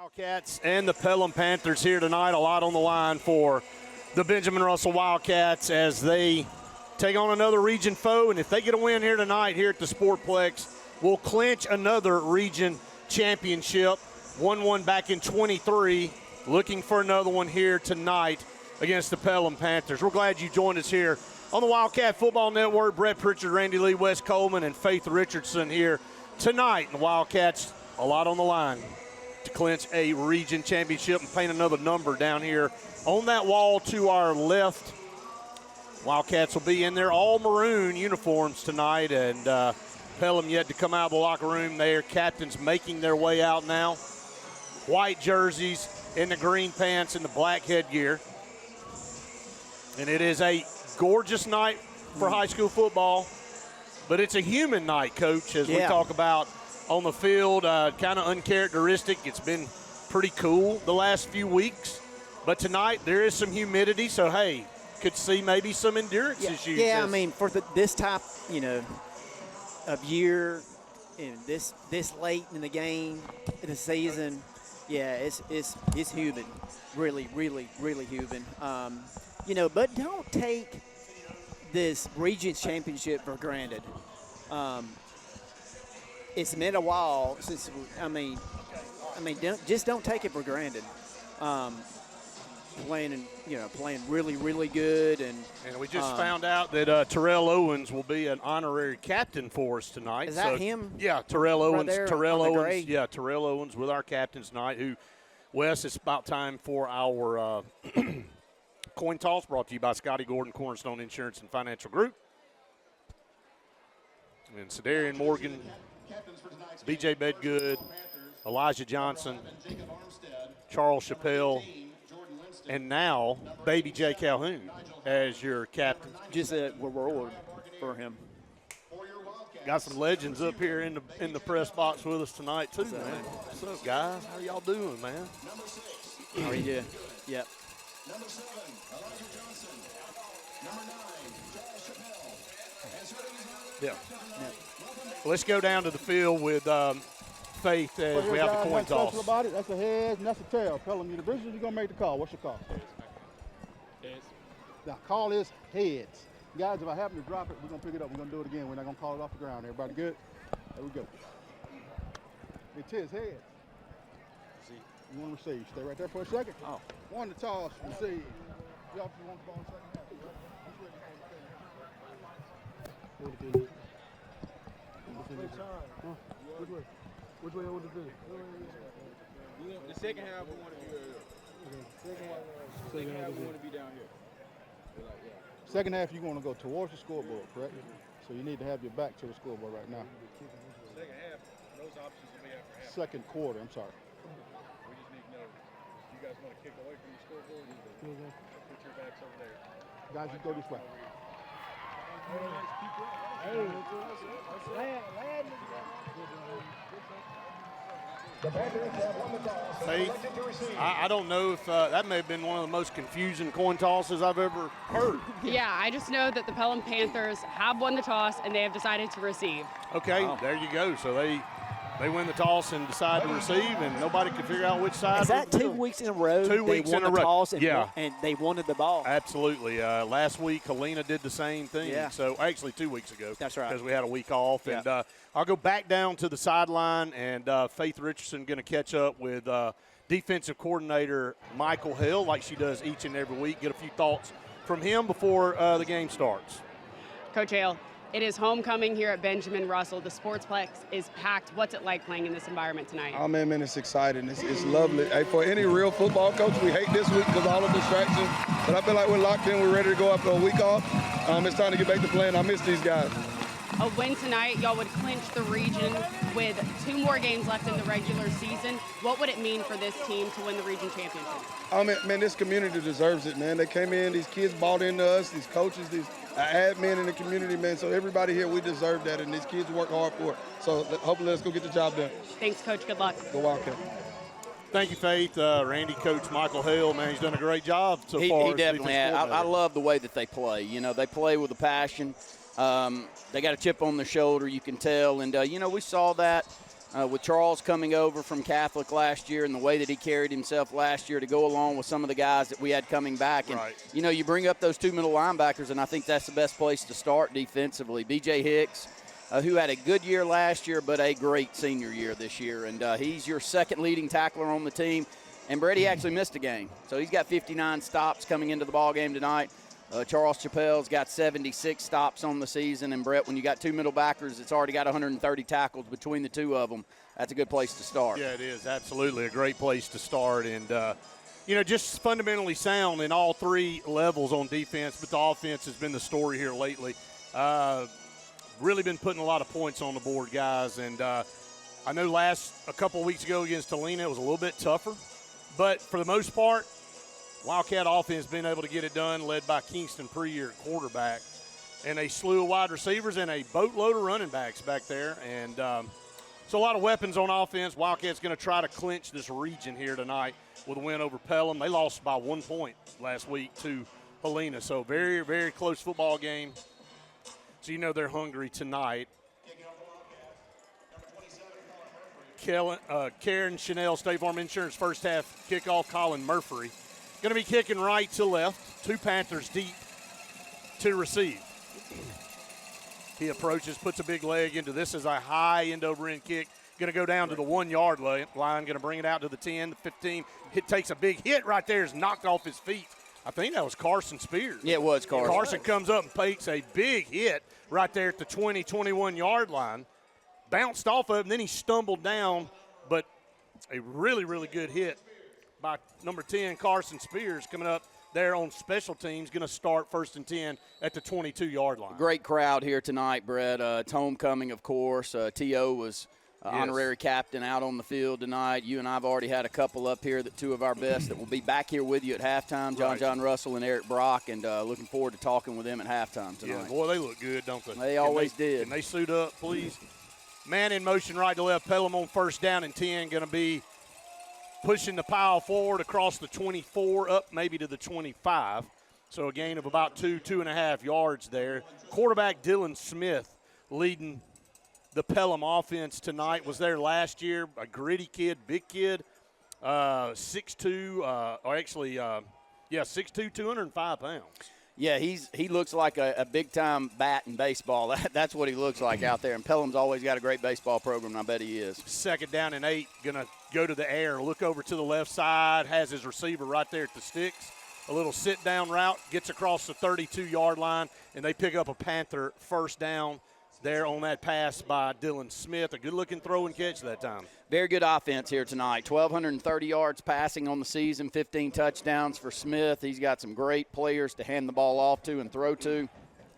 Wildcats and the Pelham Panthers here tonight. A lot on the line for the Benjamin Russell Wildcats as they take on another region foe. And if they get a win here tonight here at the Sportplex, we'll clinch another region championship. Won one back in 23. Looking for another one here tonight against the Pelham Panthers. We're glad you joined us here on the Wildcat Football Network. Brett Pritchard, Randy Lee, Wes Coleman, and Faith Richardson here tonight. And the Wildcats, a lot on the line to clinch a region championship and paint another number down here on that wall to our left. Wildcats will be in their all maroon uniforms tonight, and Pelham yet to come out of the locker room there. Captains making their way out now. White jerseys in the green pants and the black headgear. And it is a gorgeous night for high school football, but it's a human night, Coach, as we talk about on the field. Kind of uncharacteristic. It's been pretty cool the last few weeks, but tonight there is some humidity, so hey, could see maybe some endurance issues. Yeah, I mean, for this type, of year, this late in the game, in the season, it's humid, really, really, really humid. But don't take this Regents Championship for granted. It's been a while since, don't take it for granted. Playing really, really good. And we just found out that Terrell Owens will be an honorary captain for us tonight. Is that him? Yeah, Terrell Owens. Right Terrell Owens. Yeah, Terrell Owens with our captains tonight. Who, Wes, it's about time for our coin toss brought to you by Scotty Gordon, Cornerstone Insurance and Financial Group. And Cedarian Morgan, B.J. Bedgood, Elijah Johnson, Charles Chappelle, and now Baby J. Calhoun as your captain. Just a reward for him. Got some legends up here in the press box with us tonight too, man. What's up, guys? How y'all doing, man? How are you doing? Yep. Number 7, Elijah Johnson. Number 9, Charles Chappelle. Yeah. Let's go down to the field with Faith as we have the coin toss. Special about it, that's a head and that's a tail. Pelham University, you're going to make the call. What's your call? Heads. Now, call is heads. Guys, if I happen to drop it, we're going to pick it up. We're going to do it again. We're not going to call it off the ground. Everybody good? There we go. It is heads. You want to receive. Stay right there for a second. Oh. One to toss, receive. You want the ball in second half. Which way I want to do? The second half, we want to be second half, we want to be down here. Second half, you're going to go towards the scoreboard, correct? So you need to have your back to the scoreboard right now. Second half, those options will be after half. Second quarter, I'm sorry. We just need to know, you guys want to kick away from the scoreboard? Put your backs over there. Guys, you go this way. Faith, I don't know if that may have been one of the most confusing coin tosses I've ever heard. Yeah, I just know that the Pelham Panthers have won the toss and they have decided to receive. Okay, There you go. So they win the toss and decide to receive, and nobody could figure out which side. Is that 2 weeks in a row? 2 weeks in a row. They won the toss yeah. and they wanted the ball. Absolutely. Last week, Helena did the same thing. Yeah. So actually 2 weeks ago. That's right. Because we had a week off. Yeah. And I'll go back down to the sideline, and Faith Richardson going to catch up with defensive coordinator Michael Hill, like she does each and every week. Get a few thoughts from him before the game starts. Coach Hale, it is homecoming here at Benjamin Russell. The Sportsplex is packed. What's it like playing in this environment tonight? Oh, man, it's exciting. It's lovely. Hey, for any real football coach, we hate this week because of all the distractions. But I feel like we're locked in. We're ready to go after a week off. It's time to get back to playing. I miss these guys. A win tonight, y'all would clinch the region with 2 more games left in the regular season. What would it mean for this team to win the region championship? Oh, man, this community deserves it, man. They came in, these kids bought into us, these coaches, these admin in the community, man. So everybody here, we deserve that, and these kids work hard for it. So hopefully let's go get the job done. Thanks, Coach. Good luck. Go Wildcat. Thank you, Faith. Randy, Coach Michael Hill, man, he's done a great job so far. He definitely has. I love the way that they play. They play with a passion. They got a chip on their shoulder, you can tell. And, we saw that with Charles coming over from Catholic last year and the way that he carried himself last year to go along with some of the guys that we had coming back. And, you know, you bring up those two middle linebackers, and I think that's the best place to start defensively. B.J. Hicks, who had a good year last year but a great senior year this year, and he's your second leading tackler on the team. And Brady actually missed a game, so he's got 59 stops coming into the ball game tonight. Charles Chappell's got 76 stops on the season. And, Brett, when you got two middle backers, it's already got 130 tackles between the two of them. That's a good place to start. Yeah, it is. Absolutely a great place to start. And, you know, just fundamentally sound in all three levels on defense, but the offense has been the story here lately. Really been putting a lot of points on the board, guys. And I know a couple of weeks ago against Helena it was a little bit tougher. But for the most part, Wildcat offense been able to get it done, led by Kingston Preer at quarterback, and a slew of wide receivers and a boatload of running backs back there. And so a lot of weapons on offense. Wildcat's going to try to clinch this region here tonight with a win over Pelham. They lost by 1 point last week to Helena. So very, very close football game. So you know they're hungry tonight. Karen Chanel, State Farm Insurance, first half kickoff. Colin Murphy going to be kicking right to left. Two Panthers deep to receive. He approaches, puts a big leg into this as a high end-over-end kick. Going to go down to the 1 yard line. Going to bring it out to the 10, the 15. It takes a big hit right there. Is knocked off his feet. I think that was Carson Spears. Yeah, it was Carson. Carson comes up and takes a big hit right there at the 20, 21 yard line. Bounced off of him, then he stumbled down, but a really, really good hit by number 10, Carson Spears, coming up there on special teams, going to start 1st and 10 at the 22-yard line. Great crowd here tonight, Brett. It's homecoming, of course. T.O. was honorary captain out on the field tonight. You and I have already had a couple up here, two of our best that will be back here with you at halftime, John Russell and Eric Brock, and looking forward to talking with them at halftime tonight. Yeah, boy, they look good, don't they? They always did. Can they suit up, please? Man in motion right to left. Pelham on 1st down and 10, going to be pushing the pile forward across the 24 up maybe to the 25. So a gain of about 2.5 yards there. Quarterback Dylan Smith leading the Pelham offense tonight. Was there last year. A gritty kid, big kid, 6'2", 6'2", 205 pounds. Yeah, he looks like a big-time bat in baseball. That's what he looks like out there. And Pelham's always got a great baseball program, and I bet he is. 2nd down and 8, going to go to the air, look over to the left side, has his receiver right there at the sticks. A little sit-down route, gets across the 32-yard line, and they pick up a Panther 1st down there on that pass by Dylan Smith. A good-looking throw and catch that time. Very good offense here tonight. 1,230 yards passing on the season, 15 touchdowns for Smith. He's got some great players to hand the ball off to and throw to.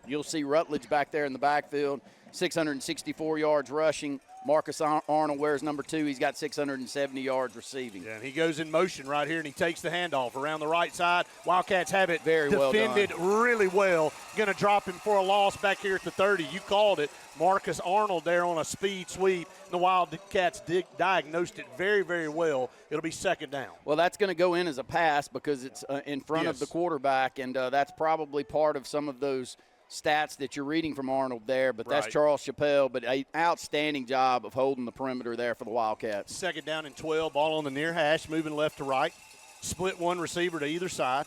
You'll see Rutledge back there in the backfield, 664 yards rushing. Marcus Arnold wears number 2. He's got 670 yards receiving. Yeah, and he goes in motion right here, and he takes the handoff around the right side. Wildcats have it very defended well done. Really well. Going to drop him for a loss back here at the 30. You called it. Marcus Arnold there on a speed sweep. The Wildcats diagnosed it very, very well. It'll be 2nd down. Well, that's going to go in as a pass because it's in front of the quarterback, and that's probably part of some of those stats that you're reading from Arnold there, but that's Charles Chappell. But an outstanding job of holding the perimeter there for the Wildcats. 2nd down and 12, ball on the near hash, moving left to right. Split one receiver to either side.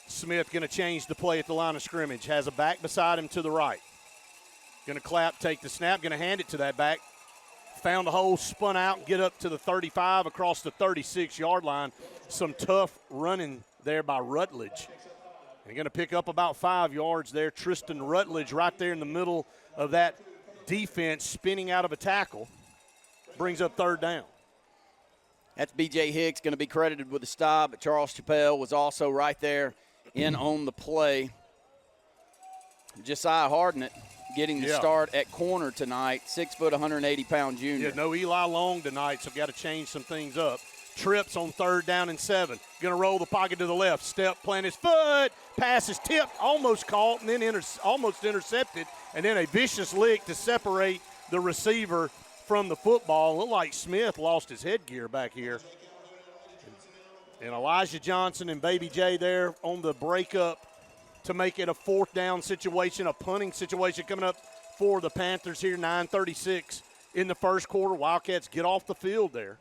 Smith going to change the play at the line of scrimmage. Has a back beside him to the right. Going to clap, take the snap, going to hand it to that back. Found a hole, spun out, and get up to the 35 across the 36-yard line. Some tough running there by Rutledge. They're going to pick up about 5 yards there. Tristan Rutledge right there in the middle of that defense, spinning out of a tackle. Brings up 3rd down. That's B.J. Hicks going to be credited with the stop, but Charles Chappell was also right there in on the play. Josiah Hardnett getting the start at corner tonight, 6 foot, 180-pound junior. Yeah, no Eli Long tonight, so got to change some things up. Trips on 3rd down and 7. Going to roll the pocket to the left. Step, plant his foot. Pass is tipped, almost caught, and then almost intercepted. And then a vicious lick to separate the receiver from the football. Looked like Smith lost his headgear back here. And Elijah Johnson and Baby J there on the breakup to make it a 4th down situation, a punting situation coming up for the Panthers here. 9:36 in the first quarter. Wildcats get off the field there,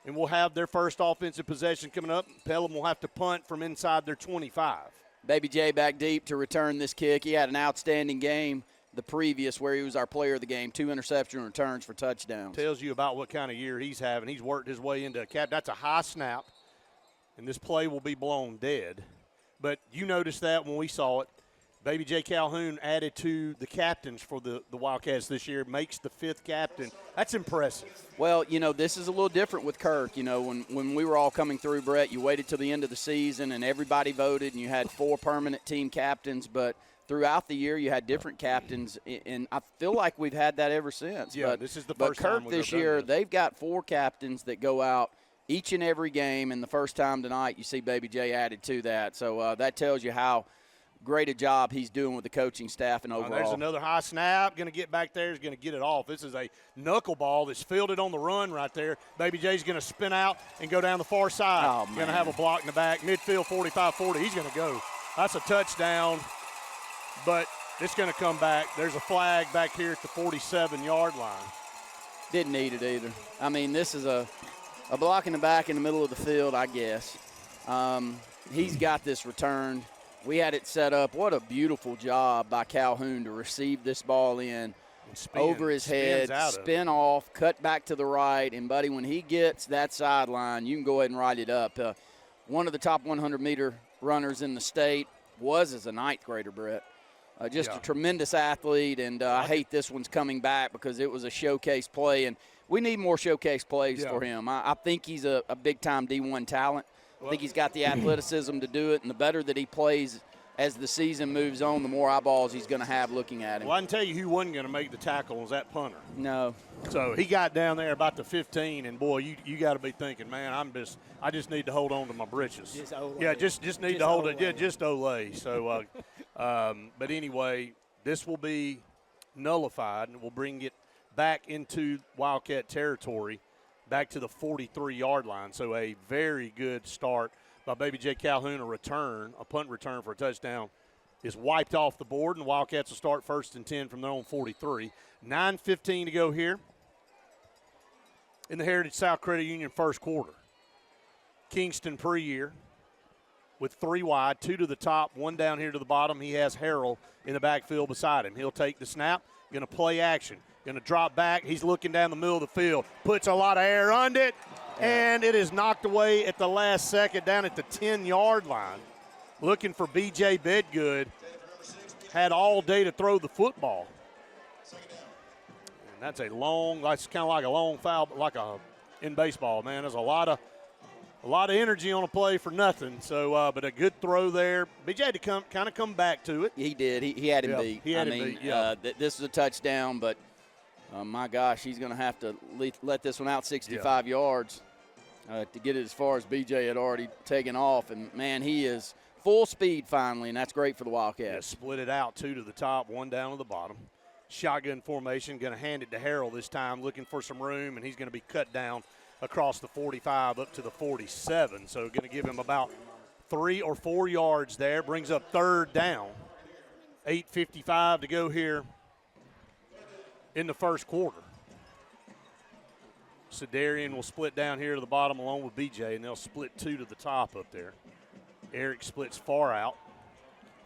and we'll have their first offensive possession coming up. Pelham will have to punt from inside their 25. Baby J back deep to return this kick. He had an outstanding game the previous where he was our player of the game, 2 interception returns for touchdowns. Tells you about what kind of year he's having. He's worked his way into a cap. That's a high snap, and this play will be blown dead. But you noticed that when we saw it. Baby J. Calhoun added to the captains for the Wildcats this year, makes the 5th captain. That's impressive. Well, this is a little different with Kirk. When we were all coming through, Brett, you waited till the end of the season and everybody voted and you had 4 permanent team captains. But throughout the year, you had different captains, and I feel like we've had that ever since. Yeah, but, this is the but first Kirk time this year, they've got 4 captains that go out each and every game, and the first time tonight you see Baby J added to that. So that tells you how great a job he's doing with the coaching staff and overall. There's another high snap. Going to get back there. He's going to get it off. This is a knuckleball that's fielded on the run right there. Baby J's going to spin out and go down the far side. Oh, going to have a block in the back. Midfield 45-40. He's going to go. That's a touchdown, but it's going to come back. There's a flag back here at the 47-yard line. Didn't need it either. I mean, this is a block in the back in the middle of the field, I guess. He's got this returned. We had it set up. What a beautiful job by Calhoun to receive this ball in over his head, spin off, cut back to the right. And, buddy, when he gets that sideline, you can go ahead and write it up. One of the top 100-meter runners in the state was as a 9th grader, Brett. Just a tremendous athlete, and I hate this one's coming back because it was a showcase play, and we need more showcase plays for him. I think he's a big-time D1 talent. I think he's got the athleticism to do it, and the better that he plays as the season moves on, the more eyeballs he's going to have looking at him. Well, I can tell you who wasn't going to make the tackle was that punter. No. So he got down there about the 15, and, boy, you got to be thinking, man, I just need to hold on to my britches. Just need to hold it. Yeah, just Olay. So, but anyway, this will be nullified, and we'll bring it back into Wildcat territory, back to the 43-yard line. So a very good start by Baby J. Calhoun. A punt return for a touchdown is wiped off the board, and the Wildcats will start 1st and 10 from their own 43. 9:15 to go here in the Heritage South Credit Union first quarter. Kingston pre-year with 3 wide, 2 to the top, 1 down here to the bottom. He has Harrell in the backfield beside him. He'll take the snap, going to play action. Going to drop back. He's looking down the middle of the field. Puts a lot of air under it, and it is knocked away at the last second down at the 10-yard line. Looking for B.J. Bedgood. Had all day to throw the football. And that's that's kind of like a long foul, but like in baseball, man. There's a lot of energy on a play for nothing. So, but a good throw there. B.J. had to come back to it. He did. He had him beat. He had him beat. This is a touchdown, but my gosh, he's going to have to let this one out 65 yards to get it as far as B.J. had already taken off. And, man, he is full speed finally, and that's great for the Wildcats. Yeah, split it out, 2 to the top, 1 down to the bottom. Shotgun formation, going to hand it to Harrell this time, looking for some room, and he's going to be cut down across the 45 up to the 47. So going to give him about 3 or 4 yards there. Brings up 3rd down. 8:55 to go here in the first quarter. Sedarian will split down here to the bottom along with BJ, and they'll split 2 to the top up there. Eric splits far out.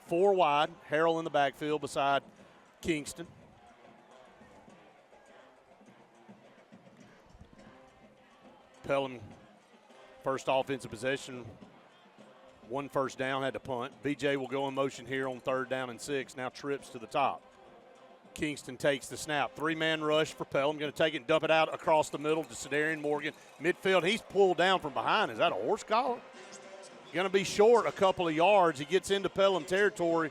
4 wide. Harrell in the backfield beside Kingston. Pelham, first offensive possession, 1 first down, had to punt. BJ will go in motion here on 3rd down and 6. Now trips to the top. Kingston takes the snap. 3-man rush for Pelham. Going to take it and dump it out across the middle to Sedarian Morgan. Midfield, he's pulled down from behind. Is that a horse collar? Going to be short a couple of yards. He gets into Pelham territory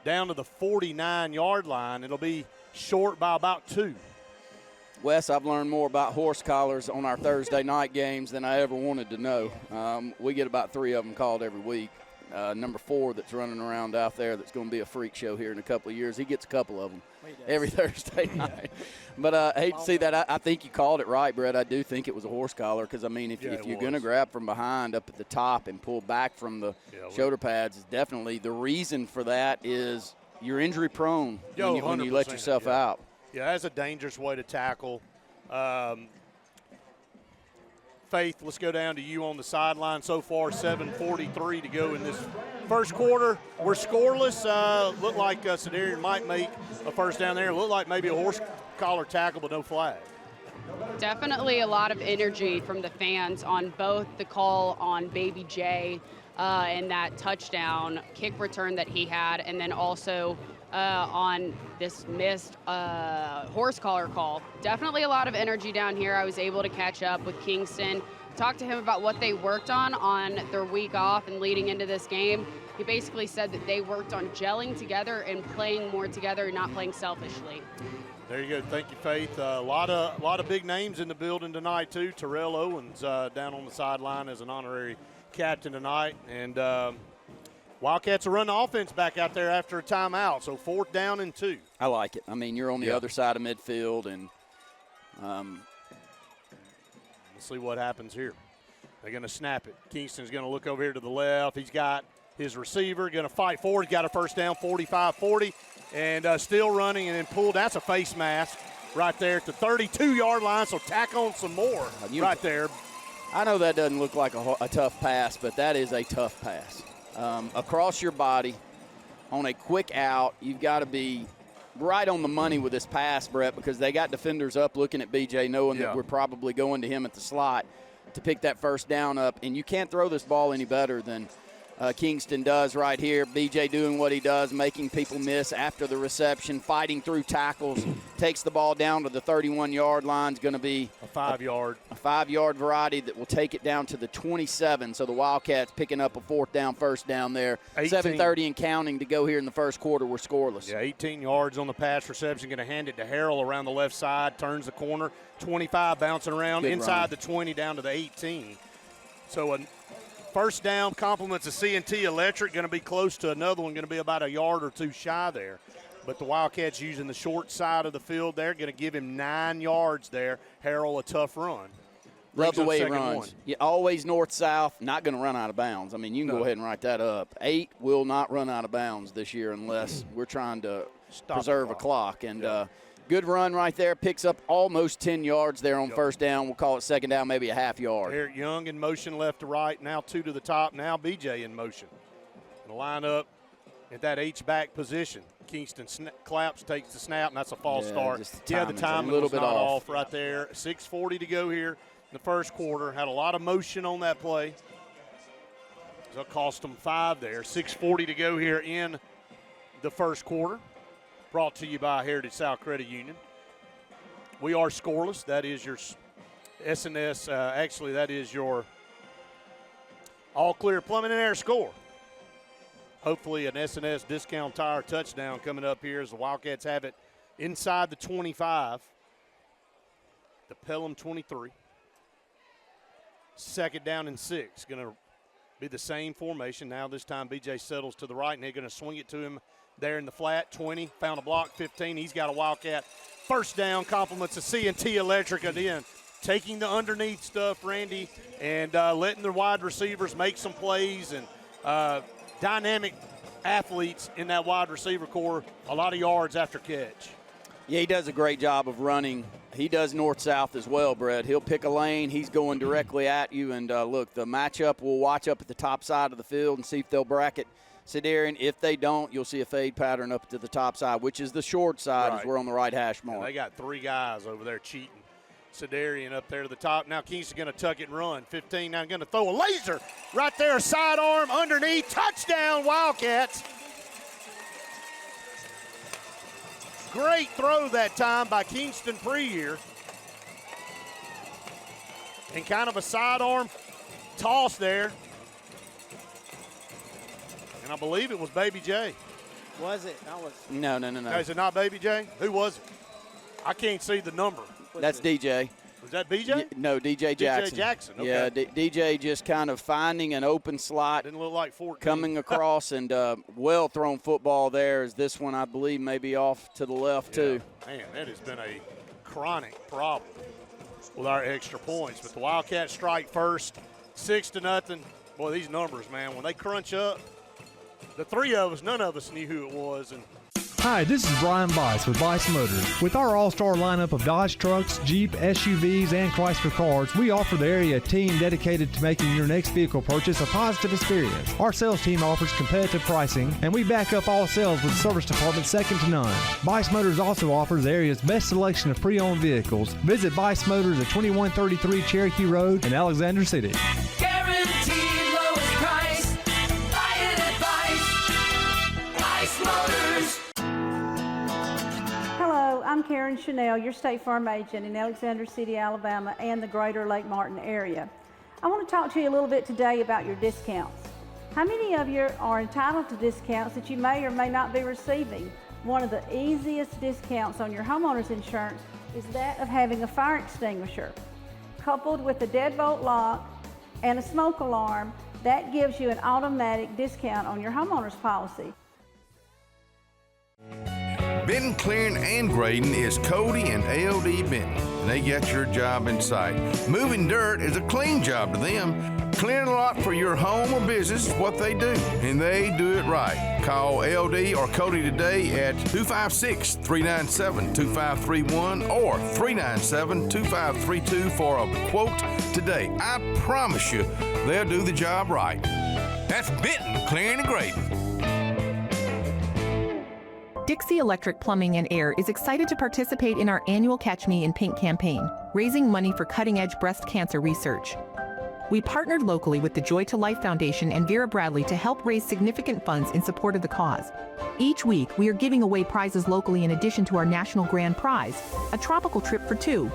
down to the 49-yard line. It'll be short by about 2. Wes, I've learned more about horse collars on our Thursday night games than I ever wanted to know. We get about 3 of them called every week. Number 4 that's running around out there that's going to be a freak show here in a couple of years. He gets a couple of them every Thursday night. But I hate to see that. I think you called it right, Brett. I do think it was a horse collar because, I mean, if you're going to grab from behind up at the top and pull back from the shoulder pads, is definitely the reason for that is you're injury prone when you let yourself out. Yeah, that's a dangerous way to tackle. Faith, let's go down to you on the sideline. So far, 7:43 to go in this first quarter. We're scoreless. Looked like Sedarian might make a first down there. Looked like maybe a horse collar tackle, but no flag. Definitely a lot of energy from the fans on both the call on Baby J and that touchdown kick return that he had, and then also on this missed horse collar call. Definitely a lot of energy down here. I was able to catch up with Kingston, talk to him about what they worked on their week off and leading into this game. He basically said that they worked on gelling together and playing more together and not playing selfishly. There you go. Thank you, Faith. A lot of big names in the building tonight, too. Terrell Owens down on the sideline as an honorary captain tonight. And Wildcats will run the offense back out there after a timeout, so 4th down and 2. I like it. I mean, you're on the other side of midfield, and let's see what happens here. They're going to snap it. Kingston's going to look over here to the left. He's got his receiver, going to fight forward. He's got a first down, 45-40, and still running and then pulled. That's a face mask right there at the 32-yard line, so tack on some more right there. I know that doesn't look like a tough pass, but that is a tough pass. Across your body on a quick out, you've got to be right on the money with this pass, Brett, because they got defenders up looking at BJ, knowing that we're probably going to him at the slot to pick that first down up. And you can't throw this ball any better than Kingston does right here. BJ doing what he does, making people miss after the reception, fighting through tackles, takes the ball down to the 31-yard line. Is going to be a 5-yard. A 5-yard variety that will take it down to the 27. So the Wildcats picking up a 4th down, first down there. 7:30 and counting to go here in the first quarter. We're scoreless. Yeah, 18 yards on the pass reception. Going to hand it to Harrell around the left side. Turns the corner. 25 bouncing around inside the 20 down to the 18. So a first down compliments of C&T Electric. Going to be close to another one. Going to be about a yard or two shy there. But the Wildcats using the short side of the field there. Going to give him 9 yards there. Harrell a tough run. Love the way he runs. Yeah, always north-south, not going to run out of bounds. I mean, you can go ahead and write that up. 8 will not run out of bounds this year unless we're trying to preserve a clock. And good run right there. Picks up almost 10 yards there on first down. We'll call it second down, maybe a half yard. Eric Young in motion left to right. Now 2 to the top. Now BJ in motion. And the line up at that H-back position. Kingston claps, takes the snap, and that's a false start. The timing was not off right there. 6:40 to go here. The first quarter, had a lot of motion on that play. So it cost them 5 there. 6:40 to go here in the first quarter. Brought to you by Heritage South Credit Union. We are scoreless. That is your SNS. Actually, that is your all clear plumbing and air score. Hopefully an SNS discount tire touchdown coming up here as the Wildcats have it inside the 25. The Pelham 23. 2nd down and 6. Going to be the same formation. Now this time BJ settles to the right, and they're going to swing it to him there in the flat. 20, found a block, 15. He's got a Wildcat. First down, compliments of C&T Electric again. Taking the underneath stuff, Randy, and letting the wide receivers make some plays, and dynamic athletes in that wide receiver core. A lot of yards after catch. Yeah, he does a great job of running. He does north-south as well, Brett. He'll pick a lane. He's going directly at you. And, look, the matchup, we'll watch up at the top side of the field and see if they'll bracket Sedarian. If they don't, you'll see a fade pattern up to the top side, which is the short side as we're on the right hash mark. Yeah, they got 3 guys over there cheating. Sedarian up there to the top. Now Kingston going to tuck it and run. 15 now going to throw a laser right there, sidearm underneath. Touchdown, Wildcats. Great throw that time by Kingston Preyear. And kind of a sidearm toss there. And I believe it was Baby J. Was it? No. Is it not Baby J? Who was it? I can't see the number. That's DJ. Was that BJ? No, DJ Jackson. DJ Jackson, okay. Yeah, DJ just kind of finding an open slot. Didn't look like 14. Coming across, and well-thrown football there. As this one, I believe, maybe off to the left, too. Man, that has been a chronic problem with our extra points. But the Wildcats strike first, 6-0. Boy, these numbers, man, when they crunch up, the 3 of us, none of us knew who it was. And Hi, this is Brian Bice with Bice Motors. With our all-star lineup of Dodge trucks, Jeep, SUVs, and Chrysler cars, we offer the area team dedicated to making your next vehicle purchase a positive experience. Our sales team offers competitive pricing, and we back up all sales with service department second to none. Bice Motors also offers the area's best selection of pre-owned vehicles. Visit Bice Motors at 2133 Cherokee Road in Alexander City. Guaranteed lowest price. Buy it at Bice Motors. Hello, I'm Karen Chanel, your State Farm agent in Alexander City, Alabama, and the greater Lake Martin area. I want to talk to you a little bit today about your discounts. How many of you are entitled to discounts that you may or may not be receiving? One of the easiest discounts on your homeowner's insurance is that of having a fire extinguisher. Coupled with a deadbolt lock and a smoke alarm, that gives you an automatic discount on your homeowner's policy. Benton Clearing and Grading is Cody and LD Benton, and they got your job in sight. Moving dirt is a clean job to them. Clearing a lot for your home or business is what they do, and they do it right. Call LD or Cody today at 256-397-2531 or 397-2532 for a quote today. I promise you, they'll do the job right. That's Benton Clearing and Grading. Dixie Electric Plumbing and Air is excited to participate in our annual Catch Me in Pink campaign, raising money for cutting-edge breast cancer research. We partnered locally with the Joy to Life Foundation and Vera Bradley to help raise significant funds in support of the cause. Each week, we are giving away prizes locally in addition to our national grand prize, a tropical trip for two.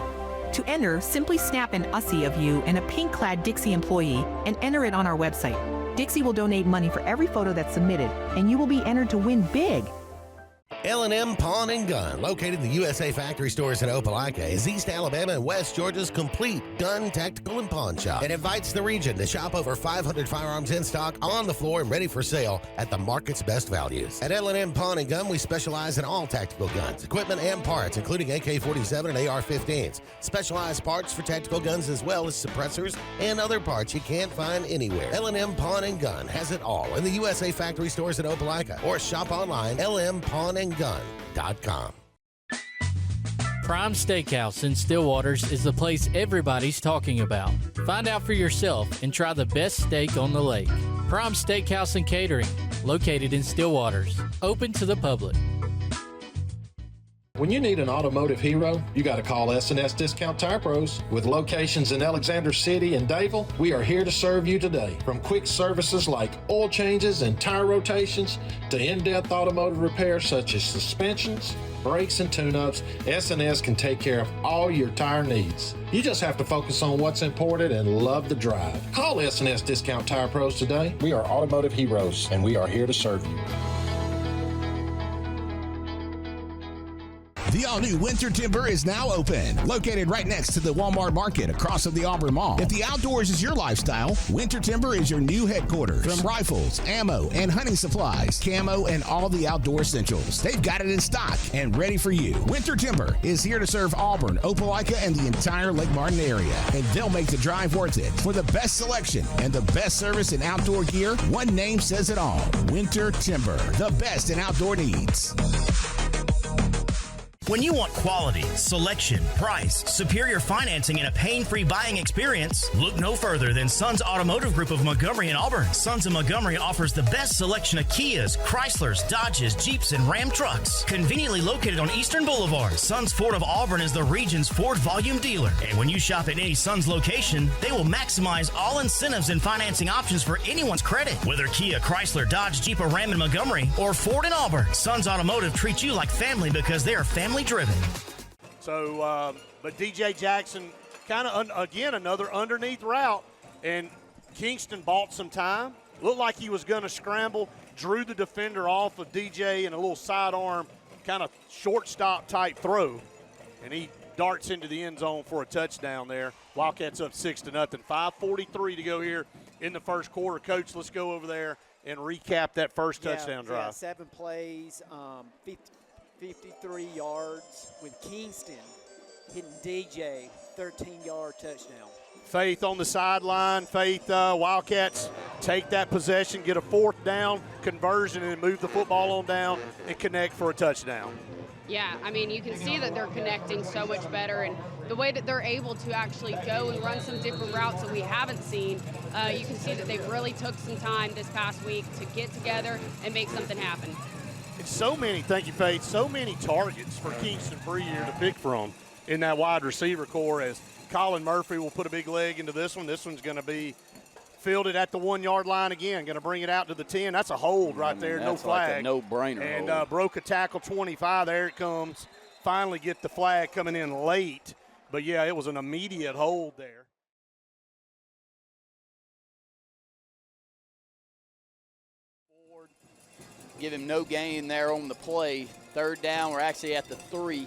To enter, simply snap an USSI of you and a pink-clad Dixie employee and enter it on our website. Dixie will donate money for every photo that's submitted, and you will be entered to win big. L&M Pawn and Gun, located in the USA Factory Stores in Opelika, is East Alabama and West Georgia's complete gun, tactical, and pawn shop. It invites the region to shop over 500 firearms in stock, on the floor, and ready for sale at the market's best values. At L&M Pawn and Gun, we specialize in all tactical guns, equipment, and parts, including AK-47 and AR-15s. Specialized parts for tactical guns as well as suppressors and other parts you can't find anywhere. L&M Pawn and Gun has it all in the USA Factory Stores in Opelika, or shop online, lmpawnandgun.com. Prime Steakhouse in Stillwaters is the place everybody's talking about. Find out for yourself and try the best steak on the lake. Prime Steakhouse and Catering, located in Stillwaters, open to the public. When you need an automotive hero, you got to call S&S Discount Tire Pros. With locations in Alexander City and Dayville, we are here to serve you today. From quick services like oil changes and tire rotations to in-depth automotive repairs such as suspensions, brakes, and tune-ups, S&S can take care of all your tire needs. You just have to focus on what's important and love the drive. Call S&S Discount Tire Pros today. We are automotive heroes, and we are here to serve you. The all-new Winter Timber is now open, located right next to the Walmart Market across from the Auburn Mall. If the outdoors is your lifestyle, Winter Timber is your new headquarters. From rifles, ammo, and hunting supplies, camo, and all the outdoor essentials, they've got it in stock and ready for you. Winter Timber is here to serve Auburn, Opelika, and the entire Lake Martin area, and they'll make the drive worth it. For the best selection and the best service in outdoor gear, one name says it all: Winter Timber, the best in outdoor needs. When you want quality, selection, price, superior financing, and a pain-free buying experience, look no further than Sons Automotive Group of Montgomery and Auburn. Sons of Montgomery offers the best selection of Kias, Chryslers, Dodges, Jeeps, and Ram trucks. Conveniently located on Eastern Boulevard, Sons Ford of Auburn is the region's Ford volume dealer. And when you shop at any Sons location, they will maximize all incentives and financing options for anyone's credit. Whether Kia, Chrysler, Dodge, Jeep, or Ram in Montgomery, or Ford in Auburn, Sons Automotive treats you like family because they are family driven. So, but DJ Jackson kind of, again, another underneath route, and Kingston bought some time. Looked like he was going to scramble, drew the defender off of DJ in a little sidearm, kind of shortstop type throw, and he darts into the end zone for a touchdown there. Wildcats up 6-0. 5:43 to go here in the first quarter. Coach, let's go over there and recap that first touchdown drive. Yeah, 7 plays, 53 yards with Kingston hitting DJ, 13-yard touchdown. Faith on the sideline. Faith, Wildcats take that possession, get a 4th down conversion, and move the football on down and connect for a touchdown. Yeah, I mean, you can see that they're connecting so much better, and the way that they're able to actually go and run some different routes that we haven't seen, you can see that they really took some time this past week to get together and make something happen. And so many, thank you, Faith, so many targets for Kingston Free here to pick from in that wide receiver core, as Colin Murphy will put a big leg into this one. This one's going to be fielded at the 1-yard line again. Going to bring it out to the 10. That's a hold right there, no flag. Like a no-brainer. And broke a tackle 25. There it comes. Finally get the flag coming in late. But, yeah, it was an immediate hold there. Give him no gain there on the play. 3rd down, we're actually at the 3.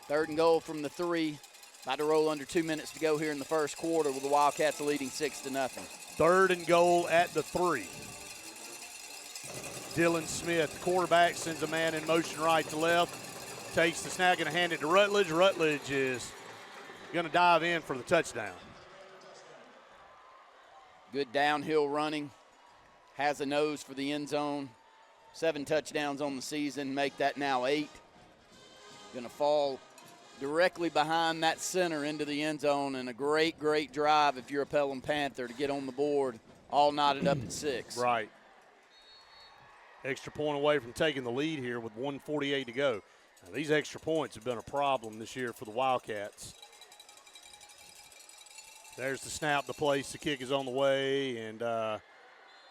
3rd and goal from the 3. About to roll under 2 minutes to go here in the first quarter with the Wildcats leading 6-0. 3rd and goal at the 3. Dylan Smith, the quarterback, sends a man in motion right to left. Takes the snap, going to hand it to Rutledge. Rutledge is going to dive in for the touchdown. Good downhill running. Has a nose for the end zone. 7 touchdowns on the season, make that now 8. Going to fall directly behind that center into the end zone, and a great, great drive if you're a Pelham Panther to get on the board, all knotted up at 6. Right. Extra point away from taking the lead here with 1:48 to go. Now, these extra points have been a problem this year for the Wildcats. There's the snap, the place, the kick is on the way, and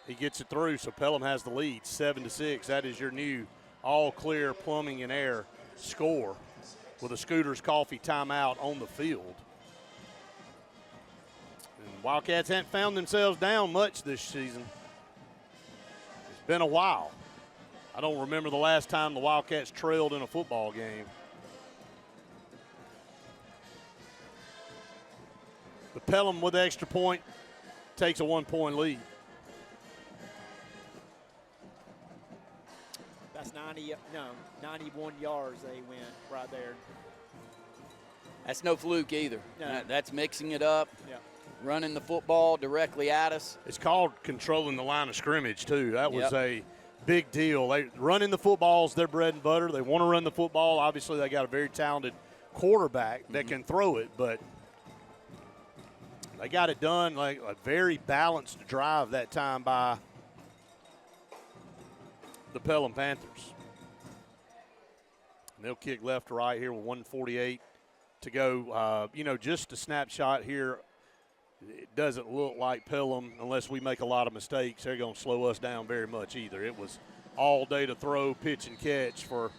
he gets it through, so Pelham has the lead, 7-6. That is your new all-clear plumbing and air score with a Scooters Coffee timeout on the field. And Wildcats haven't found themselves down much this season. It's been a while. I don't remember the last time the Wildcats trailed in a football game. But Pelham with the extra point takes a 1-point lead. That's 91 yards they went right there. That's no fluke either. No. That's mixing it up, Yeah. running the football directly at us. It's called controlling the line of scrimmage, too. That was Yep. a big deal. They running the football's their bread and butter. They want to run the football. Obviously, they got a very talented quarterback that can throw it, but they got it done like a very balanced drive that time by the Pelham Panthers. And they'll kick left to right here with 1:48 to go. Just a snapshot here. It doesn't look like Pelham, unless we make a lot of mistakes, they're going to slow us down very much either. It was all day to throw, pitch, and catch for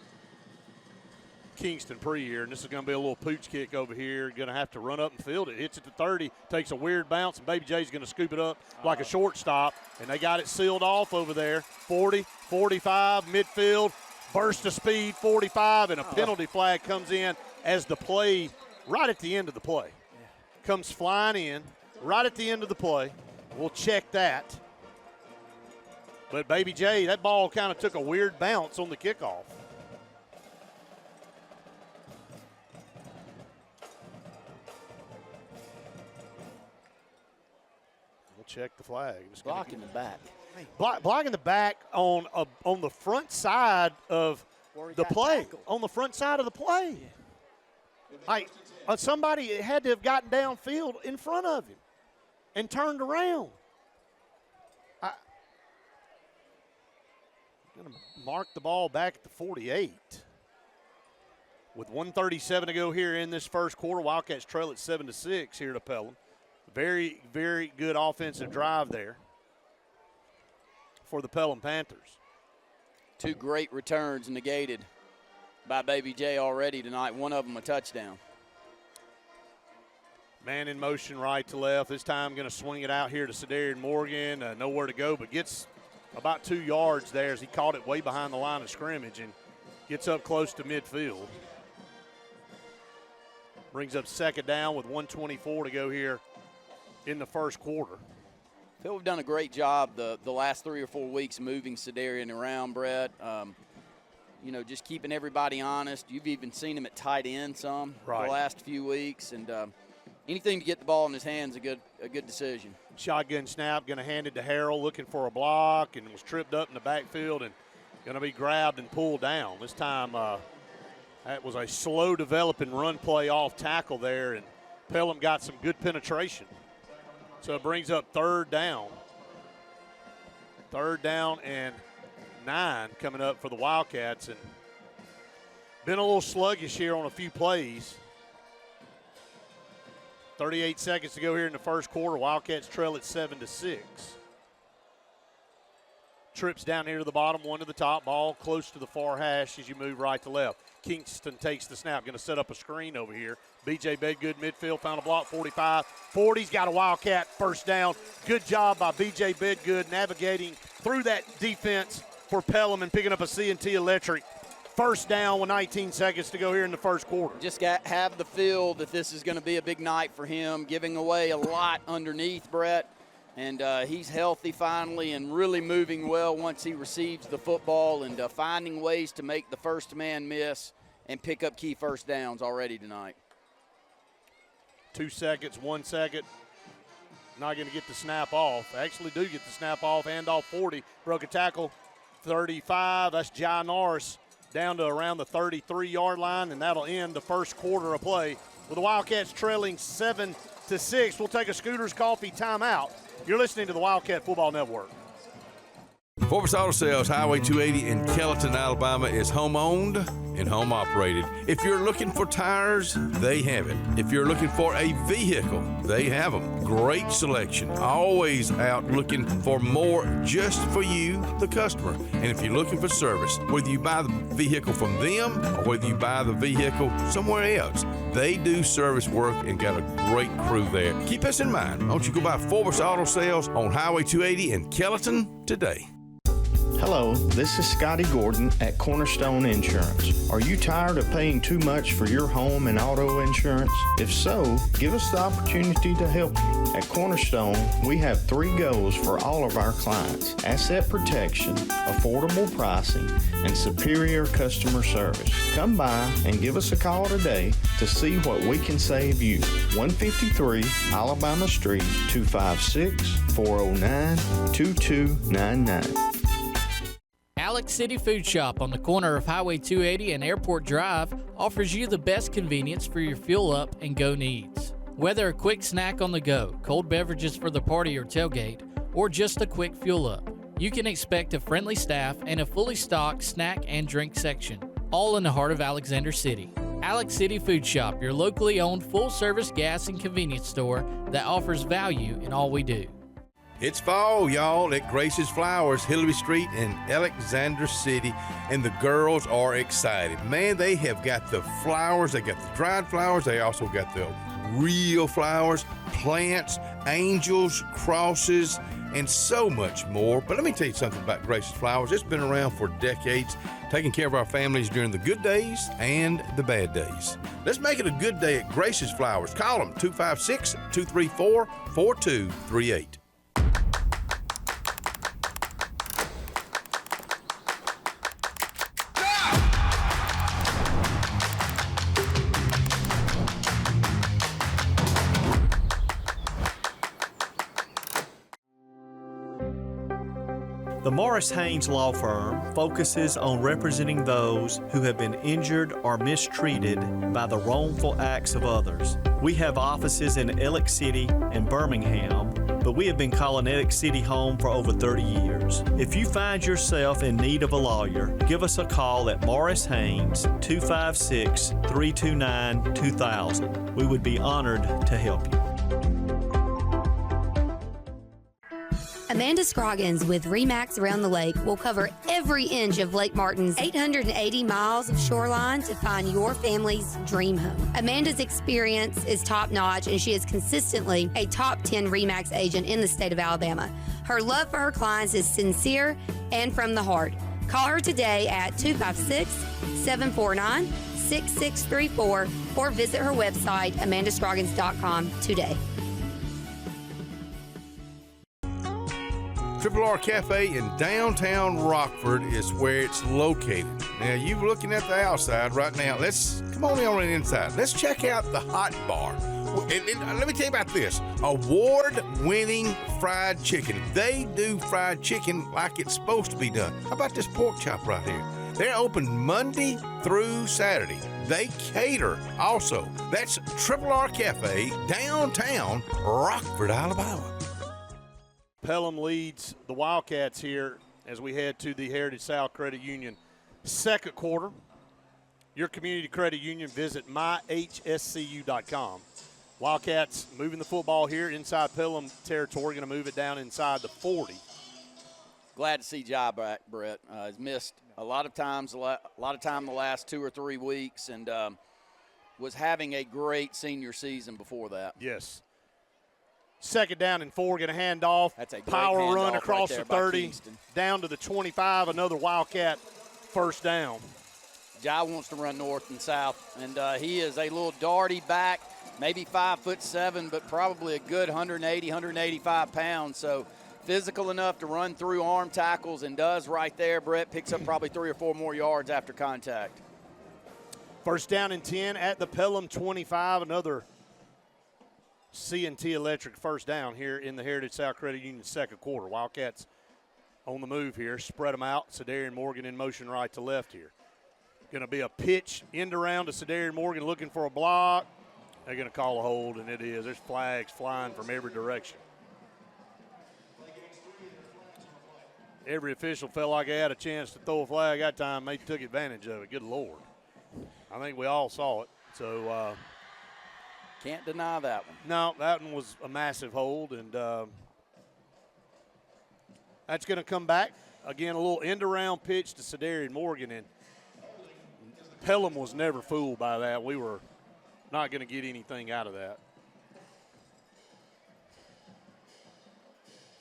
Kingston Pre here. And this is going to be a little pooch kick over here. Going to have to run up and field it. Hits it to 30, takes a weird bounce, and Baby J's going to scoop it up like a shortstop. And they got it sealed off over there. 40, 45, midfield, burst of speed, 45, and a penalty flag comes in as the play, right at the end of the play. Comes flying in right at the end of the play. We'll check that. But Baby J, that ball kind of took a weird bounce on the kickoff. We'll check the flag. Blocking the back. Blocking the back on the front side of the play. Tackled. On the front side of the play. Somebody had to have gotten downfield in front of him and turned around. I'm going to mark the ball back at the 48. With 1:37 to go here in this first quarter, Wildcats trail at 7-6 here to Pelham. Very, very good offensive drive there for the Pelham Panthers. 2 great returns negated by Baby J already tonight. One of them a touchdown. Man in motion right to left. This time going to swing it out here to Cedarian Morgan. Nowhere to go, but gets about 2 yards there as he caught it way behind the line of scrimmage and gets up close to midfield. Brings up second down with 1:24 to go here in the first quarter. I feel we've done a great job the last 3 or 4 weeks moving Cedarian around, Brett. Just keeping everybody honest. You've even seen him at tight end some the last few weeks, and anything to get the ball in his hands, a good decision. Shotgun snap, going to hand it to Harrell, looking for a block, and was tripped up in the backfield and going to be grabbed and pulled down. This time that was a slow developing run play off tackle there, and Pelham got some good penetration. So it brings up third down. Third down and 9 coming up for the Wildcats, and been a little sluggish here on a few plays. 38 seconds to go here in the first quarter. Wildcats trail at 7-6. Trips down here to the bottom, one to the top. Ball close to the far hash as you move right to left. Kingston takes the snap. Going to set up a screen over here. B.J. Bedgood midfield, found a block, 45. 40's got a Wildcat first down. Good job by B.J. Bedgood navigating through that defense for Pelham and picking up a C&T Electric first down with 19 seconds to go here in the first quarter. Just have the feel that this is going to be a big night for him, giving away a lot underneath, Brett. And he's healthy finally and really moving well once he receives the football and finding ways to make the first man miss and pick up key first downs already tonight. 2 seconds, 1 second. Not going to get the snap off. Actually do get the snap off. Handoff 40. Broke a tackle. 35. That's Jai Norris down to around the 33-yard line, and that'll end the first quarter of play with the Wildcats trailing 7-6. We'll take a Scooters Coffee timeout. You're listening to the Wildcat Football Network. Forbes Auto Sales, Highway 280 in Kellyton, Alabama is home-owned and home-operated. If you're looking for tires, they have it. If you're looking for a vehicle, they have them. Great selection. Always out looking for more just for you, the customer. And if you're looking for service, whether you buy the vehicle from them or whether you buy the vehicle somewhere else, they do service work and got a great crew there. Keep us in mind. Don't you go by Forbes Auto Sales on Highway 280 in Kellyton today. Hello, this is Scotty Gordon at Cornerstone Insurance. Are you tired of paying too much for your home and auto insurance? If so, give us the opportunity to help you. At Cornerstone, we have 3 goals for all of our clients: asset protection, affordable pricing, and superior customer service. Come by and give us a call today to see what we can save you. 153 Alabama Street, 256-409-2299. Alex City Food Shop on the corner of Highway 280 and Airport Drive offers you the best convenience for your fuel up and go needs. Whether a quick snack on the go, cold beverages for the party or tailgate, or just a quick fuel up, you can expect a friendly staff and a fully stocked snack and drink section, all in the heart of Alexander City. Alex City Food Shop, your locally owned full-service gas and convenience store that offers value in all we do. It's fall, y'all, at Grace's Flowers, Hillary Street in Alexander City, and the girls are excited. Man, they have got the flowers. They got the dried flowers. They also got the real flowers, plants, angels, crosses, and so much more. But let me tell you something about Grace's Flowers. It's been around for decades, taking care of our families during the good days and the bad days. Let's make it a good day at Grace's Flowers. Call them 256-234-4238. The Morris Haynes Law Firm focuses on representing those who have been injured or mistreated by the wrongful acts of others. We have offices in Alex City and Birmingham, but we have been calling Alex City home for over 30 years. If you find yourself in need of a lawyer, give us a call at Morris Haynes, 256-329-2000. We would be honored to help you. Amanda Scroggins with RE/MAX Around the Lake will cover every inch of Lake Martin's 880 miles of shoreline to find your family's dream home. Amanda's experience is top-notch, and she is consistently a top 10 RE/MAX agent in the state of Alabama. Her love for her clients is sincere and from the heart. Call her today at 256-749-6634 or visit her website, amandascroggins.com today. Triple R Cafe in downtown Rockford is where it's located. Now, you're looking at the outside right now. Let's come on in the inside. Let's check out the hot bar. And let me tell you about this. Award-winning fried chicken. They do fried chicken like it's supposed to be done. How about this pork chop right here? They're open Monday through Saturday. They cater also. That's Triple R Cafe, downtown Rockford, Alabama. Pelham leads the Wildcats here as we head to the Heritage South Credit Union second quarter. Your community credit union, visit myhscu.com. Wildcats moving the football here inside Pelham territory, going to move it down inside the 40. Glad to see Ja back, Brett. He's missed a lot of time the last 2 or 3 weeks, and was having a great senior season before that. Yes. Second down and 4, going to hand off. That's a great power run across right the 30, down to the 25, another Wildcat first down. Ja wants to run north and south, and he is a little darty back, maybe 5'7", but probably a good 180, 185 pounds. So physical enough to run through arm tackles, and does right there. Brett picks up probably 3 or 4 more yards after contact. First down and 10 at the Pelham 25, another C&T Electric first down here in the Heritage South Credit Union second quarter. Wildcats on the move here, spread them out. Cedarian Morgan in motion right to left here. Going to be a pitch end around to Cedarian Morgan looking for a block. They're going to call a hold, and it is. There's flags flying from every direction. Every official felt like they had a chance to throw a flag that time. They took advantage of it. Good Lord. I think we all saw it. So can't deny that one. No, that one was a massive hold, and that's going to come back. Again, a little end-around pitch to Cedarian Morgan, and Pelham was never fooled by that. We were not going to get anything out of that.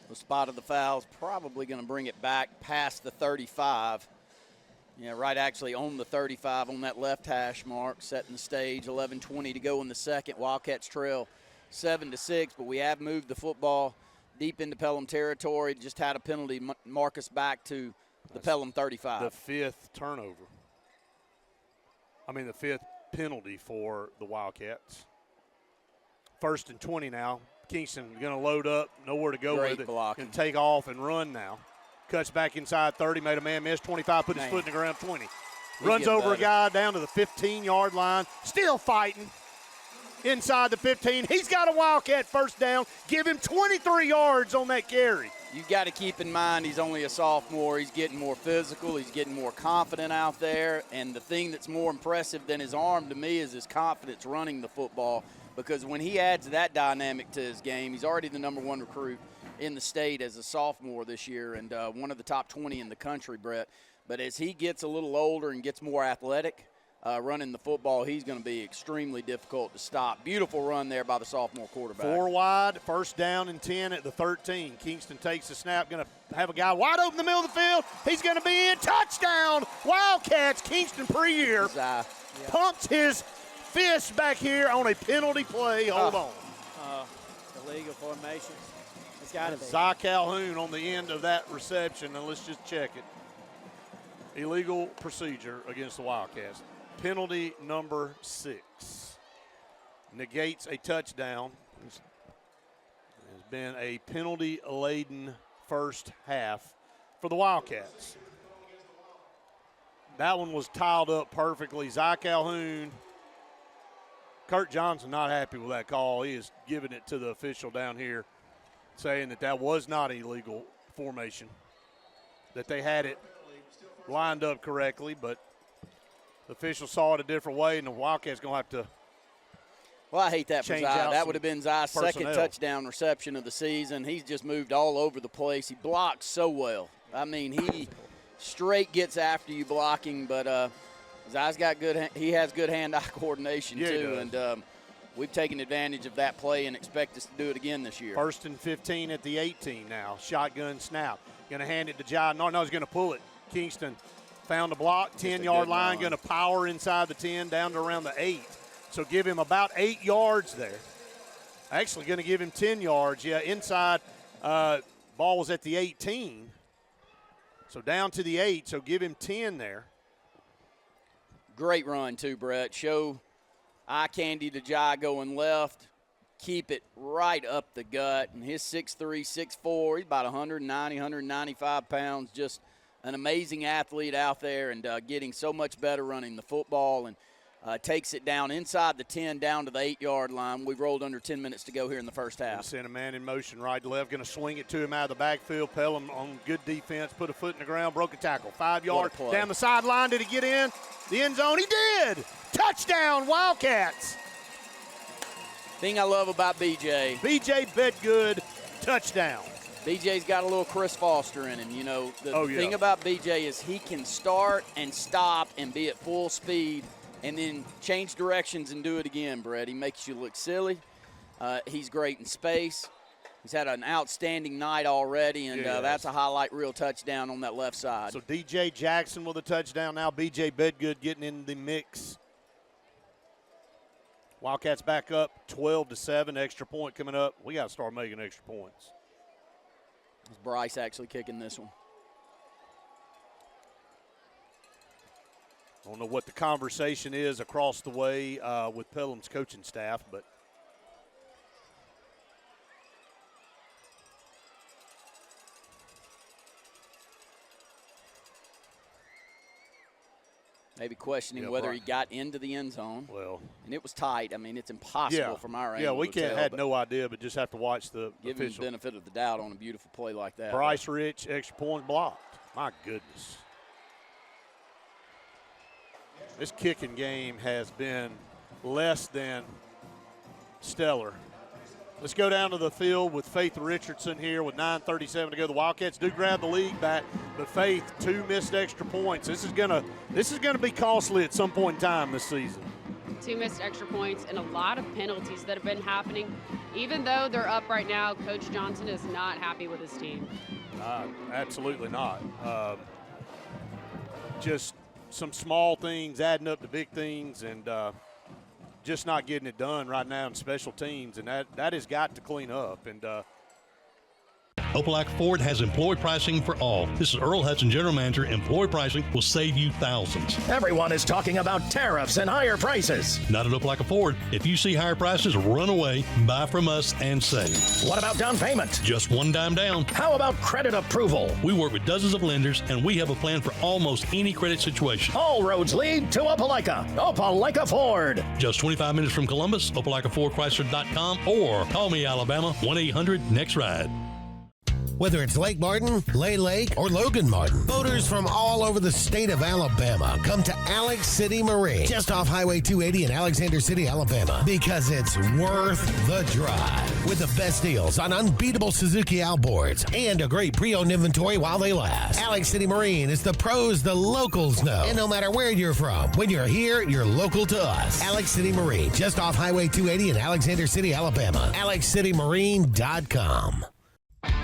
The spot of the foul is probably going to bring it back past the 35. Yeah, right actually on the 35 on that left hash mark, setting the stage. 11:20 to go in the second. Wildcats trail 7-6, but we have moved the football deep into Pelham territory. Just had a penalty mark us back to the Pelham 35. The fifth turnover. The fifth penalty for the Wildcats. 1st and 20 now. Kingston going to load up, nowhere to go Great with it. blocking. And take off and run now. Cuts back inside 30, made a man miss. 25, put his foot in the ground, 20. Runs over a guy down to the 15-yard line. Still fighting inside the 15. He's got a Wildcat first down. Give him 23 yards on that carry. You've got to keep in mind he's only a sophomore. He's getting more physical. He's getting more confident out there. And the thing that's more impressive than his arm to me is his confidence running the football, because when he adds that dynamic to his game, he's already the number 1 recruit in the state as a sophomore this year, and one of the top 20 in the country, Brett. But as he gets a little older and gets more athletic, running the football, he's going to be extremely difficult to stop. Beautiful run there by the sophomore quarterback. 4 wide, first down and 10 at the 13. Kingston takes the snap, going to have a guy wide open in the middle of the field. He's going to be in. Touchdown, Wildcats. Kingston Preer pumps his fist back here on a penalty play. Hold on. Illegal formation. It's got to be. Zy Calhoun on the end of that reception, and let's just check it. Illegal procedure against the Wildcats. Penalty number 6. Negates a touchdown. It's been a penalty-laden first half for the Wildcats. That one was tiled up perfectly. Zy Calhoun, Kurt Johnson not happy with that call. He is giving it to the official down here, saying that was not illegal formation, that they had it lined up correctly, but the official saw it a different way, and the Wildcats going to have to Well, I hate that for Zy. That would have been Zy's second personnel. touchdown reception of the season. He's just moved all over the place. He blocks so well. I mean, he straight gets after you blocking, but Zy's got good. He has good hand-eye coordination too, and we've taken advantage of that play and expect us to do it again this year. 1st and 15 at the 18 now. Shotgun snap. Going to hand it to Jai. No, he's going to pull it. Kingston found a block, 10-yard line, going to power inside the 10 down to around the 8. So give him about 8 yards there. Actually going to give him 10 yards. Yeah, inside. Ball was at the 18. So down to the 8, so give him 10 there. Great run too, Brett. Show eye candy to Jai going left. keep it right up the gut. And his 6'3", 6'4", he's about 190, 195 pounds. Just an amazing athlete out there, and getting so much better running the football, and takes it down inside the 10 down to the 8-yard line. We've rolled under 10 minutes to go here in the first half. Send a man in motion, right to left, going to swing it to him out of the backfield. Pelham on good defense, put a foot in the ground, broke a tackle. 5 yards down the sideline. Did he get in the end zone? He did. Touchdown, Wildcats. Thing I love about BJ Bedgood, touchdown. BJ's got a little Chris Foster in him. You know, the thing about BJ is he can start and stop and be at full speed and then change directions and do it again, Brett. He makes you look silly. He's great in space. He's had an outstanding night already, and that's a highlight reel touchdown on that left side. So DJ Jackson with a touchdown. Now BJ Bedgood getting in the mix. Wildcats back up 12-7. Extra point coming up. We got to start making extra points. It's Bryce actually kicking this one. I don't know what the conversation is across the way with Pelham's coaching staff, but maybe questioning whether he got into the end zone. Well, and it was tight. I mean, it's impossible from our angle. Yeah, we had no idea, but just have to watch the give official. Him the benefit of the doubt on a beautiful play like that. Bryce Rich, extra point blocked. My goodness. This kicking game has been less than stellar. Let's go down to the field with Faith Richardson here with 9:37 to go. The Wildcats do grab the lead back, but Faith, 2 missed extra points. This is gonna be costly at some point in time this season. 2 missed extra points and a lot of penalties that have been happening. Even though they're up right now, Coach Johnson is not happy with his team. Absolutely not. Just some small things adding up to big things, and just not getting it done right now in special teams, and that has got to clean up. And Opelika Ford has employee pricing for all. This is Earl Hudson, General Manager. Employee pricing will save you thousands. Everyone is talking about tariffs and higher prices. Not at Opelika Ford. If you see higher prices, run away, buy from us, and save. What about down payment? Just $1 down. How about credit approval? We work with dozens of lenders, and we have a plan for almost any credit situation. All roads lead to Opelika. Opelika Ford. Just 25 minutes from Columbus, OpelikaFordChrysler.com, or call me, Alabama, 1-800-NEXT-RIDE. Whether it's Lake Martin, Lay Lake, or Logan Martin, boaters from all over the state of Alabama come to Alex City Marine, just off Highway 280 in Alexander City, Alabama, because it's worth the drive. With the best deals on unbeatable Suzuki outboards and a great pre-owned inventory while they last. Alex City Marine is the pros the locals know. And no matter where you're from, when you're here, you're local to us. Alex City Marine, just off Highway 280 in Alexander City, Alabama. AlexCityMarine.com.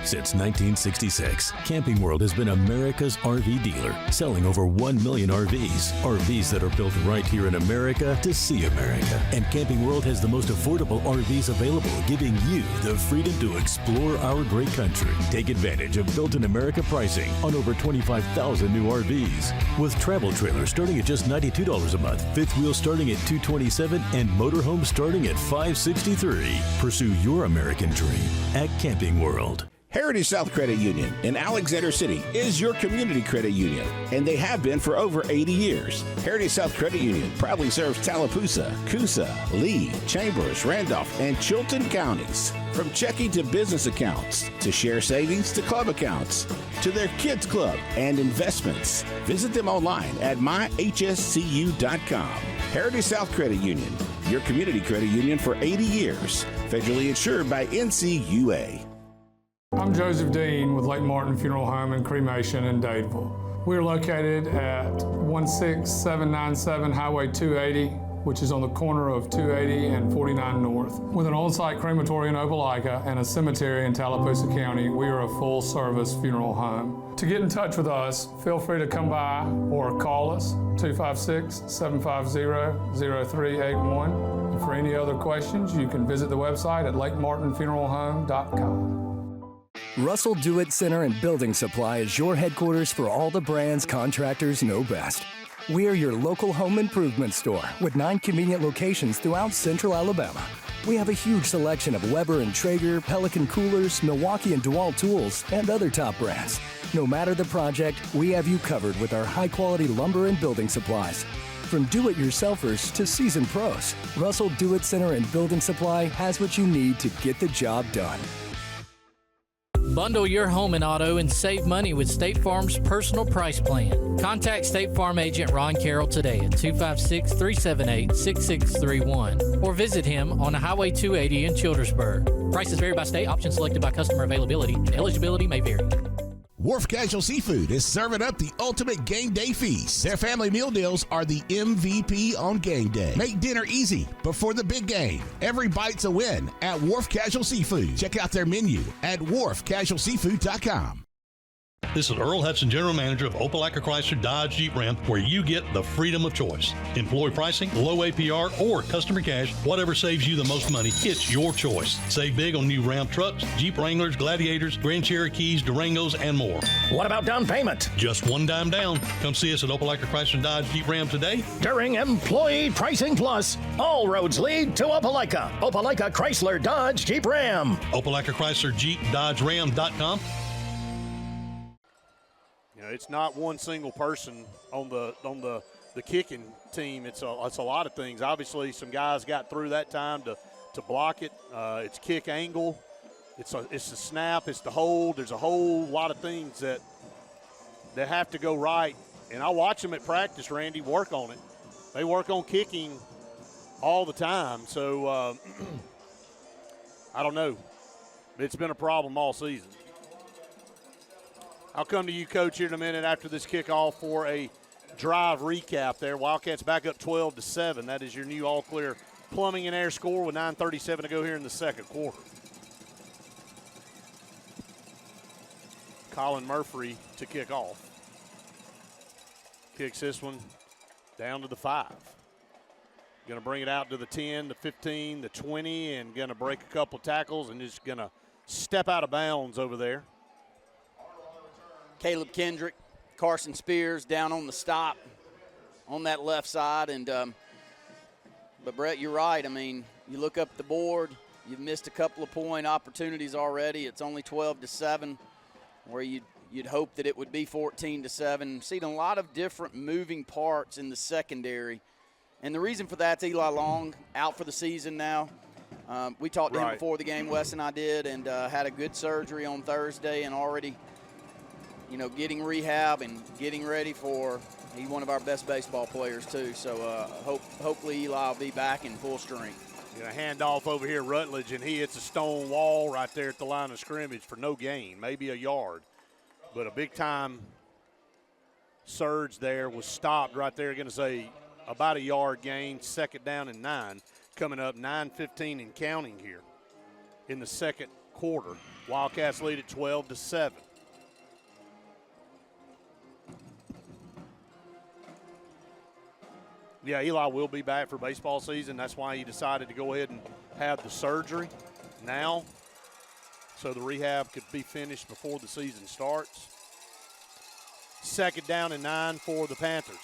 Since 1966, Camping World has been America's RV dealer, selling over 1 million RVs. RVs that are built right here in America to see America. And Camping World has the most affordable RVs available, giving you the freedom to explore our great country. Take advantage of Built in America pricing on over 25,000 new RVs. With travel trailers starting at just $92 a month, fifth wheel starting at $227, and motorhomes starting at $563. Pursue your American dream at Camping World. Heritage South Credit Union in Alexander City is your community credit union, and they have been for over 80 years. Heritage South Credit Union proudly serves Tallapoosa, Coosa, Lee, Chambers, Randolph, and Chilton counties. From checking to business accounts, to share savings to club accounts, to their kids club and investments. Visit them online at myhscu.com. Heritage South Credit Union, your community credit union for 80 years. Federally insured by NCUA. I'm Joseph Dean with Lake Martin Funeral Home and Cremation in Dadeville. We're located at 16797 Highway 280, which is on the corner of 280 and 49 North. With an on-site crematory in Opelika and a cemetery in Tallapoosa County, we are a full-service funeral home. To get in touch with us, feel free to come by or call us, 256-750-0381. And for any other questions, you can visit the website at lakemartinfuneralhome.com. Russell Do-It Center and Building Supply is your headquarters for all the brands contractors know best. We are your local home improvement store with 9 convenient locations throughout central Alabama. We have a huge selection of Weber and Traeger, Pelican coolers, Milwaukee and DeWalt tools, and other top brands. No matter the project, we have you covered with our high-quality lumber and building supplies. From do-it-yourselfers to seasoned pros, Russell Do-It Center and Building Supply has what you need to get the job done. Bundle your home and auto and save money with State Farm's personal price plan. Contact State Farm agent Ron Carroll today at 256-378-6631 or visit him on Highway 280 in Childersburg. Prices vary by state, options selected by customer availability, and eligibility may vary. Wharf Casual Seafood is serving up the ultimate game day feast. Their family meal deals are the MVP on game day. Make dinner easy before the big game. Every bite's a win at Wharf Casual Seafood. Check out their menu at wharfcasualseafood.com. This is Earl Hudson, General Manager of Opelika Chrysler Dodge Jeep Ram, where you get the freedom of choice. Employee pricing, low APR, or customer cash, whatever saves you the most money, it's your choice. Save big on new Ram trucks, Jeep Wranglers, Gladiators, Grand Cherokees, Durangos, and more. What about down payment? Just one dime down. Come see us at Opelika Chrysler Dodge Jeep Ram today. During Employee Pricing Plus, all roads lead to Opelika. Opelika Chrysler Dodge Jeep Ram. Opelika Chrysler Jeep Dodge Ram.com. It's not one single person on the kicking team. It's a lot of things. Obviously, some guys got through that time to block it. It's kick angle. It's the snap. It's the hold. There's a whole lot of things that have to go right. And I watch them at practice, Randy, work on it. They work on kicking all the time. So I don't know. It's been a problem all season. I'll come to you, Coach, here in a minute after this kickoff for a drive recap there. Wildcats back up 12-7. That is your new all-clear plumbing and air score with 9:37 to go here in the second quarter. Colin Murphy to kick off. Kicks this one down to the 5. Going to bring it out to the 10, the 15, the 20, and going to break a couple tackles and just going to step out of bounds over there. Caleb Kendrick, Carson Spears down on the stop on that left side. But, Brett, you're right. I mean, you look up the board, you've missed a couple of point opportunities already. It's only 12-7, where you'd hope that it would be 14-7. Seen a lot of different moving parts in the secondary. And the reason for that's Eli Long out for the season now. We talked to him before the game, Wes and I did, and had a good surgery on Thursday and already – getting rehab and getting ready for – he's one of our best baseball players too. So hopefully Eli will be back in full strength. A handoff over here, Rutledge, and he hits a stone wall right there at the line of scrimmage for no gain, maybe a yard. But a big-time surge there was stopped right there. Going to say about a yard gain, second down and 9. Coming up 9:15 and counting here in the second quarter. Wildcats lead at 12-7. Yeah, Eli will be back for baseball season. That's why he decided to go ahead and have the surgery now, so the rehab could be finished before the season starts. Second down and 9 for the Panthers.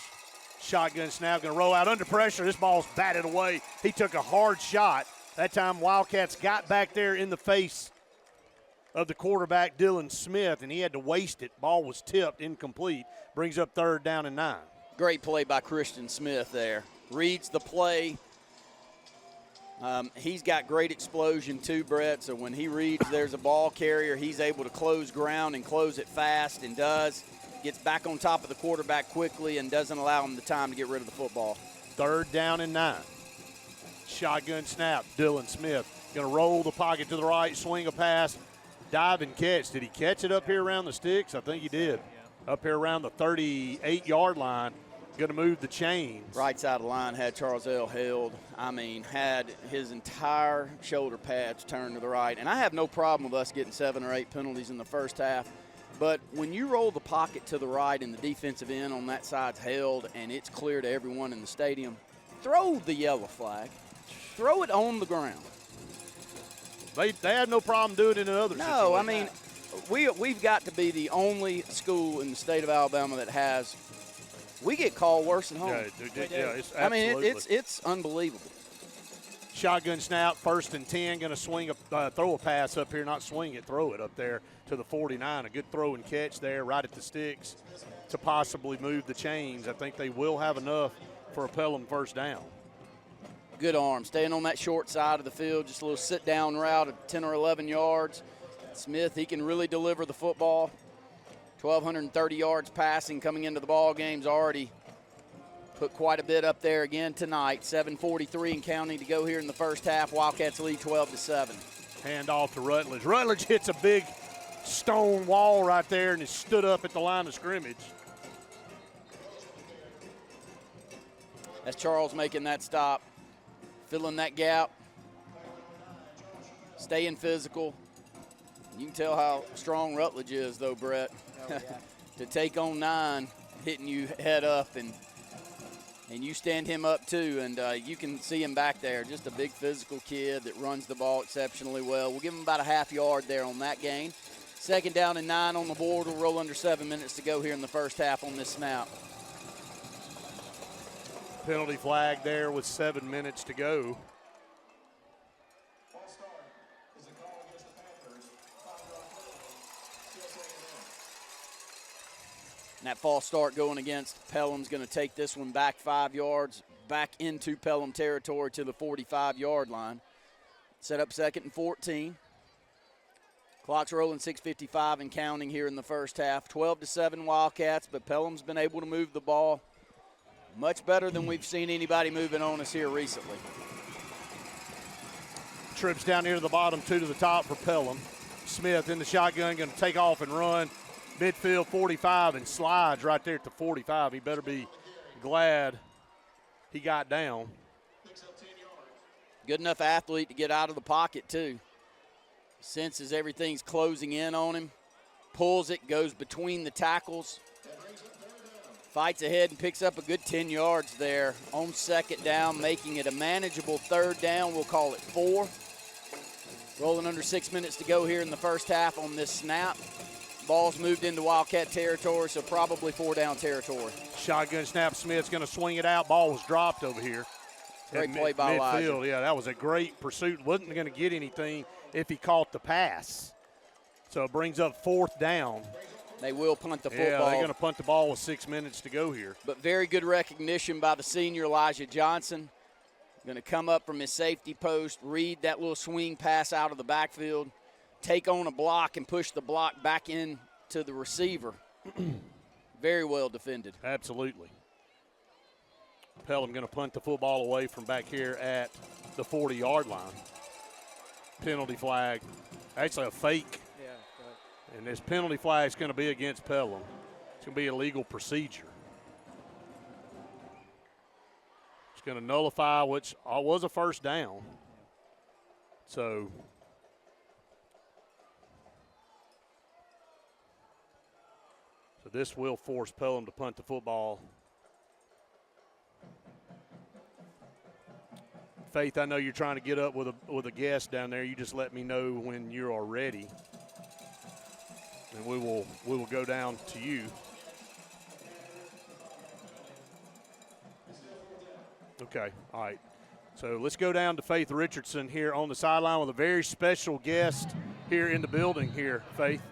Shotgun snap, going to roll out under pressure. This ball's batted away. He took a hard shot. That time Wildcats got back there in the face of the quarterback, Dylan Smith, and he had to waste it. Ball was tipped, incomplete. Brings up third down and 9. Great play by Christian Smith there. Reads the play. He's got great explosion too, Brett, so when he reads there's a ball carrier, he's able to close ground and close it fast, and does. Gets back on top of the quarterback quickly and doesn't allow him the time to get rid of the football. Third down and 9. Shotgun snap, Dylan Smith. Going to roll the pocket to the right, swing a pass, dive and catch. Did he catch it up here around the sticks? I think he did. Up here around the 38-yard line. Going to move the chains. Right side of the line had Charles L. held. I mean, had his entire shoulder pads turned to the right. And I have no problem with us getting 7 or 8 penalties in the first half. But when you roll the pocket to the right and the defensive end on that side's held and it's clear to everyone in the stadium, throw the yellow flag. Throw it on the ground. They had no problem doing it in other situations. No, I mean, we've got to be the only school in the state of Alabama that has – we get called worse than home. Yeah, it's I mean, it's unbelievable. Shotgun snap, 1st and 10, going to swing throw a pass up here, not swing it, throw it up there to the 49. A good throw and catch there right at the sticks to possibly move the chains. I think they will have enough for a Pelham first down. Good arm, staying on that short side of the field, just a little sit-down route of 10 or 11 yards. Smith, he can really deliver the football. 1,230 yards passing coming into the ball game's already put quite a bit up there again tonight. 7:43 and counting to go here in the first half. Wildcats lead 12-7. Hand off to Rutledge. Rutledge hits a big stone wall right there and is stood up at the line of scrimmage. That's Charles making that stop, filling that gap, staying physical. You can tell how strong Rutledge is, though, Brett. Oh, yeah. To take on 9, hitting you head up, and you stand him up too, and you can see him back there. Just a big physical kid that runs the ball exceptionally well. We'll give him about a half yard there on that gain. 2nd down and 9 on the board. We'll roll under 7 minutes to go here in the first half on this snap. Penalty flag there with 7 minutes to go. And that false start going against Pelham's going to take this one back 5 yards, back into Pelham territory to the 45-yard line. Set up 2nd and 14. Clock's rolling, 6:55 and counting here in the first half. 12-7 Wildcats, but Pelham's been able to move the ball much better than we've seen anybody moving on us here recently. Trips down here to the bottom, 2 to the top for Pelham. Smith in the shotgun, going to take off and run. Midfield 45 and slides right there at the 45. He better be glad he got down. Good enough athlete to get out of the pocket too. Senses everything's closing in on him. Pulls it, goes between the tackles. Fights ahead and picks up a good 10 yards there on 2nd down, making it a manageable 3rd down. We'll call it 4. Rolling under 6 minutes to go here in the first half on this snap. Ball's moved into Wildcat territory, so probably 4-down territory. Shotgun snap. Smith's going to swing it out. Ball was dropped over here. Great play by Elijah. Midfield, yeah, that was a great pursuit. Wasn't going to get anything if he caught the pass. So it brings up 4th down. They will punt the football. Yeah, they're going to punt the ball with 6 minutes to go here. But very good recognition by the senior Elijah Johnson. Going to come up from his safety post, read that little swing pass out of the backfield, take on a block and push the block back in to the receiver. Very well defended. Absolutely. Pelham going to punt the football away from back here at the 40-yard line. Penalty flag. Actually a fake. Yeah. And this penalty flag is going to be against Pelham. It's going to be a legal procedure. It's going to nullify, which was a first down. So this will force Pelham to punt the football. Faith, I know you're trying to get up with a guest down there. You just let me know when you are ready, and we will go down to you. Okay, all right. So let's go down to Faith Richardson here on the sideline with a very special guest here in the building here, Faith.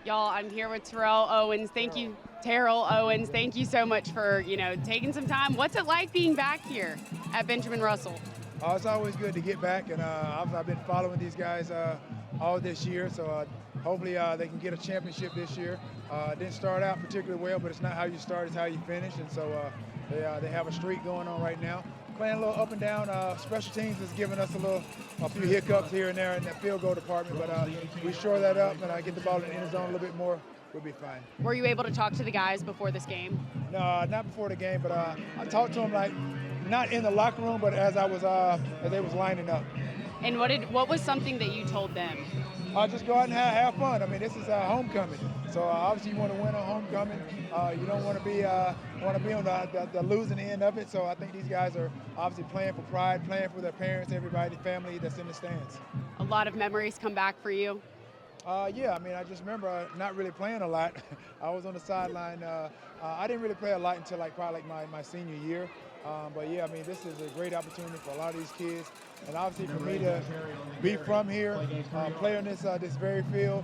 Y'all, I'm here with Terrell Owens. Thank you, Terrell Owens. Thank you so much for, taking some time. What's it like being back here at Benjamin Russell? It's always good to get back, and I've been following these guys all this year, so hopefully they can get a championship this year. Didn't start out particularly well, but it's not how you start, it's how you finish, and so they have a streak going on right now. Playing a little up and down. Special teams has given us a few hiccups here and there in that field goal department, but we shore that up and get the ball in the end zone a little bit more. We'll be fine. Were you able to talk to the guys before this game? No, not before the game, but I talked to them not in the locker room, but as as they was lining up. And what was something that you told them? Just go out and have fun. I mean, this is homecoming, so obviously you want to win on homecoming. You don't want to be on the losing end of it. So I think these guys are obviously playing for pride, playing for their parents, everybody, family that's in the stands. A lot of memories come back for you. Yeah, I mean, I just remember not really playing a lot. I was on the sideline. I didn't really play a lot until probably my senior year. But yeah, I mean, this is a great opportunity for a lot of these kids, and obviously for me to be from here, play on this very field,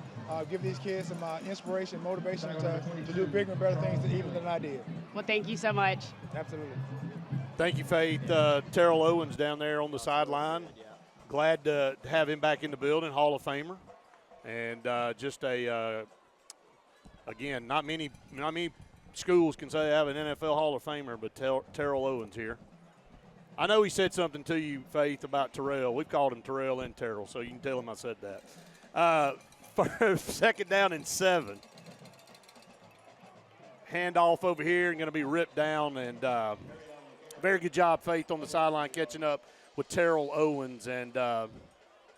give these kids some inspiration, motivation to do bigger and better things even than I did. Well, thank you so much. Absolutely. Thank you, Faith. Terrell Owens down there on the sideline. Glad to have him back in the building, Hall of Famer. And just again, not many schools can say they have an NFL Hall of Famer, but Terrell Owens here. I know he said something to you, Faith, about Terrell. We've called him Terrell and Terrell, so you can tell him I said that. For second down and 7. Handoff over here and going to be ripped down. And very good job, Faith, on the sideline catching up with Terrell Owens. And,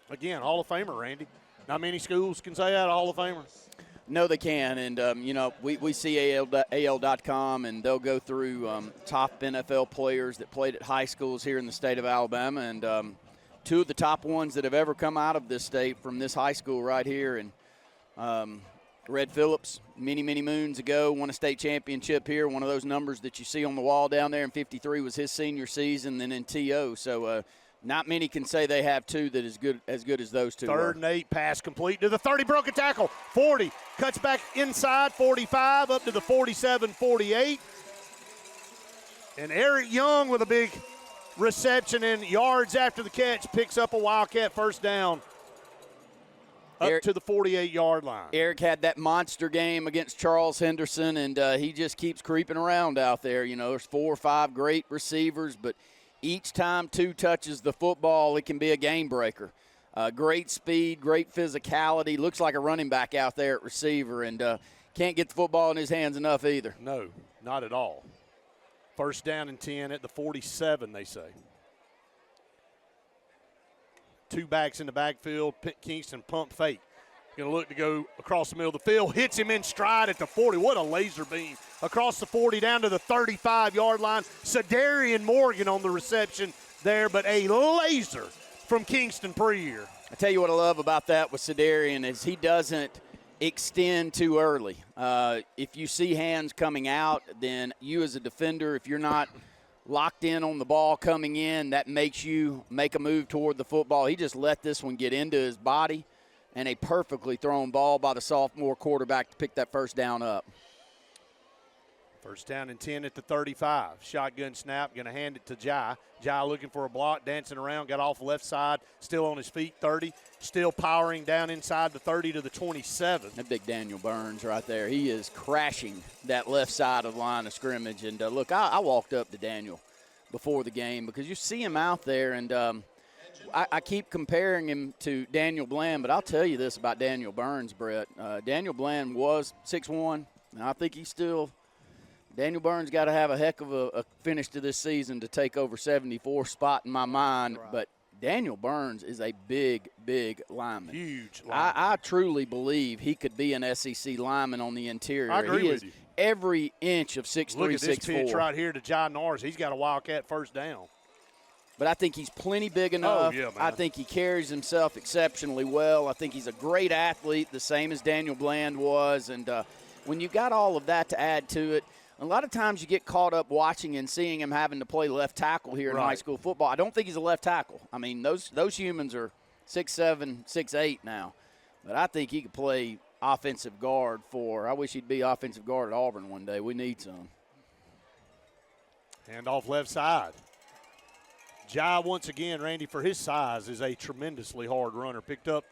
again, Hall of Famer, Randy. Not many schools can say that, a Hall of Famer. No, they can. And, we see AL.com, and they'll go through top NFL players that played at high schools here in the state of Alabama. And two of the top ones that have ever come out of this state from this high school right here. And Red Phillips, many, many moons ago, won a state championship here. One of those numbers that you see on the wall down there in 53 was his senior season, then in TO. So not many can say they have two that is as good as those two. Third and 8, pass complete to the 30, broken tackle, 40, cuts back inside, 45, up to the 47, 48. And Eric Young with a big reception and yards after the catch picks up a Wildcat first down up to the 48-yard line. Eric had that monster game against Charles Henderson, and he just keeps creeping around out there. You know, there's 4 or 5 great receivers, but each time 2 touches the football, it can be a game breaker. Great speed, great physicality. Looks like a running back out there at receiver, and can't get the football in his hands enough either. No, not at all. First down and 10 at the 47, they say. 2 backs in the backfield. Kingston pump fake. Going to look to go across the middle of the field. Hits him in stride at the 40. What a laser beam. Across the 40 down to the 35-yard line. Cedarian Morgan on the reception there, but a laser from Kingston Preer. I tell you what I love about that with Cedarian is he doesn't extend too early. If you see hands coming out, then you as a defender, if you're not locked in on the ball coming in, that makes you make a move toward the football. He just let this one get into his body, and a perfectly thrown ball by the sophomore quarterback to pick that first down up. First down and 10 at the 35. Shotgun snap, going to hand it to Jai. Jai looking for a block, dancing around, got off left side, still on his feet, 30. Still powering down inside the 30 to the 27. That big Daniel Burns right there. He is crashing that left side of the line of scrimmage. And, look, I walked up to Daniel before the game because you see him out there, and I keep comparing him to Daniel Bland, but I'll tell you this about Daniel Burns, Brett. Daniel Bland was 6'1", and I think he's still – Daniel Burns got to have a heck of a finish to this season to take over 74 spot in my mind. Right. But Daniel Burns is a big, big lineman. Huge lineman. I truly believe he could be an SEC lineman on the interior. I agree with you. Every inch of 6'3", 6'4". Look at this pitch right here to Jai Norris. He's got a Wildcat first down. But I think he's plenty big enough. Oh, yeah, man. I think he carries himself exceptionally well. I think he's a great athlete, the same as Daniel Bland was. And when you've got all of that to add to it, a lot of times you get caught up watching and seeing him having to play left tackle here in high school football. I don't think he's a left tackle. I mean, those humans are 6'7", 6'8" now. But I think he could play offensive guard I wish he'd be offensive guard at Auburn one day. We need some. Hand off left side. Jai, once again, Randy, for his size, is a tremendously hard runner. Picked up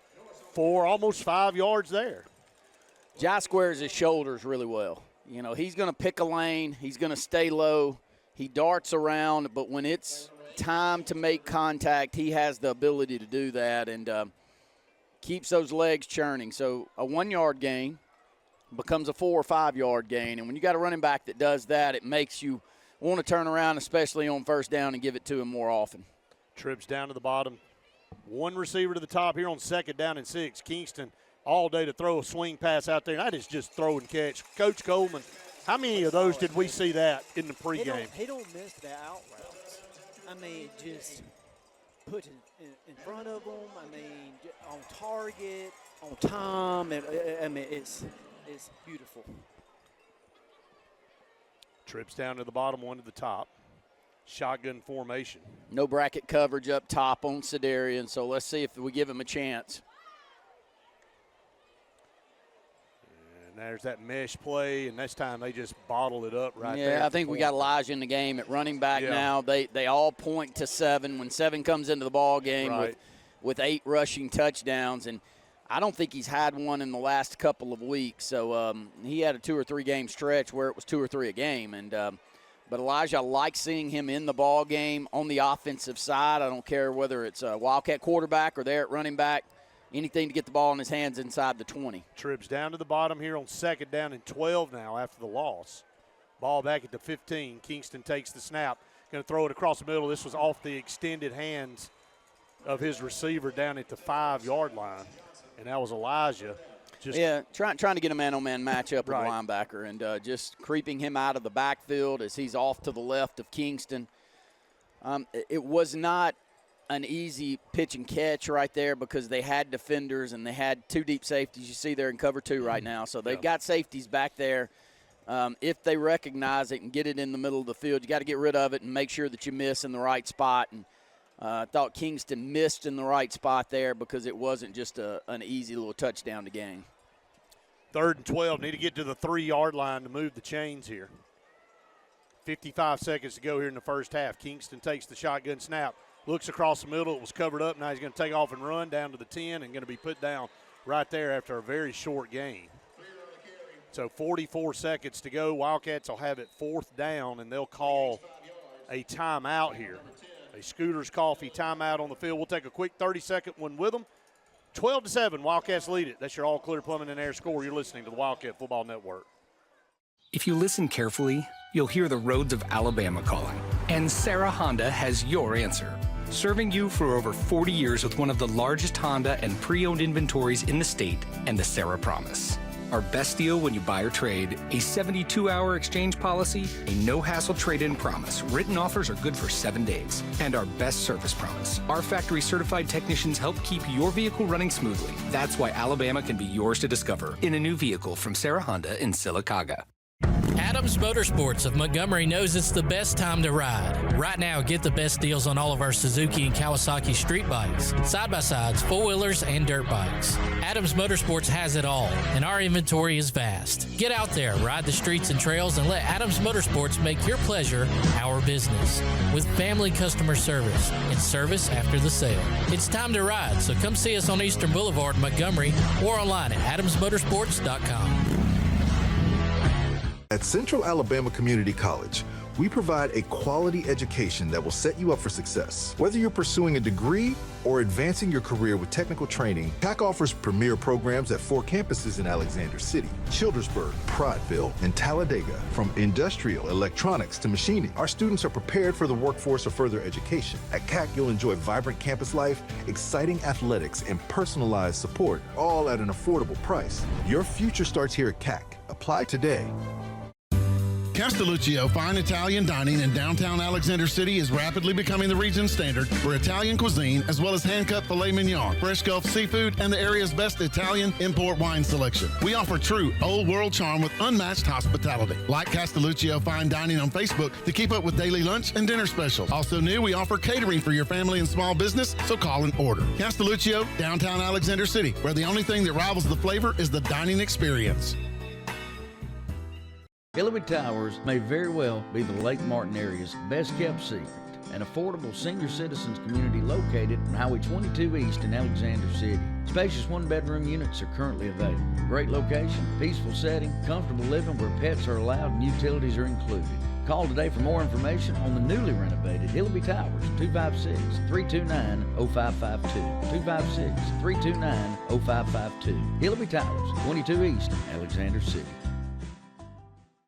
4, almost 5 yards there. Jai squares his shoulders really well. You know, he's going to pick a lane. He's going to stay low. He darts around, but when it's time to make contact, he has the ability to do that and keeps those legs churning. So a 1-yard gain becomes a 4 or 5-yard gain. And when you got a running back that does that, it makes you want to turn around, especially on first down, and give it to him more often. Trips down to the bottom. 1 receiver to the top here on second down and 6. Kingston all day to throw a swing pass out there. That is just throw and catch. Coach Coleman, how many of those did we see that in the pregame? He don't miss the out routes. I mean, just put it in front of them. I mean, on target, on time. I mean, it's beautiful. Trips down to the bottom, 1 to the top. shotgun formation. No bracket coverage up top on Sedarian, so let's see if we give him a chance. And there's that mesh play, and this time they just bottled it up right there. there. Yeah, I think we got Elijah in the game at running back now. They all point to 7 when 7 comes into the ball game with 8 rushing touchdowns, and I don't think he's had one in the last couple of weeks. So he had a 2 or 3 game stretch where it was 2 or 3 a game, and but Elijah, I like seeing him in the ball game on the offensive side. I don't care whether it's a Wildcat quarterback or there at running back. Anything to get the ball in his hands inside the 20. Trib's down to the bottom here on 2nd down and 12 now after the loss. Ball back at the 15. Kingston takes the snap. Going to throw it across the middle. This was off the extended hands of his receiver down at the 5-yard line. And that was Elijah. Trying to get a man-on-man matchup with the linebacker and just creeping him out of the backfield as he's off to the left of Kingston. It was not an easy pitch and catch right there because they had defenders and they had 2 deep safeties you see there in cover 2 right now. So they've got safeties back there. If they recognize it and get it in the middle of the field, you got to get rid of it and make sure that you miss in the right spot. And I thought Kingston missed in the right spot there because it wasn't just an easy little touchdown to gain. 3rd and 12. Need to get to the 3-yard line to move the chains here. 55 seconds to go here in the first half. Kingston takes the shotgun snap, looks across the middle. It was covered up. Now he's going to take off and run down to the 10 and going to be put down right there after a very short gain. So 44 seconds to go. Wildcats will have it 4th down, and they'll call a timeout here. A Scooters Coffee timeout on the field. We'll take a quick 30-second one with them. 12-7, Wildcats lead it. That's your All Clear Plumbing and Air score. You're listening to the Wildcat Football Network. If you listen carefully, you'll hear the roads of Alabama calling. And Sarah Honda has your answer. Serving you for over 40 years with one of the largest Honda and pre-owned inventories in the state and the Sarah Promise. Our best deal when you buy or trade, a 72-hour exchange policy, a no-hassle trade-in promise. Written offers are good for 7 days. And our best service promise. Our factory-certified technicians help keep your vehicle running smoothly. That's why Alabama can be yours to discover in a new vehicle from Sarah Honda in Sylacauga. Adams Motorsports of Montgomery knows it's the best time to ride. Right now, get the best deals on all of our Suzuki and Kawasaki street bikes, side-by-sides, four-wheelers, and dirt bikes. Adams Motorsports has it all, and our inventory is vast. Get out there, ride the streets and trails, and let Adams Motorsports make your pleasure our business. With family customer service and service after the sale. It's time to ride, so come see us on Eastern Boulevard, Montgomery, or online at adamsmotorsports.com. At Central Alabama Community College, we provide a quality education that will set you up for success. Whether you're pursuing a degree or advancing your career with technical training, CAC offers premier programs at 4 campuses in Alexander City, Childersburg, Prattville, and Talladega. From industrial, electronics to machining, our students are prepared for the workforce or further education. At CAC, you'll enjoy vibrant campus life, exciting athletics, and personalized support, all at an affordable price. Your future starts here at CAC. Apply today. Castelluccio Fine Italian Dining in downtown Alexander City is rapidly becoming the region's standard for Italian cuisine, as well as hand-cut filet mignon, fresh Gulf seafood, and the area's best Italian import wine selection. We offer true old-world charm with unmatched hospitality. Like Castelluccio Fine Dining on Facebook to keep up with daily lunch and dinner specials. Also new, we offer catering for your family and small business, so call and order. Castelluccio, downtown Alexander City, where the only thing that rivals the flavor is the dining experience. Hillary Towers may very well be the Lake Martin area's best kept secret. An affordable senior citizens community located on Highway 22 East in Alexander City. Spacious one-bedroom units are currently available. Great location, peaceful setting, comfortable living where pets are allowed and utilities are included. Call today for more information on the newly renovated Hillary Towers, 256-329-0552. 256-329-0552. Hillary Towers, 22 East, Alexander City.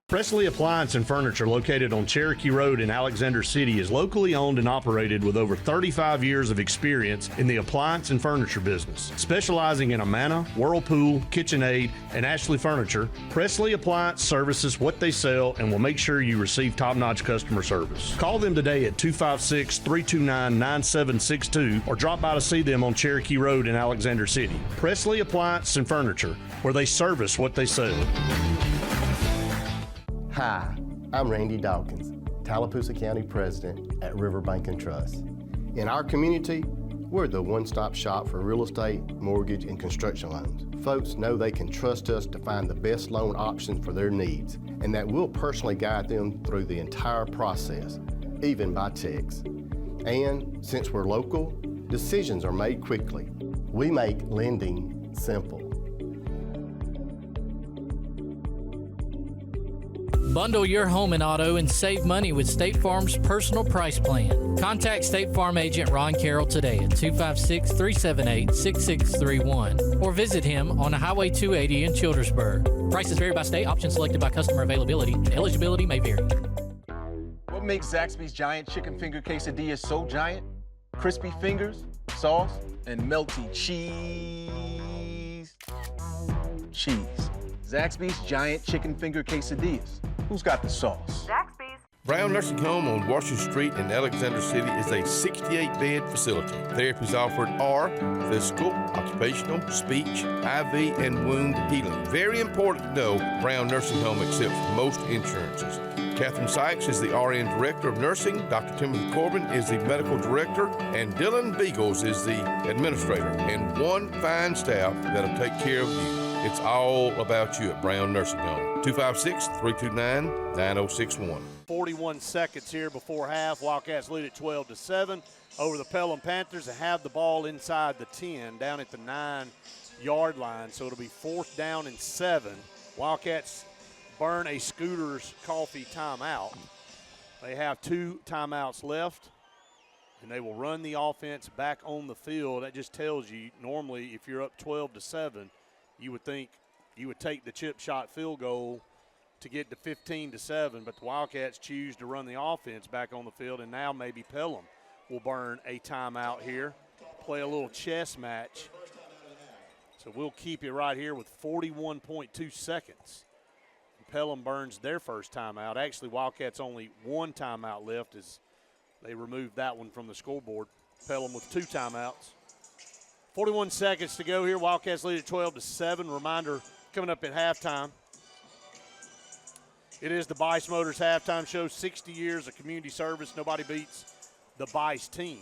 Presley Appliance and Furniture, located on Cherokee Road in Alexander City, is locally owned and operated with over 35 years of experience in the appliance and furniture business. Specializing in Amana, Whirlpool, KitchenAid, and Ashley Furniture, Presley Appliance services what they sell and will make sure you receive top-notch customer service. Call them today at 256-329-9762 or drop by to see them on Cherokee Road in Alexander City. Presley Appliance and Furniture, where they service what they sell. Hi, I'm Randy Dawkins. Tallapoosa County President at Riverbank and Trust. In our community, we're the one-stop shop for real estate, mortgage, and construction loans. Folks know they can trust us to find the best loan options for their needs, and that we'll personally guide them through the entire process, even by text. And since we're local, decisions are made quickly. We make lending simple. Bundle your home and auto and save money with State Farm's personal price plan. Contact State Farm agent Ron Carroll today at 256-378-6631 or visit him on Highway 280 in Childersburg. Prices vary by state, options selected by customer availability, and eligibility may vary. What makes Zaxby's Giant Chicken Finger Quesadilla so giant? Crispy fingers, sauce, and melty cheese. Zaxby's Giant Chicken Finger Quesadillas. Who's got the sauce? Zaxby's. Brown Nursing Home on Washington Street in Alexander City is a 68-bed facility. Therapies offered are physical, occupational, speech, IV, and wound healing. Very important to know, Brown Nursing Home accepts most insurances. Catherine Sykes is the RN Director of Nursing, Dr. Timothy Corbin is the Medical Director, and Dylan Beagles is the Administrator, and one fine staff that'll take care of you. It's all about you at Brown Nursing Home. 256-329-9061. 41 seconds here before half. Wildcats lead at 12-7 over the Pelham Panthers and have the ball inside the 10, down at the 9-yard line. So it'll be 4th down and 7. Wildcats burn a Scooters Coffee timeout. They have 2 timeouts left, and they will run the offense back on the field. That just tells you, normally, if you're up 12-7, you would think you would take the chip shot field goal to get to 15-7, but the Wildcats choose to run the offense back on the field, and now maybe Pelham will burn a timeout here, play a little chess match. So we'll keep it right here with 41.2 seconds. Pelham burns their first timeout. Actually, Wildcats only 1 timeout left as they removed that one from the scoreboard. Pelham with 2 timeouts. 41 seconds to go here. Wildcats lead at 12-7. Reminder coming up at halftime. It is the Bice Motors halftime show. 60 years of community service. Nobody beats the Bice team.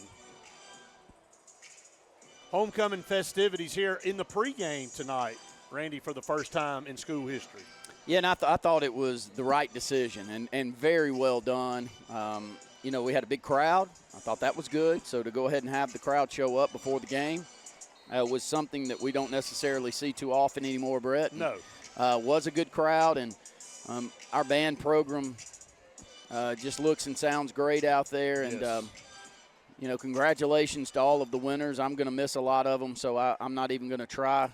Homecoming festivities here in the pregame tonight, Randy, for the first time in school history. Yeah, and I thought it was the right decision and very well done. You know, we had a big crowd. I thought that was good. So to go ahead and have the crowd show up before the game was something that we don't necessarily see too often anymore, Brett. No. Was a good crowd, and our band program just looks and sounds great out there. And, yes. You know, congratulations to all of the winners. I'm going to miss a lot of them, so I'm not even going to try.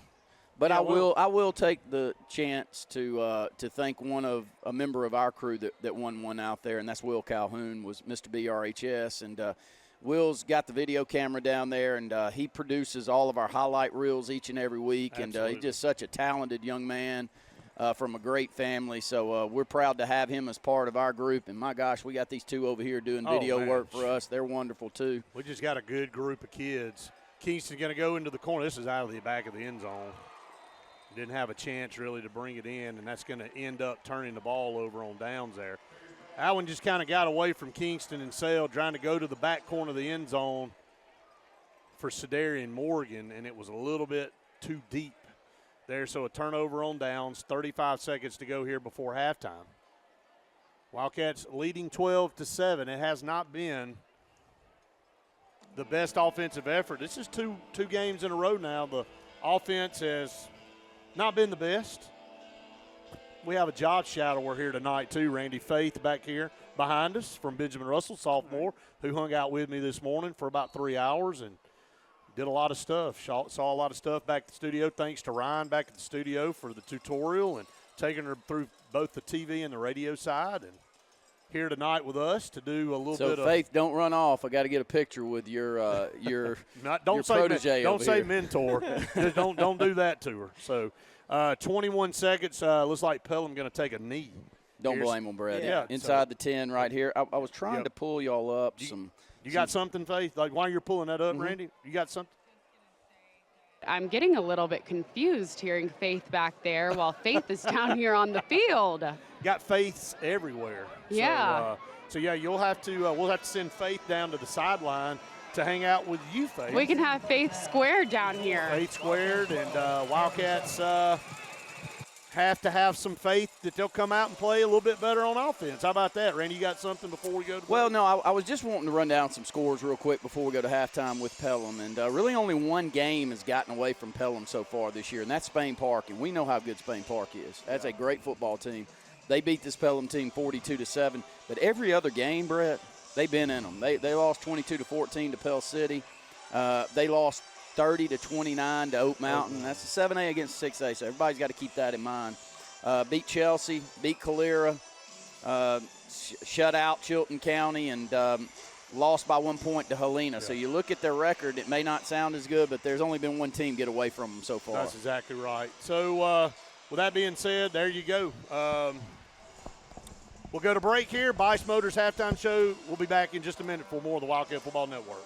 But yeah, I will take the chance to thank a member of our crew that won one out there, and that's Will Calhoun, was Mr. BRHS. And Will's got the video camera down there, and he produces all of our highlight reels each and every week. Absolutely. And he's just such a talented young man from a great family. So we're proud to have him as part of our group. And, my gosh, we got these 2 over here doing video work for us. They're wonderful, too. We just got a good group of kids. Kingston's going to go into the corner. This is out of the back of the end zone. Didn't have a chance really to bring it in, and that's going to end up turning the ball over on downs there. That one just kind of got away from Kingston and sailed, trying to go to the back corner of the end zone for Cedarian Morgan, and it was a little bit too deep there. So a turnover on downs, 35 seconds to go here before halftime. Wildcats leading 12-7. It has not been the best offensive effort. This is two games in a row now. The offense has not been the best. We have a job shadower here tonight too, Randy Faith back here behind us from Benjamin Russell, sophomore, who hung out with me this morning for about 3 hours and did a lot of stuff. Saw a lot of stuff back at the studio. Thanks to Ryan back at the studio for the tutorial and taking her through both the TV and the radio side. And here tonight with us to do a little bit of. So, Faith, don't run off. I got to get a picture with your your protege. Don't say here. mentor. Just don't do that to her. So, 21 seconds. Looks like Pelham going to take a knee. Don't blame them, Brad. Yeah, inside the 10 right here. I was trying to pull y'all up some. You got something, Faith? Like while you're pulling that up, Randy, you got something? I'm getting a little bit confused hearing Faith back there while Faith is down here on the field. got Faiths everywhere. Yeah. So yeah, you'll have to we'll have to send Faith down to the sideline to hang out with you, Faith. We can have Faith Squared down here. Faith Squared, and Wildcats have to have some faith that they'll come out and play a little bit better on offense. How about that, Randy? You got something before we go to Well, no, I was just wanting to run down some scores real quick before we go to halftime with Pelham. And really only one game has gotten away from Pelham so far this year, and that's Spain Park. And we know how good Spain Park is. That's a great football team. They beat this Pelham team 42-7. But every other game, Brett, they've been in them. They lost 22-14 to Pell City. They lost 30-29 to Oak Mountain. That's a 7A against 6A, so everybody's got to keep that in mind. Beat Chelsea, beat Calera, shut out Chilton County, and lost by 1 point to Helena. Yeah. So you look at their record, it may not sound as good, but there's only been one team get away from them so far. That's exactly right. So with that being said, there you go. We'll go to break here. Bice Motors Halftime Show. We'll be back in just a minute for more of the Wildcat Football Network.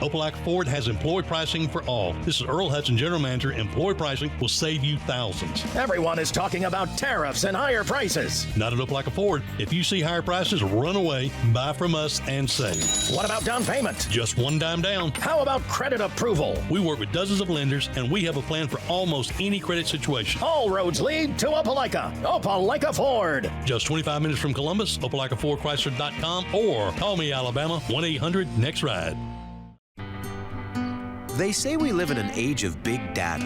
Opelika Ford has employee pricing for all. This is Earl Hudson, General Manager. Employee pricing will save you thousands. Everyone is talking about tariffs and higher prices. Not at Opelika Ford. If you see higher prices, run away, buy from us, and save. What about down payment? Just one dime down. How about credit approval? We work with dozens of lenders, and we have a plan for almost any credit situation. All roads lead to Opelika. Opelika Ford. Just 25 minutes from Columbus, OpelikaFordChrysler.com, or call me, Alabama, 1-800-NEXT-RIDE. They say we live in an age of big data,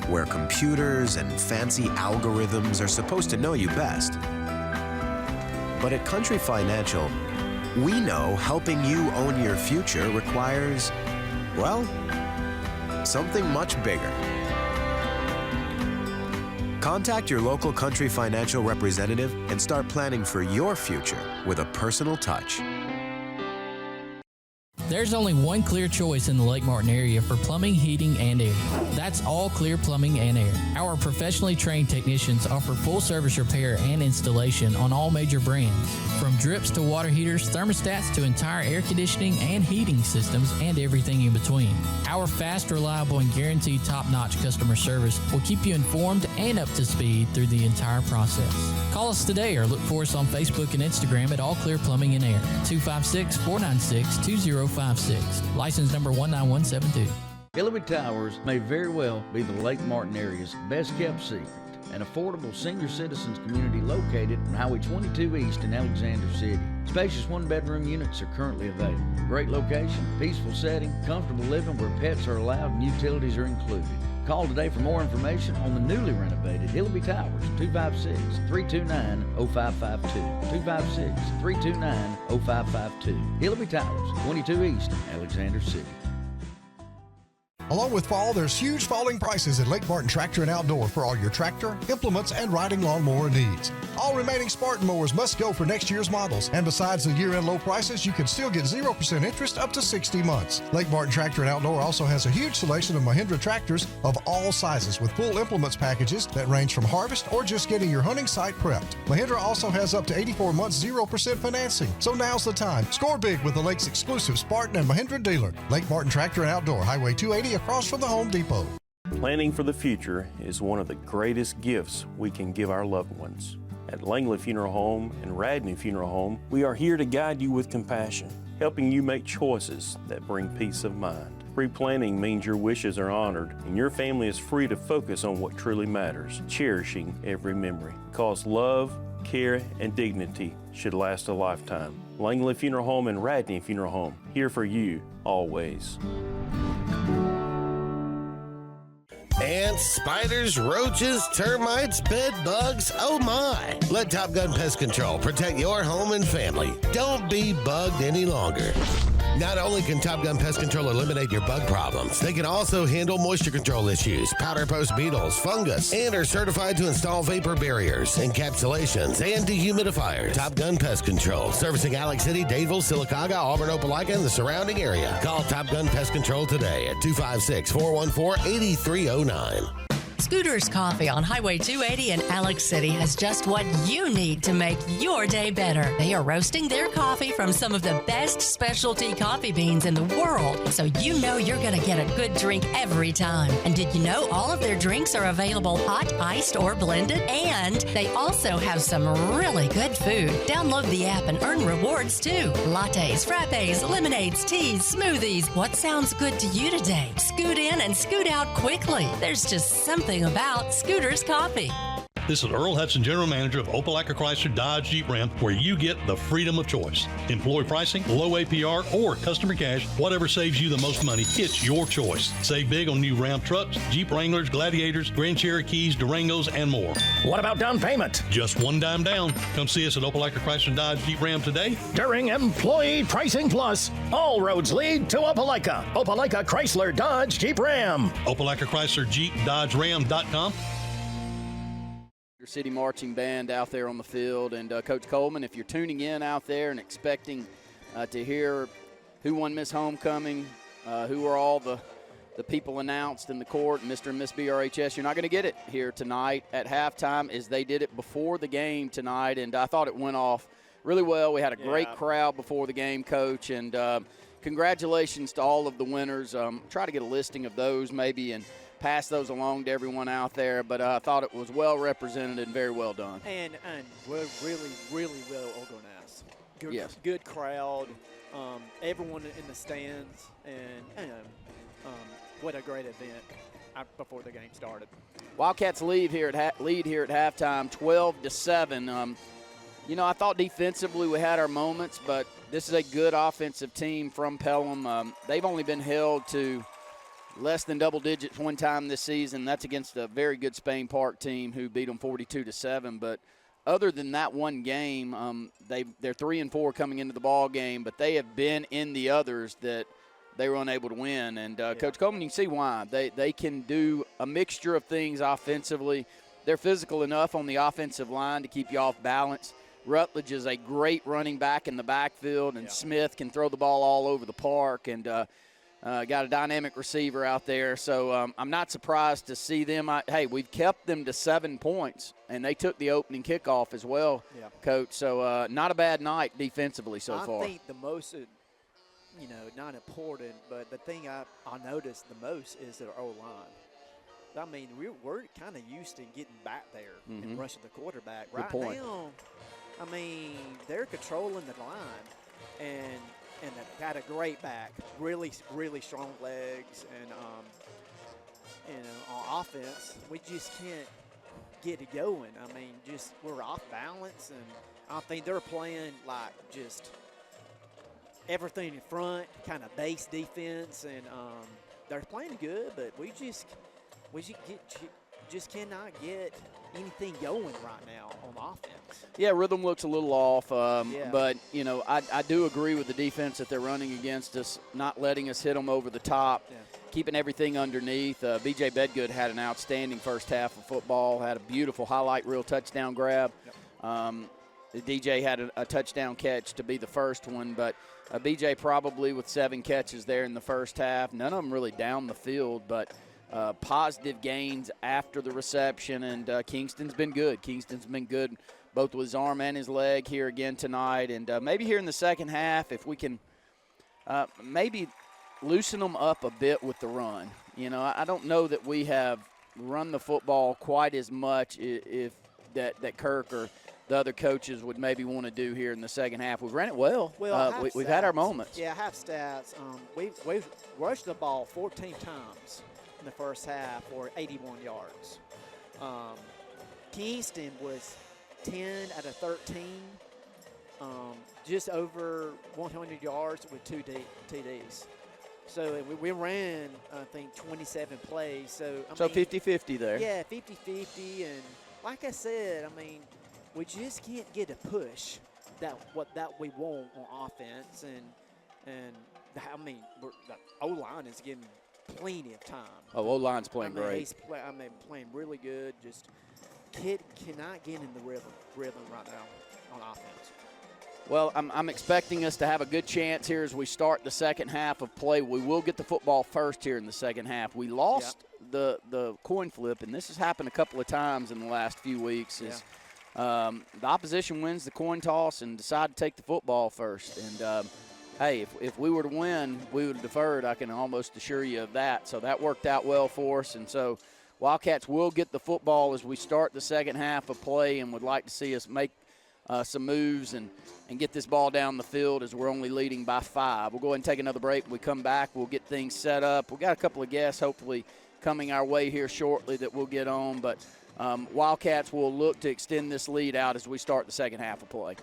where computers and fancy algorithms are supposed to know you best. But at Country Financial, we know helping you own your future requires, well, something much bigger. Contact your local Country Financial representative and start planning for your future with a personal touch. There's only one clear choice in the Lake Martin area for plumbing, heating, and air. That's All Clear Plumbing and Air. Our professionally trained technicians offer full service repair and installation on all major brands, from drips to water heaters, thermostats to entire air conditioning and heating systems, and everything in between. Our fast, reliable, and guaranteed top-notch customer service will keep you informed and up to speed through the entire process. Call us today or look for us on Facebook and Instagram at All Clear Plumbing and Air, 256-496-2056. License number 19172. Hillary Towers may very well be the Lake Martin area's best kept secret. An affordable senior citizens community located on Highway 22 East in Alexander City. Spacious one-bedroom units are currently available. Great location, peaceful setting, comfortable living where pets are allowed and utilities are included. Call today for more information on the newly renovated Hillary Towers, 256-329-0552. 256-329-0552. Hillary Towers, 22 East, Alexander City. Along with fall, there's huge falling prices at Lake Martin Tractor and Outdoor for all your tractor, implements, and riding lawnmower needs. All remaining Spartan mowers must go for next year's models. And besides the year-end low prices, you can still get 0% interest up to 60 months. Lake Martin Tractor and Outdoor also has a huge selection of Mahindra tractors of all sizes with full implements packages that range from harvest or just getting your hunting site prepped. Mahindra also has up to 84 months 0% financing. So now's the time. Score big with the Lake's exclusive Spartan and Mahindra dealer. Lake Martin Tractor and Outdoor, Highway 280 across from the Home Depot. Planning for the future is one of the greatest gifts we can give our loved ones. At Langley Funeral Home and Radney Funeral Home, we are here to guide you with compassion, helping you make choices that bring peace of mind. Pre-planning means your wishes are honored and your family is free to focus on what truly matters, cherishing every memory. Because love, care, and dignity should last a lifetime. Langley Funeral Home and Radney Funeral Home, here for you, always. Ants, spiders, roaches, termites, bed bugs, oh my! Let Top Gun Pest Control protect your home and family. Don't be bugged any longer. Not only can Top Gun Pest Control eliminate your bug problems, they can also handle moisture control issues, powder post beetles, fungus, and are certified to install vapor barriers, encapsulations, and dehumidifiers. Top Gun Pest Control, servicing Alex City, Dadeville, Sylacauga, Auburn, Opelika, and the surrounding area. Call Top Gun Pest Control today at 256-414-8309. Scooter's Coffee on Highway 280 in Alex City has just what you need to make your day better. They are roasting their coffee from some of the best specialty coffee beans in the world, so you know you're going to get a good drink every time. And did you know all of their drinks are available hot, iced, or blended? And they also have some really good food. Download the app and earn rewards too. Lattes, frappes, lemonades, teas, smoothies. What sounds good to you today? Scoot in and scoot out quickly. There's just something about Scooter's Coffee. This is Earl Hudson, General Manager of Opelika Chrysler Dodge Jeep Ram, where you get the freedom of choice. Employee pricing, low APR, or customer cash, whatever saves you the most money, it's your choice. Save big on new Ram trucks, Jeep Wranglers, Gladiators, Grand Cherokees, Durangos, and more. What about down payment? Just $1 down. Come see us at Opelika Chrysler Dodge Jeep Ram today. During Employee Pricing Plus, all roads lead to Opelika. Opelika Chrysler Dodge Jeep Ram. Opelika Chrysler Jeep Dodge Ram.com. City Marching Band out there on the field. And Coach Coleman, if you're tuning in out there and expecting to hear who won Miss Homecoming, who are all the people announced in the court, Mr. and Miss BRHS, you're not going to get it here tonight at halftime, as they did it before the game tonight. And I thought it went off really well. We had a great crowd before the game, Coach. And congratulations to all of the winners. Try to get a listing of those maybe and pass those along to everyone out there, but I thought it was well represented and very well done. And we're really, really well organized. Good, yes. Good crowd, everyone in the stands, and what a great event before the game started. Wildcats lead here at halftime, 12-7. I thought defensively we had our moments, but this is a good offensive team from Pelham. They've only been held to less than double digits one time this season. That's against a very good Spain Park team who beat them 42-7. But other than that one game, they're 3-4 coming into the ball game, but they have been in the others that they were unable to win. And Coach Coleman, you can see why. They can do a mixture of things offensively. They're physical enough on the offensive line to keep you off balance. Rutledge is a great running back in the backfield, and Smith can throw the ball all over the park. And got a dynamic receiver out there, so I'm not surprised to see them. We've kept them to 7 points, and they took the opening kickoff as well, Coach. So not a bad night defensively so far. I think the most, not important, but the thing I noticed the most is their O-line. I mean, we're kind of used to getting back there and rushing the quarterback. Right now, I mean, they're controlling the line, and they've got a great back, really, really strong legs, and on offense, we just can't get it going. I mean, we're off balance, and I think they're playing like just everything in front, kind of base defense, and they're playing good, but we just cannot get anything going right now on offense. Yeah, rhythm looks a little off, but, I do agree with the defense that they're running against us, not letting us hit them over the top, keeping everything underneath. B.J. Bedgood had an outstanding first half of football, had a beautiful highlight reel touchdown grab. DJ had a touchdown catch to be the first one, but B.J. probably with 7 catches there in the first half. None of them really down the field, but positive gains after the reception, and Kingston's been good. Kingston's been good both with his arm and his leg here again tonight, and maybe here in the second half if we can maybe loosen them up a bit with the run. I don't know that we have run the football quite as much if that Kirk or the other coaches would maybe want to do here in the second half. We've ran it well. We've had our moments. Yeah, I have stats. We've rushed the ball 14 times in the first half for 81 yards. Kingston was 10 out of 13, just over 100 yards with 2 TDs. So we ran, I think, 27 plays. So 50-50 there. Yeah, 50-50. And like I said, I mean, we just can't get a push that we want on offense. And I mean, the O-line is getting plenty of time. Oh, O-line's playing great. Playing really good. Just cannot get in the rhythm right now on offense. Well, I'm expecting us to have a good chance here as we start the second half of play. We will get the football first here in the second half. We lost the coin flip, and this has happened a couple of times in the last few weeks, is the opposition wins the coin toss and decide to take the football first. And, hey, if we were to win, we would have deferred. I can almost assure you of that. So that worked out well for us. And so Wildcats will get the football as we start the second half of play and would like to see us make some moves and get this ball down the field as we're only leading by 5. We'll go ahead and take another break. When we come back, we'll get things set up. We've got a couple of guests hopefully coming our way here shortly that we'll get on. But Wildcats will look to extend this lead out as we start the second half of play.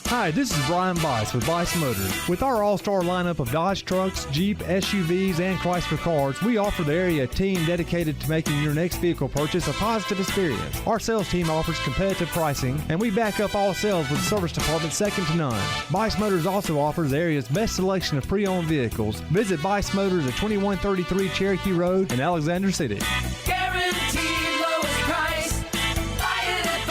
Hi, this is Brian Bice with Bice Motors. With our all-star lineup of Dodge trucks, Jeep, SUVs, and Chrysler cars, we offer the area team dedicated to making your next vehicle purchase a positive experience. Our sales team offers competitive pricing, and we back up all sales with a service department second to none. Bice Motors also offers the area's best selection of pre-owned vehicles. Visit Bice Motors at 2133 Cherokee Road in Alexander City. Guaranteed lowest price. Buy it at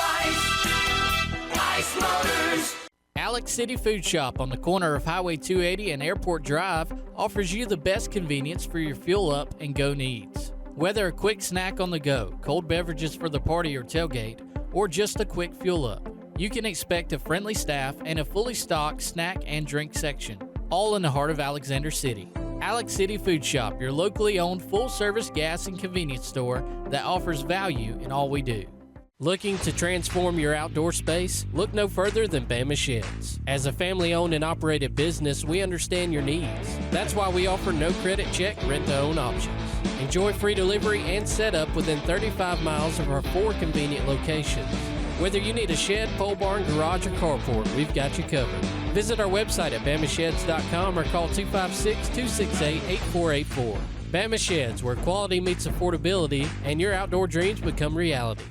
Bice Motors. Alex City Food Shop on the corner of Highway 280 and Airport Drive offers you the best convenience for your fuel up and go needs. Whether a quick snack on the go, cold beverages for the party or tailgate, or just a quick fuel up, you can expect a friendly staff and a fully stocked snack and drink section, all in the heart of Alexander City. Alex City Food Shop, your locally owned full-service gas and convenience store that offers value in all we do. Looking to transform your outdoor space? Look no further than Bama Sheds. As a family-owned and operated business, we understand your needs. That's why we offer no credit check, rent-to-own options. Enjoy free delivery and setup within 35 miles of our 4 convenient locations. Whether you need a shed, pole barn, garage, or carport, we've got you covered. Visit our website at BamaSheds.com or call 256-268-8484. Bama Sheds, where quality meets affordability and your outdoor dreams become reality.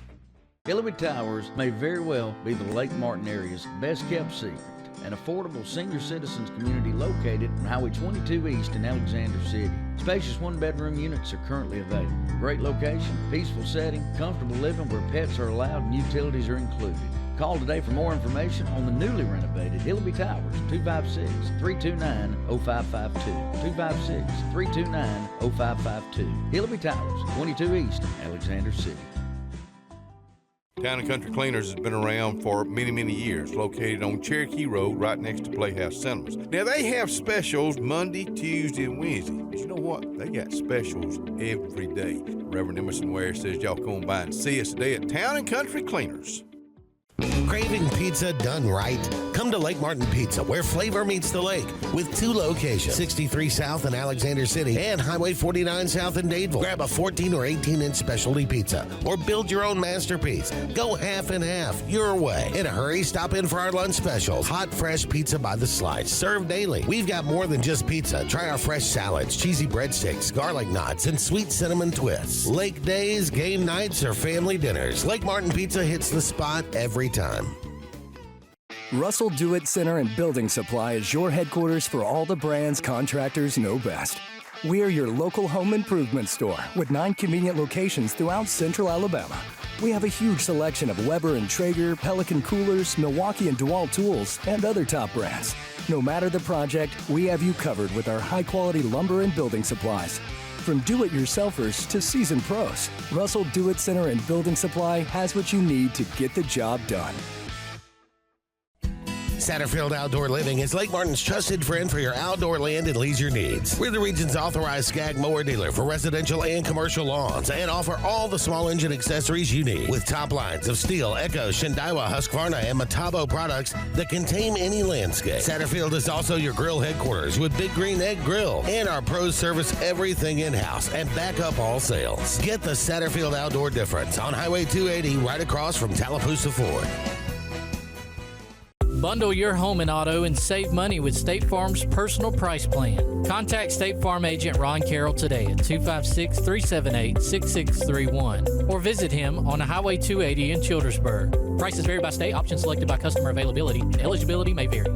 Hillary Towers may very well be the Lake Martin area's best kept secret, an affordable senior citizens community located on Highway 22 East in Alexander City. Spacious one-bedroom units are currently available. Great location, peaceful setting, comfortable living where pets are allowed and utilities are included. Call today for more information on the newly renovated Hillary Towers, 256-329-0552. 256-329-0552. Hillary Towers, 22 East, Alexander City. Town & Country Cleaners has been around for many, many years, located on Cherokee Road right next to Playhouse Cinemas. Now, they have specials Monday, Tuesday, and Wednesday. But you know what? They got specials every day. Reverend Emerson Ware says y'all come by and see us today at Town & Country Cleaners. Craving pizza done right? Come to Lake Martin Pizza, where flavor meets the lake, with 2 locations, 63 South in Alexander City and Highway 49 South in Dadeville. Grab a 14 or 18-inch specialty pizza or build your own masterpiece. Go half and half your way. In a hurry, stop in for our lunch specials. Hot, fresh pizza by the slice, served daily. We've got more than just pizza. Try our fresh salads, cheesy breadsticks, garlic knots, and sweet cinnamon twists. Lake days, game nights, or family dinners. Lake Martin Pizza hits the spot every time. Russell Do-It Center and Building Supply is your headquarters for all the brands contractors know best. We're your local home improvement store with 9 convenient locations throughout Central Alabama. We have a huge selection of Weber and Traeger, Pelican coolers, Milwaukee and DeWalt tools, and other top brands. No matter the project, we have you covered with our high-quality lumber and building supplies. From do-it-yourselfers to seasoned pros, Russell Do-It Center and Building Supply has what you need to get the job done. Satterfield Outdoor Living is Lake Martin's trusted friend for your outdoor land and leisure needs. We're the region's authorized Skag mower dealer for residential and commercial lawns and offer all the small engine accessories you need with top lines of Steel, Echo, Shindaiwa, Husqvarna, and Metabo products that can tame any landscape. Satterfield is also your grill headquarters with Big Green Egg Grill, and our pros service everything in-house and back up all sales. Get the Satterfield Outdoor difference on Highway 280 right across from Tallapoosa Ford. Bundle your home and auto and save money with State Farm's personal price plan. Contact State Farm agent Ron Carroll today at 256-378-6631 or visit him on Highway 280 in Childersburg. Prices vary by state, options selected by customer availability. Eligibility may vary.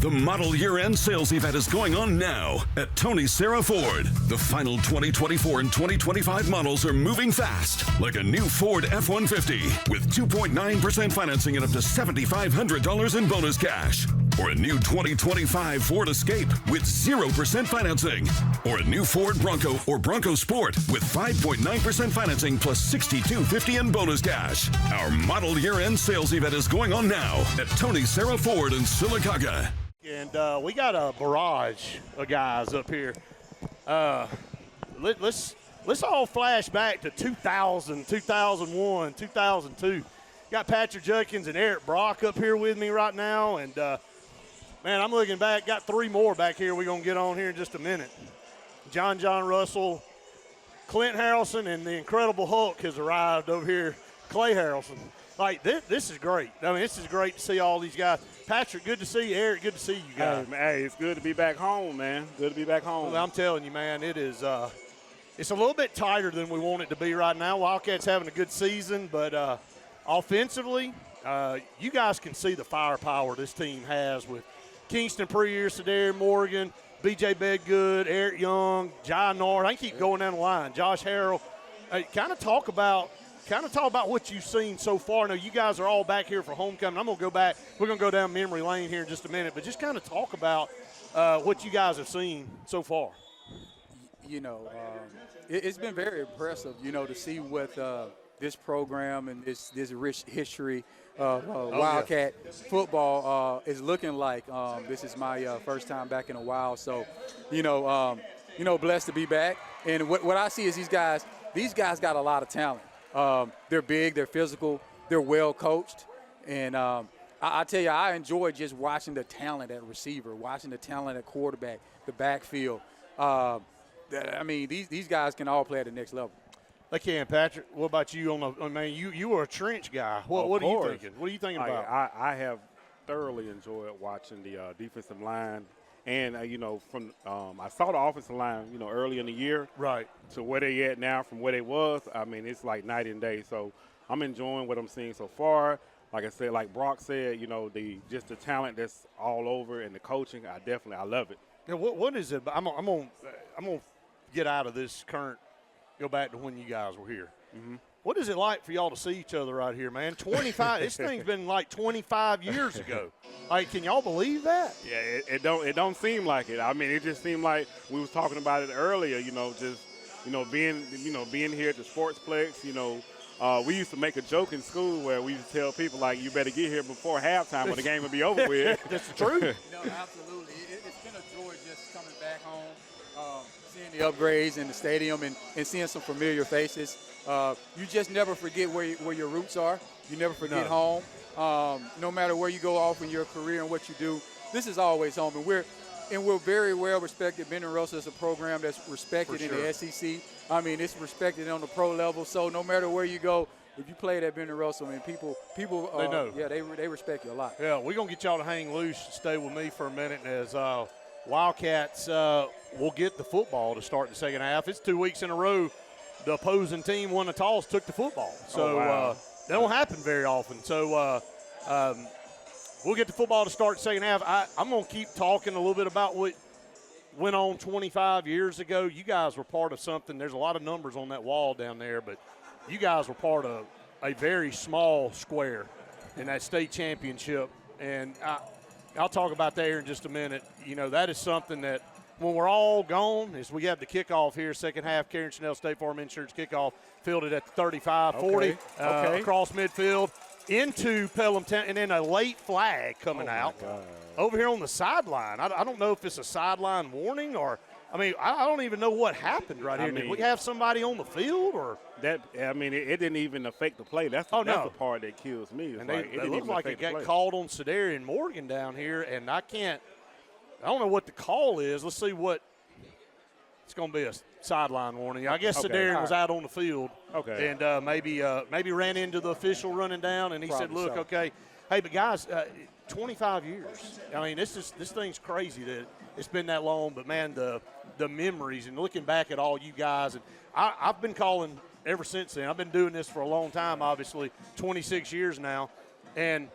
The model year-end sales event is going on now at Tony Sarah Ford. The final 2024 and 2025 models are moving fast, like a new Ford F-150 with 2.9% financing and up to $7,500 in bonus cash. or a new 2025 Ford Escape with 0% financing, or a new Ford Bronco or Bronco Sport with 5.9% financing plus $6,250 in bonus cash. Our model year-end sales event is going on now at Tony Sarah Ford in Sylacauga. And we got a barrage of guys up here. Let's all flash back to 2000, 2001, 2002. Got Patrick Judkins and Eric Brock up here with me right now. And, man, I'm looking back. Got 3 more back here we're going to get on here in just a minute. John Russell, Clint Harrelson, and the Incredible Hulk has arrived over here, Clay Harrelson. Like, this is great. I mean, this is great to see all these guys. Patrick, good to see you. Eric, good to see you guys. Hey, it's good to be back home, man. Good to be back home. Well, I'm telling you, man, it is it's a little bit tighter than we want it to be right now. Wildcats having a good season, but offensively, you guys can see the firepower this team has with Kingston Preer, Sadarian Morgan, B.J. Bedgood, Eric Young, Jai Nard. I can keep going down the line. Josh Harrell. Kind of talk about what you've seen so far. Now, you guys are all back here for homecoming. I'm going to go back. We're going to go down memory lane here in just a minute, but just kind of talk about what you guys have seen so far. You know, it's been very impressive, you know, to see what this program and this rich history of Wildcat football is looking like. This is my first time back in a while, so, blessed to be back. And what I see is these guys got a lot of talent. They're big, they're physical, they're well coached, and I tell you, I enjoy just watching the talent at receiver, watching the talent at quarterback, the backfield. These guys can all play at the next level. They can, Patrick. What about you? You were a trench guy. What are you thinking? What are you thinking about? I have thoroughly enjoyed watching the defensive line, and I saw the offensive line, early in the year, right, to where they at now from where they was. I mean, it's like night and day. So I'm enjoying what I'm seeing so far. Like I said, like Brock said, the talent that's all over and the coaching, I love it. Yeah, what is it? I'm gonna get out of this current. Go back to when you guys were here. Mm-hmm. What is it like for y'all to see each other right here, man? 25. This thing's been like 25 years ago. Like, can y'all believe that? Yeah, it don't seem like it. I mean, it just seemed like we was talking about it earlier. Being here at the Sportsplex. We used to make a joke in school where we used to tell people, like, you better get here before halftime or the game will be over with. That's the truth. No, absolutely. It's been a joy just coming back home. Seeing the upgrades in the stadium and seeing some familiar faces. You just never forget where your roots are. You never forget home. No matter where you go off in your career and what you do, this is always home. And we're very well respected. Benton Russell is a program that's respected in the SEC. I mean, it's respected on the pro level. So no matter where you go, if you play at Benton Russell, people they know. Yeah, they respect you a lot. Yeah, we're gonna get y'all to hang loose. Stay with me for a minute as Wildcats will get the football to start the second half. It's 2 weeks in a row. The opposing team won the toss, took the football. So that don't happen very often. So we'll get the football to start the second half. I'm going to keep talking a little bit about what went on 25 years ago. You guys were part of something. There's a lot of numbers on that wall down there, but you guys were part of a very small square in that state championship. And I'll talk about that here in just a minute. That is something that when we're all gone, as we have the kickoff here, second half, Karen Chanel State Farm Insurance kickoff, fielded at the 35-40 across midfield into Pelham Town, and then a late flag coming out over here on the sideline. I don't know if it's a sideline warning or – I don't even know what happened right here. Did we have somebody on the field or that? It didn't even affect the play. That's the part that kills me. And it looked like it got called on Sadarian Morgan down here, and I don't know what the call is. Let's see what it's going to be. A sideline warning. I guess Sadarian was out on the field, and maybe ran into the official running down, and he said, "Look, hey, but guys." 25 years. This thing's crazy that it's been that long, but man, the memories and looking back at all you guys, and I've been calling ever since then. I've been doing this for a long time, obviously 26 years now, and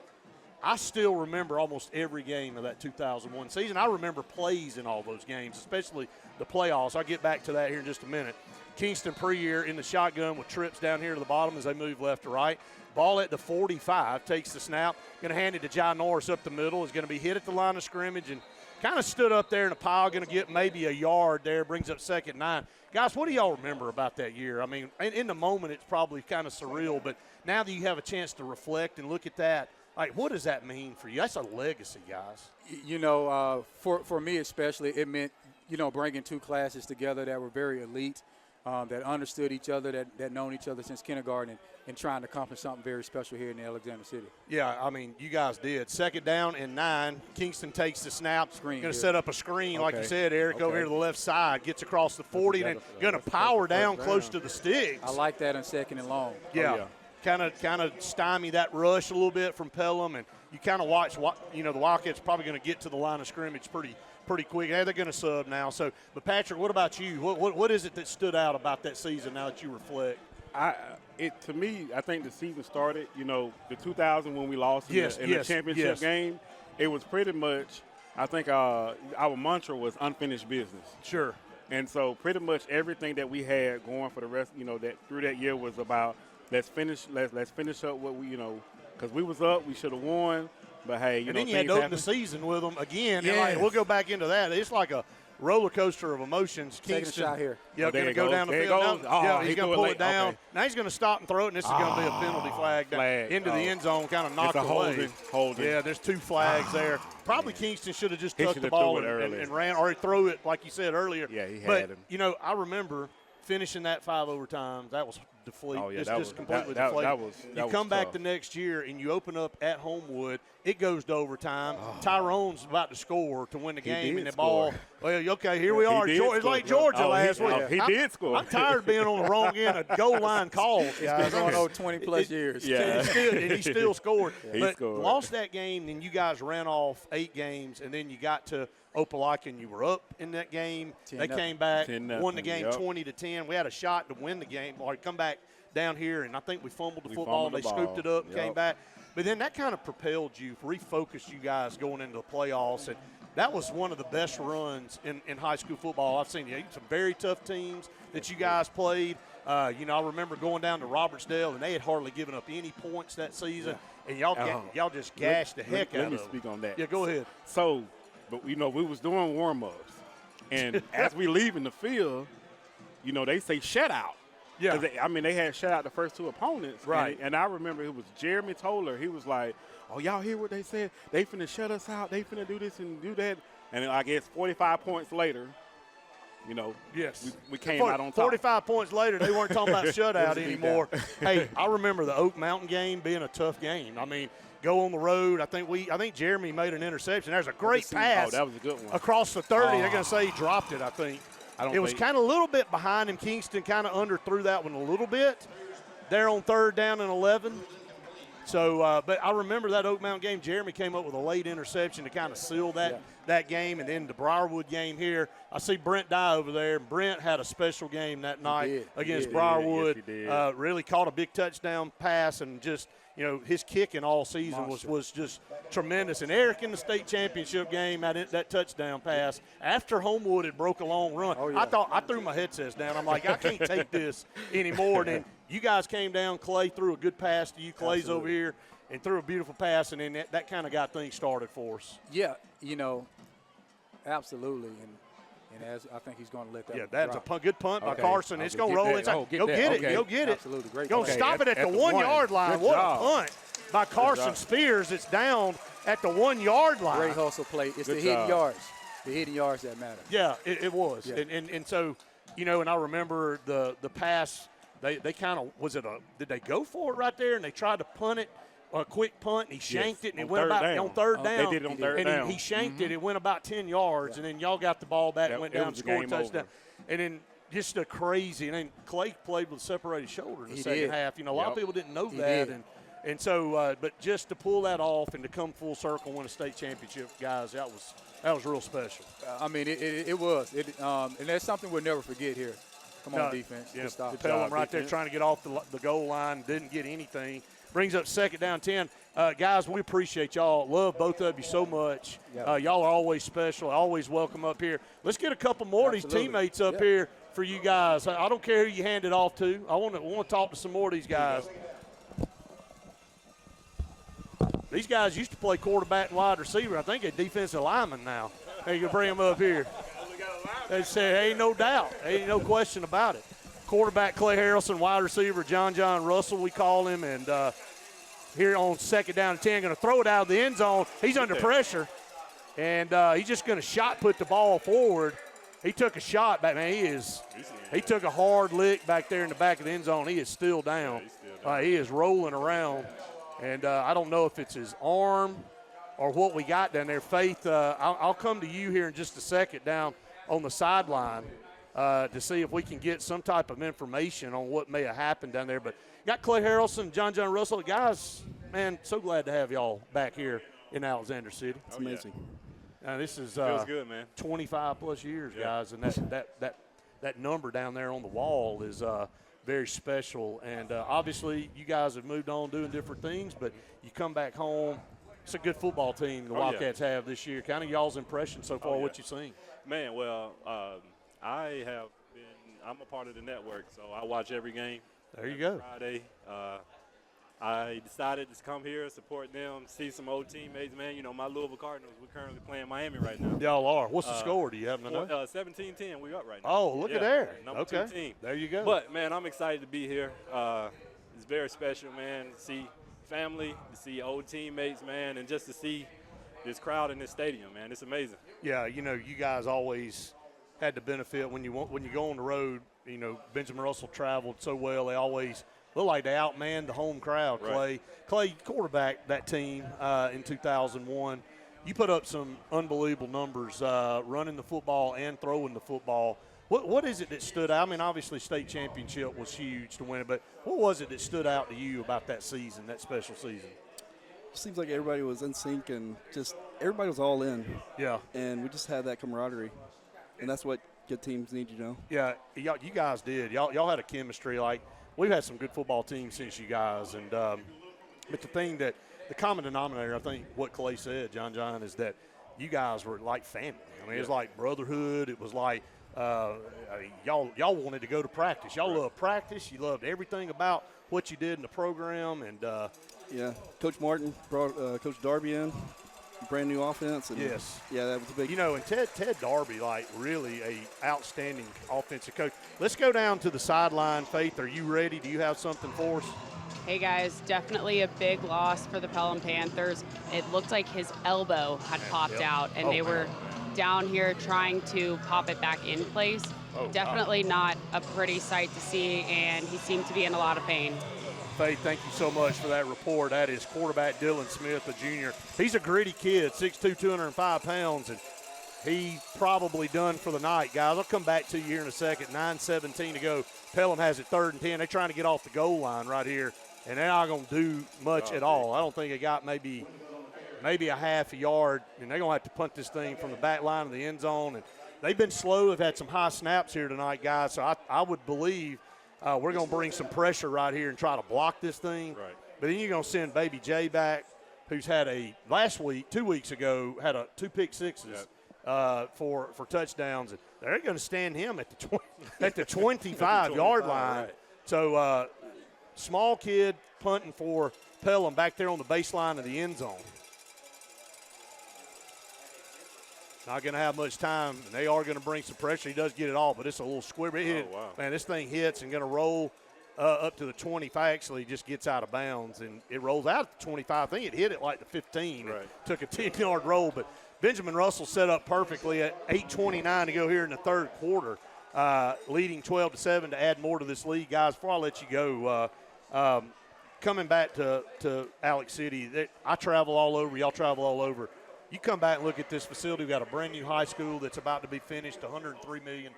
I still remember almost every game of that 2001 season. I remember plays in all those games, especially the playoffs. I'll get back to that here in just a minute. Kingston Preyer in the shotgun with trips down here to the bottom as they move left to right. Ball at the 45, takes the snap. Going to hand it to Jai Norris up the middle. Is going to be hit at the line of scrimmage and kind of stood up there in a pile, going to get maybe a yard there, brings up 2nd and 9. Guys, what do y'all remember about that year? I mean, in the moment it's probably kind of surreal, but now that you have a chance to reflect and look at that, like, what does that mean for you? That's a legacy, guys. You know, for me especially, it meant, you know, bringing 2 classes together that were very elite, that understood each other, that known each other since kindergarten, and trying to accomplish something very special here in Alexander City. Yeah, I mean, you guys did. 2nd down and 9. Kingston takes the snap. Going to set up a screen, like you said, Eric, over here to the left side. Gets across the 40 and going to power down close to the sticks. I like that on 2nd and long. Yeah. Kind of stymie that rush a little bit from Pelham, and you kind of watch the Wildcats probably going to get to the line of scrimmage pretty quick. Hey, they're going to sub now. So, but Patrick, what about you? What is it that stood out about that season now that you reflect? To me, I think the season started, you know, the 2000 when we lost in the championship game. It was pretty much, I think our mantra was unfinished business. Sure. And so pretty much everything that we had going for the rest, you know, that through that year was about let's finish up what we, you know, because we was up, we should have won. But, hey, and then you had to open the season with them again. Yes. And like, we'll go back into that. It's like a roller coaster of emotions. Taking a shot here. Yeah, going to go down the field. Now, he's going to pull it down. Okay. Now he's going to stop and throw it, and this is going to be a penalty flag into the end zone, kind of knocked away. Holding. Yeah, there's 2 flags there. Probably Kingston should have just tucked the ball and ran, or throw it like you said earlier. Yeah, he had him. You know, I remember finishing that 5 overtimes. That was deflated. Oh, yeah, just completely deflated. You come back the next year and you open up at Homewood. It goes to overtime. Tyrone's about to score to win the game, and the ball. Well, okay, here we are. It's like Georgia last week. He did score. I'm tired of being on the wrong end of goal line calls, guys. It's been 20-plus years. Yeah, and he still scored. But lost that game, then you guys ran off 8 games, and then you got to Opelika, and you were up in that game. They came back, won the game 20-10. We had a shot to win the game, or come back down here, and I think we fumbled the football, and they scooped it up and came back. But then that kind of propelled you, refocused you guys going into the playoffs, and that was one of the best runs in high school football I've seen. Some very tough teams that you guys played. You know, I remember going down to Robertsdale, and they had hardly given up any points that season, and y'all just gashed the heck out of them. Let me speak on that. Yeah, go ahead. So, but you know, we was doing warm-ups, and as we leaving the field, you know, they say shutout. Yeah. They had shut out the first 2 opponents. Right. And I remember it was Jeremy Toller. He was like, oh, y'all hear what they said? They finna shut us out. They finna do this and do that. And I guess 45 points later, you know, we came out on top. 45 points later, they weren't talking about shutout anymore. Hey, I remember the Oak Mountain game being a tough game. I mean, go on the road. I think Jeremy made an interception. There's a great pass. Oh, that was a good one. Across the 30. They're going to say he dropped it, I think. It was kind of a little bit behind him. Kingston kind of underthrew that one a little bit. They're on 3rd down and 11. So, but I remember that Oak Mountain game. Jeremy came up with a late interception to kind of seal that game. And then the Briarwood game here, I see Brent Dye over there. Brent had a special game that night against Briarwood. Yes, he did. Really caught a big touchdown pass, and just, you know, his kicking all season was just tremendous. And Eric in the state championship game, that touchdown pass, after Homewood had broke a long run, I threw my headsets down. I'm like, I can't take this anymore. And then you guys came down. Clay threw a good pass to you. Clay's over here and threw a beautiful pass, and then that kind of got things started for us. Yeah, you know, absolutely. And as I think he's going to let that. Yeah, that's drop. a good punt by Carson. It's going to roll inside. Go get it. Go get it. Absolutely great. Go stop it at the 1 yard line. What a punt by Carson Spears. It's down at the 1 yard line. Great hustle play. It's the hidden yards. The hidden yards that matter. Yeah, it was. Yeah. And so, you know, and I remember the pass. They kind of did they go for it right there, and they tried to punt it. A quick punt, and he shanked it, and it went about on 3rd down. They did it on 3rd down. And he shanked it. It went about 10 yards, and then y'all got the ball back and went down and scored a touchdown. And then just a crazy. And then Clay played with a separated shoulder in the second half. You know, a lot of people didn't know that. And so, but just to pull that off and to come full circle and win a state championship, guys, that was real special. I mean, it was. And that's something we'll never forget here. Come on, defense. Yeah, Pelham right there trying to get off the goal line, didn't get anything. Brings up 2nd down 10. Guys, we appreciate y'all. Love both of you so much. Y'all are always special, always welcome up here. Let's get a couple more of these teammates up here for you guys. I don't care who you hand it off to. I want to talk to some more of these guys. These guys used to play quarterback and wide receiver. I think they're defensive linemen now. Hey, you can bring them up here. They say, ain't no doubt. Ain't no question about it. Quarterback Clay Harrelson, wide receiver John Russell, we call him. And here on 2nd down and 10, going to throw it out of the end zone. He's under pressure. And he's just going to shot put the ball forward. He took a shot back, man. He took a hard lick back there in the back of the end zone. He is still down. He is rolling around. And I don't know if it's his arm or what we got down there. Faith, I'll come to you here in just a second down on the sideline to see if we can get some type of information on what may have happened down there. But got Clay Harrelson, John Russell. Guys, man, so glad to have y'all back here in Alexander City. It's amazing. This is feels good, man. 25-plus years, guys, and that number down there on the wall is very special. And obviously you guys have moved on doing different things, but you come back home. It's a good football team the Wildcats have this year. Kind of y'all's impression so far, what you've seen? Man, well, I'm a part of the network, so I watch every game. There you go. Friday. I decided to come here, support them, see some old teammates, man. You know, my Louisville Cardinals, we're currently playing Miami right now. Y'all are. What's the score? Do you happen to know? 17-10, we're up right now. Oh, look at there. Number 2 team. There you go. But, man, I'm excited to be here. It's very special, man, to see family, to see old teammates, man, and just to see this crowd in this stadium, man. It's amazing. Yeah, you know, you guys always had the benefit when you go on the road. You know, Benjamin Russell traveled so well. They always look like they outmanned the home crowd. Right. Clay quarterbacked that team in 2001. You put up some unbelievable numbers running the football and throwing the football. What is it that stood out? I mean, obviously state championship was huge to win it, but what was it that stood out to you about that season, that special season? Seems like everybody was in sync and just everybody was all in. Yeah. And we just had that camaraderie, and that's what good teams need, you know. Yeah, you guys did. Y'all had a chemistry. Like, we've had some good football teams since you guys, and but the common denominator, I think, what Clay said, John, is that you guys were like family. I mean, it was like brotherhood. It was like y'all wanted to go to practice. Y'all loved practice. You loved everything about what you did in the program, and yeah, Coach Martin brought Coach Darby in. Brand new offense. And yes. Yeah, that was a big. You know, and Ted Darby, like, really a outstanding offensive coach. Let's go down to the sideline. Faith, are you ready? Do you have something for us? Hey, guys, definitely a big loss for the Pelham Panthers. It looked like his elbow had popped out, and they were down here trying to pop it back in place. Definitely not a pretty sight to see, and he seemed to be in a lot of pain. Faith, thank you so much for that report. That is quarterback Dylan Smith, a junior. He's a gritty kid, 6'2", 205 pounds, and he probably done for the night, guys. I'll come back to you here in a second. 9:17 to go. Pelham has it 3rd and 10. They're trying to get off the goal line right here, and they're not going to do much at all. I don't think they got maybe a half a yard, and they're going to have to punt this thing from the back line of the end zone. And they've been slow. They've had some high snaps here tonight, guys, so I would believe we're going to bring some pressure right here and try to block this thing. Right. But then you're going to send Baby J back, who's had 2 weeks ago, had 2 pick sixes for touchdowns. And they're going to stand him at the 25-yard line. Right. So small kid punting for Pelham back there on the baseline of the end zone. Not going to have much time, and they are going to bring some pressure. He does get it all, but it's a little squibber. Man, this thing hits and going to roll up to the 25. Actually, just gets out of bounds, and it rolls out at the 25. I think it hit it like the 15. Right. Took a 10-yard roll, but Benjamin Russell set up perfectly at 8:29 to go here in the 3rd quarter, leading 12-7 to add more to this lead. Guys, before I let you go, coming back to Alex City, I travel all over. Y'all travel all over. You come back and look at this facility. We've got a brand-new high school that's about to be finished, $103 million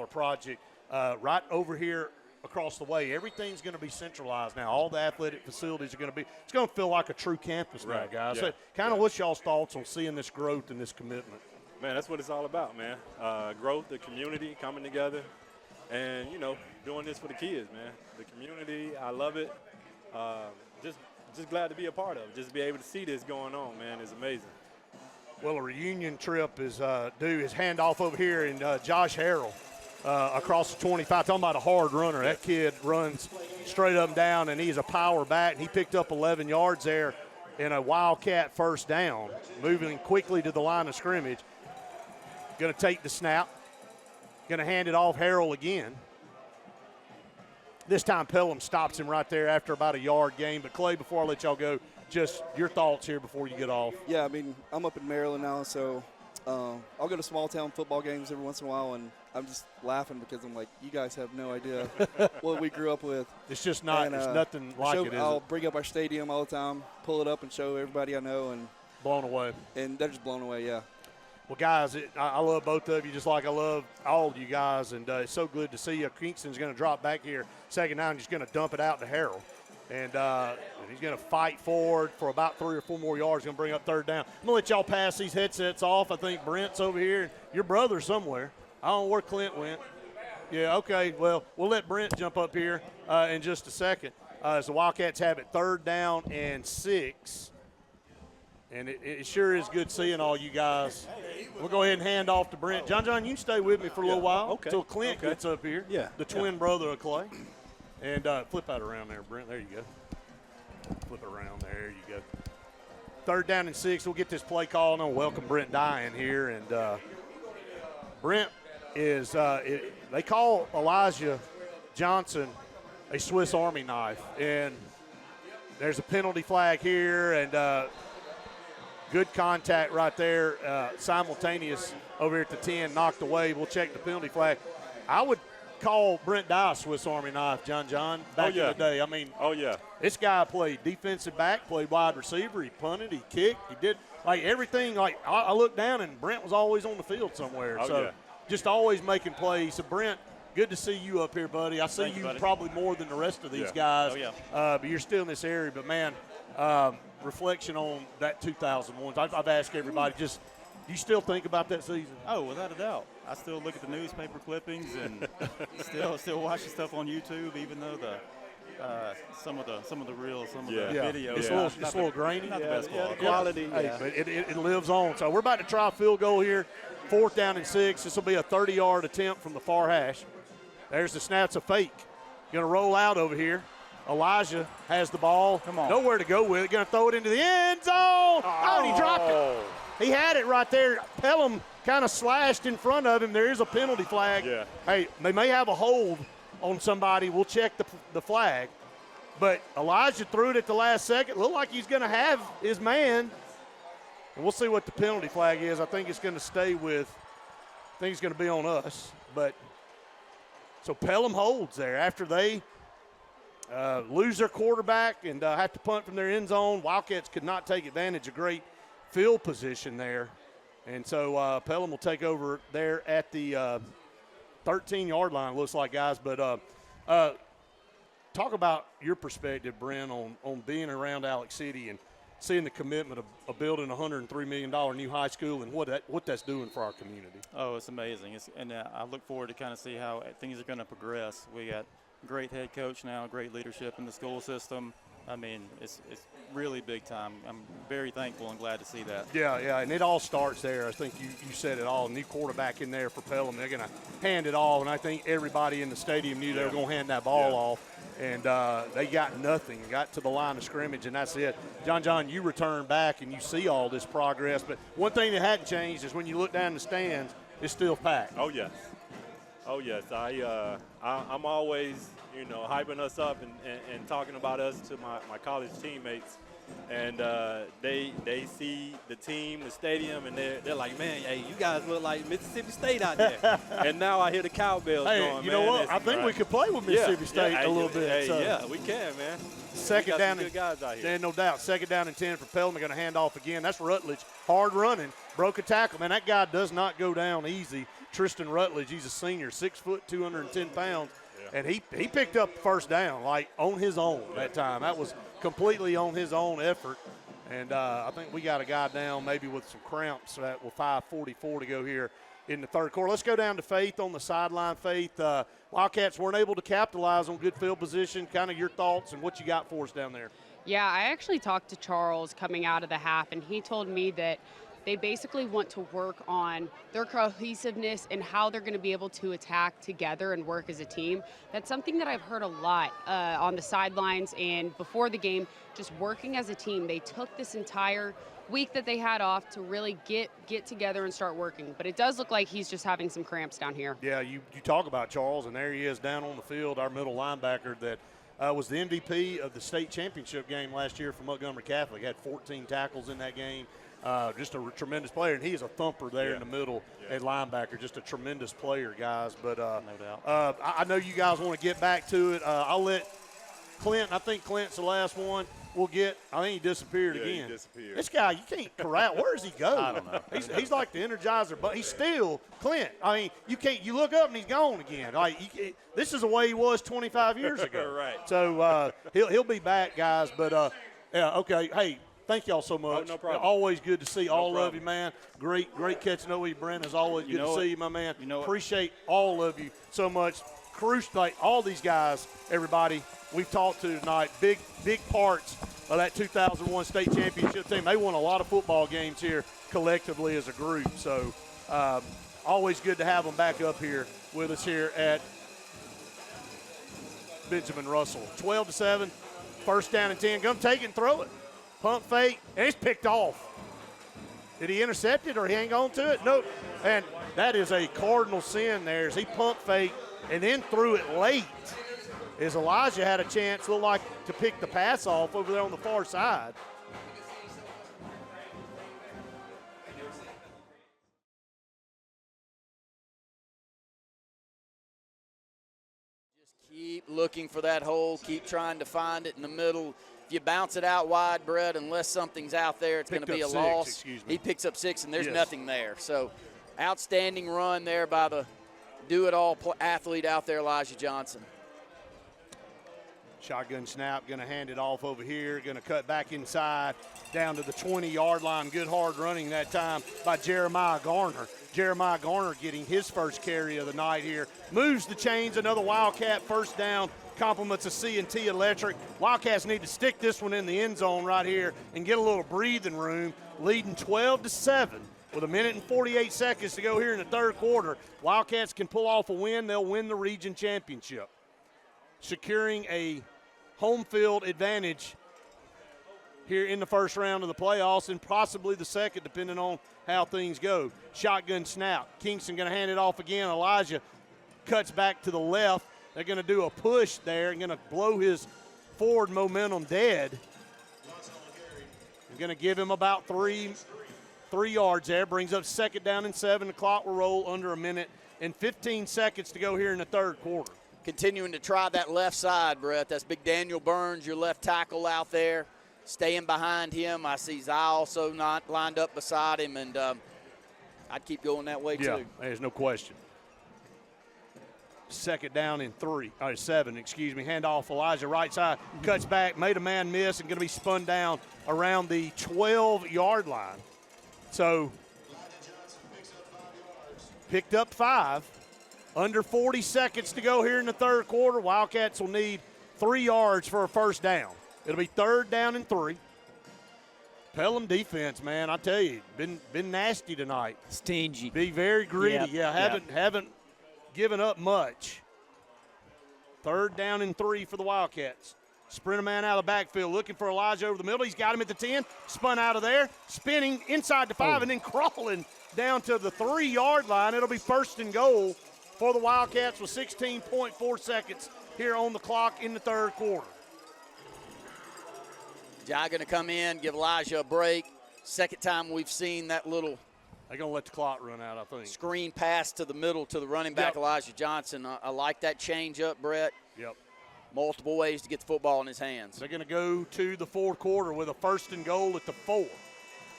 project. Right over here across the way, everything's going to be centralized now. All the athletic facilities are going to be – it's going to feel like a true campus now, guys. Yeah. So what's y'all's thoughts on seeing this growth and this commitment? Man, that's what it's all about, man. Growth, the community coming together, and, you know, doing this for the kids, man. The community, I love it. Just glad to be a part of it. Just be able to see this going on, man, is amazing. Well, a reunion trip is due. His handoff over here, and Josh Harrell across the 25. Talking about a hard runner. That kid runs straight up and down, and he's a power back. And he picked up 11 yards there in a Wildcat first down, moving quickly to the line of scrimmage. Going to take the snap. Going to hand it off Harrell again. This time Pelham stops him right there after about a yard gain. But, Clay, before I let y'all go, just your thoughts here before you get off. Yeah, I mean, I'm up in Maryland now, so I'll go to small-town football games every once in a while, and I'm just laughing because I'm like, you guys have no idea what we grew up with. It's just not, it's nothing like it, is I'll it? bring up our stadium all the time, pull it up and show everybody I know. And blown away. And they're just blown away, yeah. Well, guys, I love both of you just like I love all of you guys, and it's so good to see you. Kingston's going to drop back here, second down, just going to dump it out to Harrell. And he's going to fight forward for about 3 or 4 more yards, going to bring up third down. I'm going to let y'all pass these headsets off. I think Brent's over here. Your brother's somewhere. I don't know where Clint went. Yeah, okay. Well, we'll let Brent jump up here in just a second. As the Wildcats have it 3rd down and 6. And it sure is good seeing all you guys. We'll go ahead and hand off to Brent. John, you can stay with me for a little while until Clint gets up here. Yeah. The twin brother of Clay. And flip that around there, Brent. There you go. Flip it around. There you go. 3rd down and 6. We'll get this play call, and I'll welcome Brent Dye in here. And Brent is they call Elijah Johnson a Swiss Army knife. And there's a penalty flag here, and good contact right there. Simultaneous over here at the 10, knocked away. We'll check the penalty flag. I would call Brent Dye a Swiss Army knife, John, back in the day. I mean, this guy played defensive back, played wide receiver. He punted, he kicked, he did like everything. Like I looked down and Brent was always on the field somewhere. Just always making plays. So Brent, good to see you up here, buddy. I see you probably more than the rest of these guys. But you're still in this area. But man, reflection on that 2001. I've asked everybody, just do you still think about that season? Oh, without a doubt. I still look at the newspaper clippings and still watch the stuff on YouTube, even though some of the videos. It's a little grainy. Not the best quality. Quality. Hey, but it lives on. So we're about to try a field goal here. 4th down and 6. This will be a 30-yard attempt from the far hash. There's the snap. It's a fake. Going to roll out over here. Elijah has the ball. Come on. Nowhere to go with it. Going to throw it into the end zone. Oh, and he dropped it. He had it right there. Pelham kind of slashed in front of him. There is a penalty flag. Yeah. Hey, they may have a hold on somebody. We'll check the flag. But Elijah threw it at the last second. Looked like he's going to have his man. And we'll see what the penalty flag is. I think it's going to stay with – I think it's going to be on us. But so Pelham holds there after they lose their quarterback and have to punt from their end zone. Wildcats could not take advantage of great field position there. And so Pelham will take over there at the 13-yard line, looks like, guys. But talk about your perspective, Brent, on being around Alex City and seeing the commitment of building a $103 million new high school and what that's doing for our community. Oh, it's amazing. And I look forward to kind of see how things are going to progress. We got great head coach now, great leadership in the school system. I mean, it's really big time. I'm very thankful and glad to see that. Yeah, and it all starts there. I think you said it all. New quarterback in there for Pelham. They're going to hand it all, and I think everybody in the stadium knew they were going to hand that ball off. And they got nothing, got to the line of scrimmage, and that's it. John, you return back, and you see all this progress. But one thing that hadn't changed is when you look down the stands, it's still packed. Oh, yes. I'm always, hyping us up and talking about us to my college teammates. And they see the team, the stadium, and they're like, man, hey, you guys look like Mississippi State out there. And now I hear the cowbells going, you know what? I think we could play with Mississippi State a little bit. Hey, so. Yeah, we can, man. Second down, good guys out here. No doubt. 2nd down and 10 for Pelham. They're going to hand off again. That's Rutledge. Hard running. Broke a tackle. Man, that guy does not go down easy. Tristan Rutledge, he's a senior, 6 foot, 210 pounds. And he picked up first down, like, on his own that time. That was completely on his own effort. And I think we got a guy down maybe with some cramps with 5:44 to go here in the 3rd quarter. Let's go down to Faith on the sideline. Faith, Wildcats weren't able to capitalize on good field position. Kind of your thoughts and what you got for us down there. Yeah, I actually talked to Charles coming out of the half, and he told me that They basically want to work on their cohesiveness and how they're going to be able to attack together and work as a team. That's something that I've heard a lot on the sidelines and before the game, just working as a team. They took this entire week that they had off to really get together and start working. But it does look like he's just having some cramps down here. Yeah, you talk about Charles, and there he is down on the field, our middle linebacker that was the MVP of the state championship game last year for Montgomery Catholic. Had 14 tackles in that game. Just a tremendous player, and he is a thumper there in the middle at linebacker. Just a tremendous player, guys. But no doubt. I know you guys want to get back to it. I'll let Clint. I think Clint's the last one. We'll get. I think he disappeared again. He disappeared. This guy, you can't corral. Where does he go? I don't know. He's like the Energizer, but he's still Clint. I mean, you can't. You look up and he's gone again. Like this is the way he was 25 years ago. Right. So he'll be back, guys. But yeah, okay. Hey. Thank y'all so much. Oh, no problem. Always good to see all problem. of you, man. Great catching up with you, Brent. As always, good to see you, my man. You know what? Appreciate all of you so much. Crucial, like all these guys, everybody we've talked to tonight, big parts of that 2001 state championship team. They won a lot of football games here collectively as a group. So always good to have them back up here with us here at Benjamin Russell. 12-7, first down and 10. Come take it and throw it. Pump fake, and it's picked off. Did he intercept it or he hang on to it? Nope. And that is a cardinal sin there as he pump faked and then threw it late. As Elijah had a chance, looked like, to pick the pass off over there on the far side. Just keep looking for that hole. Keep trying to find it in the middle. If you bounce it out wide, Brett, unless something's out there, it's going to be a loss. He picks up 6, and there's nothing there. So outstanding run there by the do-it-all athlete out there, Elijah Johnson. Shotgun snap, going to hand it off over here, going to cut back inside down to the 20-yard line. Good hard running that time by Jeremiah Garner. Jeremiah Garner getting his first carry of the night here. Moves the chains, another Wildcat first down. Compliments of C&T Electric. Wildcats need to stick this one in the end zone right here and get a little breathing room, leading 12-7 with 1:48 seconds to go here in the third quarter. Wildcats can pull off a win. They'll win the region championship, securing a home field advantage here in the first round of the playoffs and possibly the second, depending on how things go. Shotgun snap. Kingston going to hand it off again. Elijah cuts back to the left. They're going to do a push there and going to blow his forward momentum dead. They're going to give him about three yards there. Brings up second down and 7. The clock will roll under 1:15 seconds to go here in the third quarter. Continuing to try that left side, Brett. That's Big Daniel Burns, your left tackle out there, staying behind him. I see Zai also not lined up beside him, and I'd keep going that way too. There's no question. Second down and 7, Hand off Elijah, right side, cuts back, made a man miss, and going to be spun down around the 12-yard line. So picked up 5. Under 40 seconds to go here in the third quarter. Wildcats will need 3 yards for a first down. It'll be third down and 3. Pelham defense, man, I tell you, been nasty tonight. Stingy. Be very greedy. Haven't given up much. Third down and 3 for the Wildcats. Sprinter man out of the backfield, looking for Elijah over the middle. He's got him at the 10, spun out of there, spinning inside the 5, and then crawling down to the 3-yard line. It'll be first and goal for the Wildcats with 16.4 seconds here on the clock in the third quarter. Jai going to come in, give Elijah a break. Second time we've seen that little they're going to let the clock run out, I think. Screen pass to the middle to the running back, Elijah Johnson. I like that change up, Brett. Yep. Multiple ways to get the football in his hands. They're going to go to the fourth quarter with a first and goal at the 4.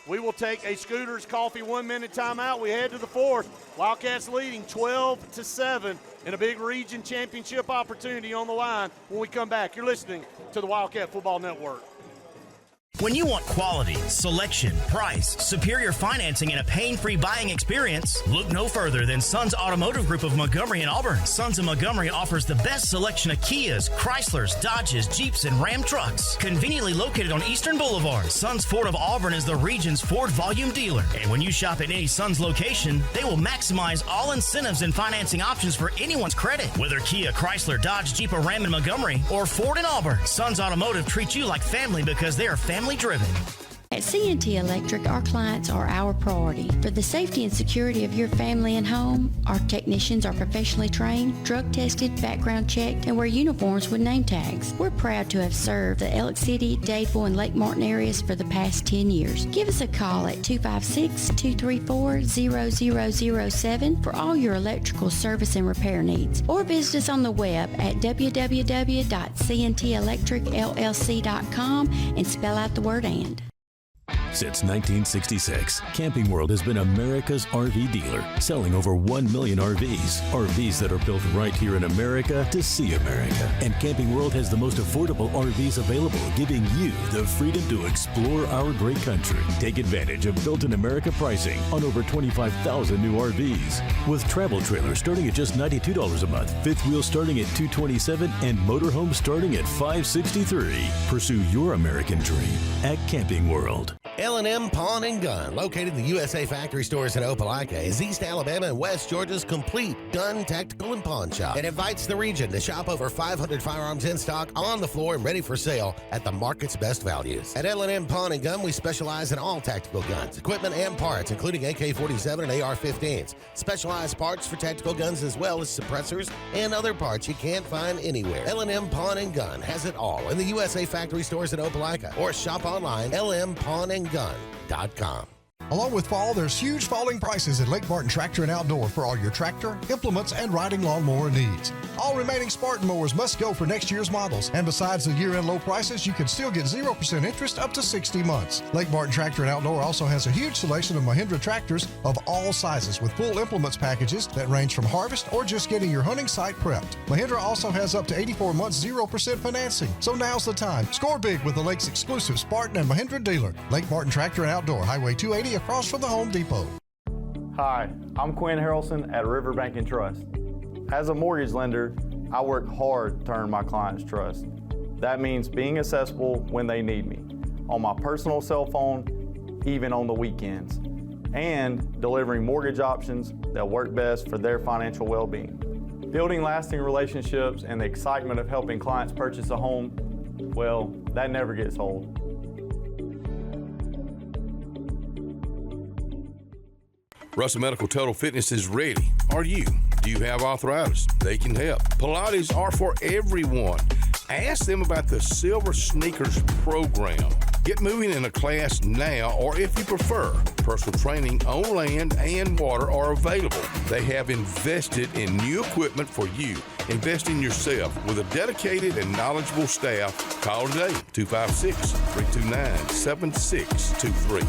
We will take a Scooters Coffee 1-minute timeout. We head to the fourth. Wildcats leading 12-7 and a big region championship opportunity on the line when we come back. You're listening to the Wildcat Football Network. When you want quality, selection, price, superior financing, and a pain-free buying experience, look no further than Sons Automotive Group of Montgomery and Auburn. Sons of Montgomery offers the best selection of Kias, Chryslers, Dodges, Jeeps, and Ram trucks. Conveniently located on Eastern Boulevard, Sons Ford of Auburn is the region's Ford volume dealer. And when you shop at any Sons location, they will maximize all incentives and financing options for anyone's credit. Whether Kia, Chrysler, Dodge, Jeep, or Ram in Montgomery, or Ford in Auburn, Sons Automotive treats you like family because they are family driven. At C&T Electric, our clients are our priority. For the safety and security of your family and home, our technicians are professionally trained, drug tested, background checked, and wear uniforms with name tags. We're proud to have served the Elliott City, Dadeville, and Lake Martin areas for the past 10 years. Give us a call at 256-234-0007 for all your electrical service and repair needs, or visit us on the web at www.cntelectricllc.com and spell out the word "and." Since 1966, Camping World has been America's RV dealer, selling over 1 million RVs. RVs that are built right here in America to see America. And Camping World has the most affordable RVs available, giving you the freedom to explore our great country. Take advantage of Built in America pricing on over 25,000 new RVs. With travel trailers starting at just $92 a month, fifth wheel starting at $227, and motorhomes starting at $563. Pursue your American dream at Camping World. L&M Pawn and Gun, located in the USA Factory Stores in Opelika, is East Alabama and West Georgia's complete gun, tactical, and pawn shop. It invites the region to shop over 500 firearms in stock, on the floor, and ready for sale at the market's best values. At L&M Pawn and Gun, we specialize in all tactical guns, equipment, and parts, including AK-47 and AR-15s. Specialized parts for tactical guns as well as suppressors and other parts you can't find anywhere. L&M Pawn and Gun has it all in the USA Factory Stores in Opelika, or shop online, lmpawnandgun.com. Along with fall, there's huge falling prices at Lake Martin Tractor and Outdoor for all your tractor, implements, and riding lawnmower needs. All remaining Spartan mowers must go for next year's models. And besides the year-end low prices, you can still get 0% interest up to 60 months. Lake Martin Tractor and Outdoor also has a huge selection of Mahindra tractors of all sizes with full implements packages that range from harvest or just getting your hunting site prepped. Mahindra also has up to 84 months 0% financing. So now's the time. Score big with the Lake's exclusive Spartan and Mahindra dealer. Lake Martin Tractor and Outdoor, Highway 280 across from the Home Depot. Hi, I'm Quinn Harrelson at Riverbank and Trust. As a mortgage lender, I work hard to earn my clients' trust. That means being accessible when they need me, on my personal cell phone, even on the weekends, and delivering mortgage options that work best for their financial well-being. Building lasting relationships and the excitement of helping clients purchase a home, well, that never gets old. Russell Medical Total Fitness is ready. Are you? Do you have arthritis? They can help. Pilates are for everyone. Ask them about the Silver Sneakers program. Get moving in a class now, or if you prefer, personal training on land and water are available. They have invested in new equipment for you. Invest in yourself with a dedicated and knowledgeable staff. Call today, 256-329-7623.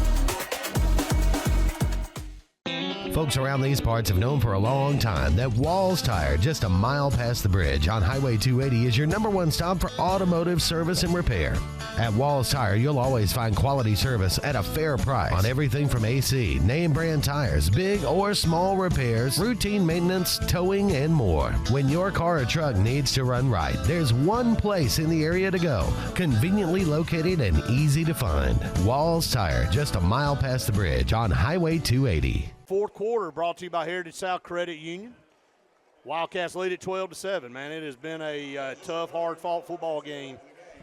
Folks around these parts have known for a long time that Walls Tire, just a mile past the bridge on Highway 280, is your #1 stop for automotive service and repair. At Walls Tire, you'll always find quality service at a fair price on everything from AC, name brand tires, big or small repairs, routine maintenance, towing, and more. When your car or truck needs to run right, there's one place in the area to go, conveniently located and easy to find. Walls Tire, just a mile past the bridge on Highway 280. Fourth quarter brought to you by Heritage South Credit Union. Wildcats lead at 12-7, man. It has been a tough, hard-fought football game.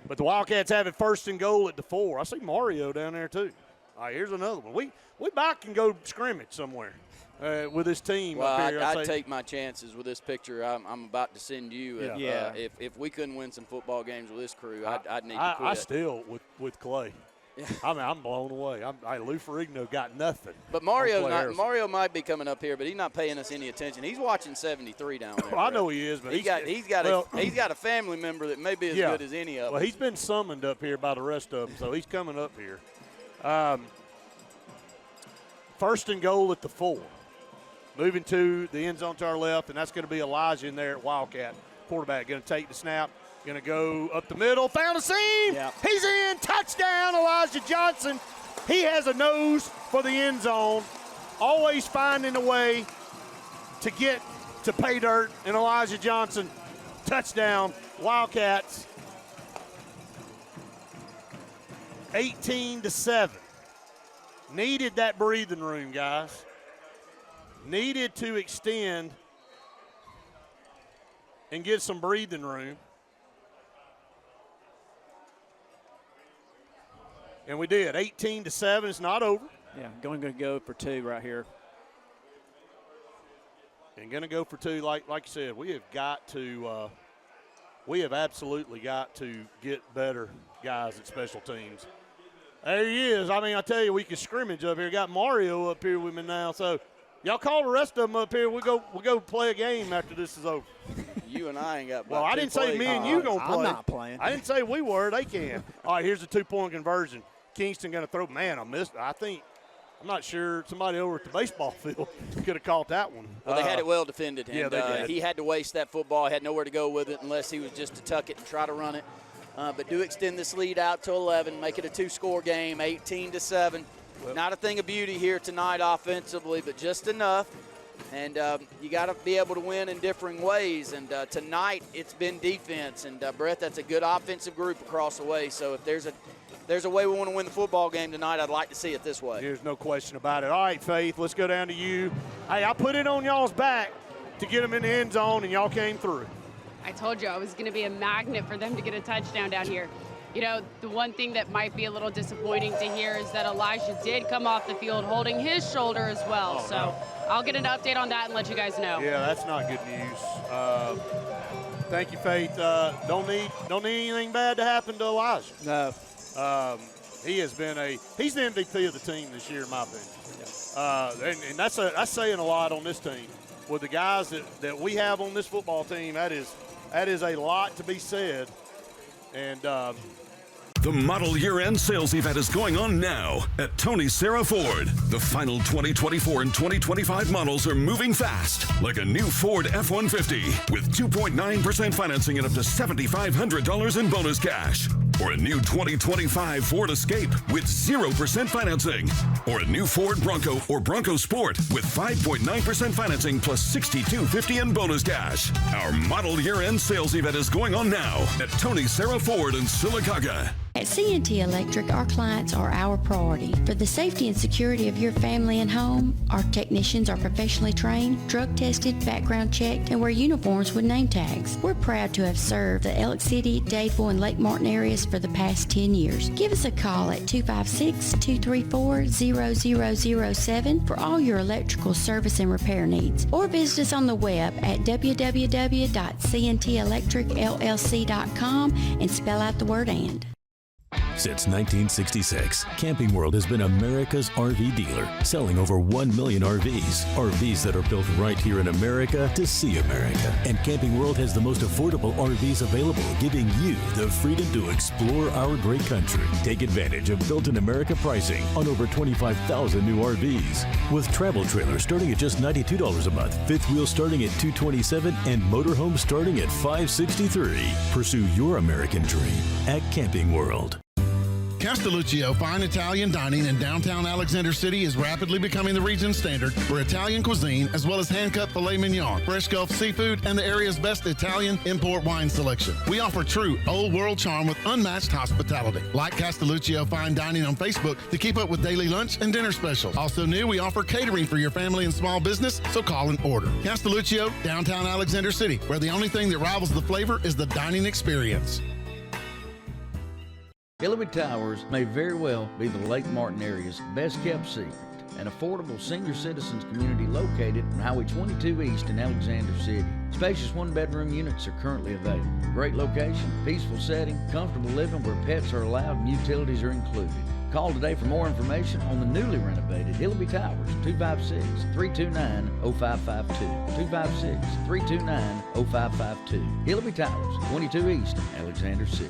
But the Wildcats have it first and goal at the 4. I see Mario down there, too. All right, here's another one. We back can go scrimmage somewhere with this team well, up here. I'd take my chances with this picture I'm about to send you. If we couldn't win some football games with this crew, I'd need to quit. I still, with Clay. I mean, I'm blown away. Lou Ferrigno got nothing. But Mario might be coming up here, but he's not paying us any attention. He's watching 73 down there. Well, I know he is, but he's got a family member that may be as good as any of them. Well, he's been summoned up here by the rest of them, so he's coming up here. First and goal at the 4. Moving to the end zone to our left, and that's going to be Elijah in there at Wildcat. Quarterback going to take the snap, going to go up the middle, found a seam. Yeah. He's in, touchdown! Touchdown, Elijah Johnson. He has a nose for the end zone, always finding a way to get to pay dirt. And Elijah Johnson, touchdown, Wildcats, 18-7. Needed that breathing room, guys. Needed to extend and get some breathing room. And we did. 18-7. It's not over. Yeah, going to go for 2 right here. And going to go for 2. Like you said, we have got to we have absolutely got to get better guys at special teams. There he is. I mean, I tell you, we can scrimmage up here. Got Mario up here with me now. So y'all call the rest of them up here. We'll go play a game after this is over. You and I ain't got. Well, I didn't say me and you gonna play. I'm not playing. I didn't say we were. They can. All right, here's a 2-point conversion. Kingston going to throw. Man, I missed. I'm not sure somebody over at the baseball field could have caught that one. Well, they had it well defended. Yeah, and, they did. He had to waste that football. He had nowhere to go with it unless he was just to tuck it and try to run it. But do extend this lead out to 11, make it a 2-score game, 18-7. Not a thing of beauty here tonight offensively, but just enough. And you got to be able to win in differing ways. And tonight it's been defense. And, Brett, that's a good offensive group across the way. So if there's a way we want to win the football game tonight, I'd like to see it this way. There's no question about it. All right, Faith, let's go down to you. Hey, I put it on y'all's back to get them in the end zone, and y'all came through. I told you I was going to be a magnet for them to get a touchdown down here. You know, the one thing that might be a little disappointing to hear is that Elijah did come off the field holding his shoulder as well. Oh, so no. I'll get an update on that and let you guys know. Yeah, that's not good news. Thank you, Faith. Don't need anything bad to happen to Elijah. No. He's the MVP of the team this year, in my opinion. And that's saying a lot on this team. With the guys that we have on this football team, that is a lot to be said. And the model year-end sales event is going on now at Tony Sarah Ford. The final 2024 and 2025 models are moving fast, like a new Ford F-150 with 2.9% financing and up to $7,500 in bonus cash. Or a new 2025 Ford Escape with 0% financing. Or a new Ford Bronco or Bronco Sport with 5.9% financing plus $6,250 in bonus cash. Our model year-end sales event is going on now at Tony Sarah Ford in Sylacauga. At C&T Electric, our clients are our priority. For the safety and security of your family and home, our technicians are professionally trained, drug tested, background checked, and wear uniforms with name tags. We're proud to have served the Elk City, Dadeville, and Lake Martin areas for the past 10 years. Give us a call at 256-234-0007 for all your electrical service and repair needs, or visit us on the web at www.cntelectricllc.com and spell out the word "and." Since 1966, Camping World has been America's RV dealer, selling over 1 million RVs. RVs that are built right here in America to see America. And Camping World has the most affordable RVs available, giving you the freedom to explore our great country. Take advantage of built-in America pricing on over 25,000 new RVs. With travel trailers starting at just $92 a month, fifth wheel starting at $227, and motorhomes starting at $563. Pursue your American dream at Camping World. Castelluccio Fine Italian Dining in downtown Alexander City is rapidly becoming the region standard for Italian cuisine, as well as hand-cut filet mignon, fresh Gulf seafood, and the area's best Italian import wine selection. We offer true old-world charm with unmatched hospitality. Like Castelluccio Fine Dining on Facebook to keep up with daily lunch and dinner specials. Also new, we offer catering for your family and small business, so call and order. Castelluccio, downtown Alexander City, where the only thing that rivals the flavor is the dining experience. Hillary Towers may very well be the Lake Martin area's best kept secret. An affordable senior citizens community located on Highway 22 East in Alexander City. Spacious one-bedroom units are currently available. Great location, peaceful setting, comfortable living where pets are allowed and utilities are included. Call today for more information on the newly renovated Hillary Towers, 256-329-0552. 256-329-0552. Hillary Towers, 22 East, Alexander City.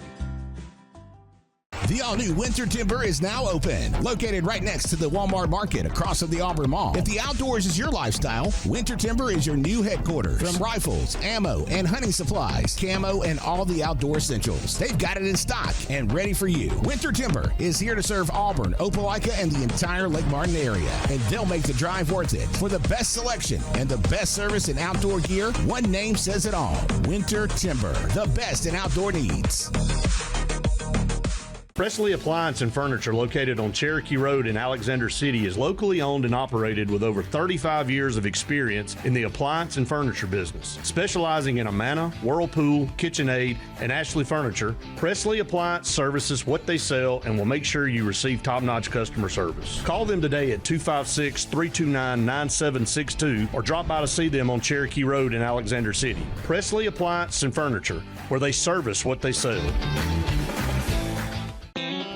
The all-new Winter Timber is now open. Located right next to the Walmart Market across from the Auburn Mall. If the outdoors is your lifestyle, Winter Timber is your new headquarters. From rifles, ammo, and hunting supplies, camo, and all the outdoor essentials, they've got it in stock and ready for you. Winter Timber is here to serve Auburn, Opelika, and the entire Lake Martin area. And they'll make the drive worth it. For the best selection and the best service in outdoor gear, one name says it all. Winter Timber, the best in outdoor needs. Presley Appliance and Furniture, located on Cherokee Road in Alexander City, is locally owned and operated with over 35 years of experience in the appliance and furniture business. Specializing in Amana, Whirlpool, KitchenAid, and Ashley Furniture, Presley Appliance services what they sell and will make sure you receive top-notch customer service. Call them today at 256-329-9762 or drop by to see them on Cherokee Road in Alexander City. Presley Appliance and Furniture, where they service what they sell.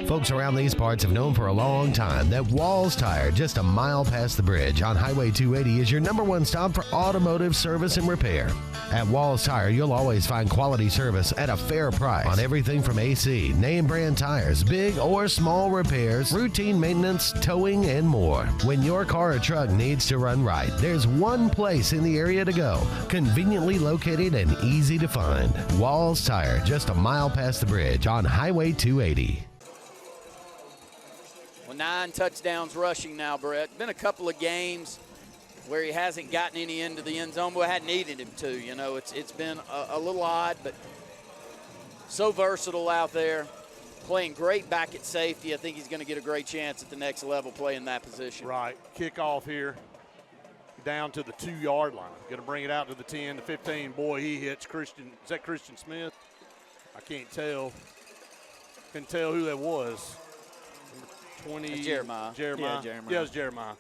Folks around these parts have known for a long time that Walls Tire, just a mile past the bridge on Highway 280, is your #1 stop for automotive service and repair. At Walls Tire, you'll always find quality service at a fair price on everything from AC, name brand tires, big or small repairs, routine maintenance, towing, and more. When your car or truck needs to run right, there's one place in the area to go, conveniently located and easy to find. Walls Tire, just a mile past the bridge on Highway 280. 9 touchdowns rushing now, Brett. Been a couple of games where he hasn't gotten any into the end zone, but hadn't needed him to. You know, it's been a little odd, but so versatile out there. Playing great back at safety. I think he's going to get a great chance at the next level playing that position. Right. Kickoff here down to the 2-yard line. Going to bring it out to the 10, the 15. Boy, he hits Christian. Is that Christian Smith? I can't tell. Couldn't tell who that was. 20. That's Jeremiah. Jeremiah. Yeah, Jeremiah. Yeah, it was Jeremiah.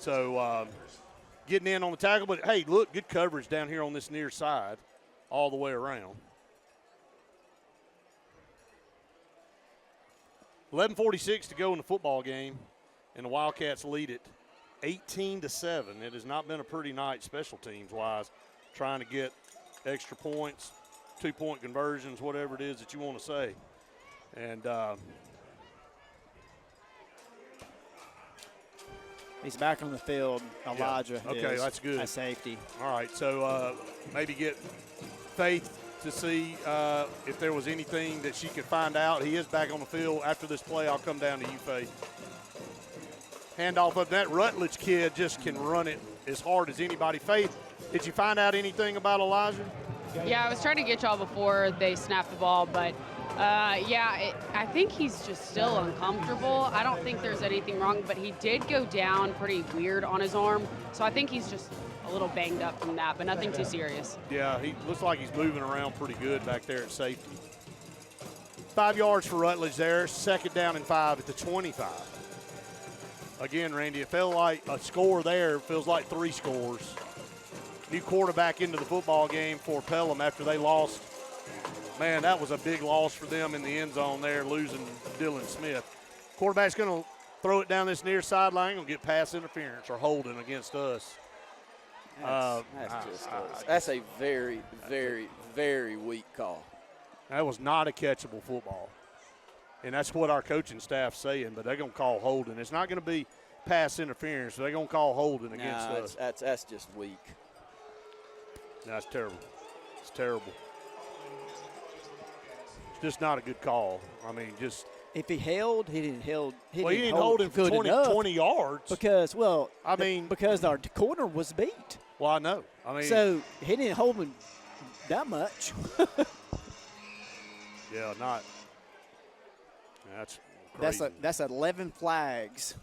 So getting in on the tackle. But, hey, look, good coverage down here on this near side all the way around. 11:46 to go in the football game, and the Wildcats lead it 18-7. It has not been a pretty night special teams-wise, trying to get extra points, 2-point conversions, whatever it is that you want to say. And he's back on the field, Elijah. Yeah. Okay, that's good. At safety. All right, so maybe get Faith to see if there was anything that she could find out. He is back on the field. After this play, I'll come down to you, Faith. Handoff of that Rutledge kid just can run it as hard as anybody. Faith, did you find out anything about Elijah? Yeah, I was trying to get y'all before they snapped the ball, but I think he's just still uncomfortable. I don't think there's anything wrong, but he did go down pretty weird on his arm, so I think he's just a little banged up from that, but nothing too serious. Yeah, he looks like he's moving around pretty good back there at safety. 5 yards for Rutledge there, 2nd down and 5 at the 25. Again, Randy, it felt like a score there. It feels like 3 scores. New quarterback into the football game for Pelham after they lost. Man, that was a big loss for them in the end zone there, losing Dylan Smith. Quarterback's going to throw it down this near sideline, going to get pass interference or holding against us. That's a very, very, very weak call. That was not a catchable football. And that's what our coaching staff's saying, but they're going to call holding. It's not going to be pass interference. So they're going to call holding against us. That's just weak. That's terrible. It's terrible. It's just not a good call. I mean, just – if he held, he didn't hold. He didn't hold him for 20 yards. Because, because our corner was beat. Well, I know. I mean, so he didn't hold him that much. Yeah, not. That's crazy. That's 11 flags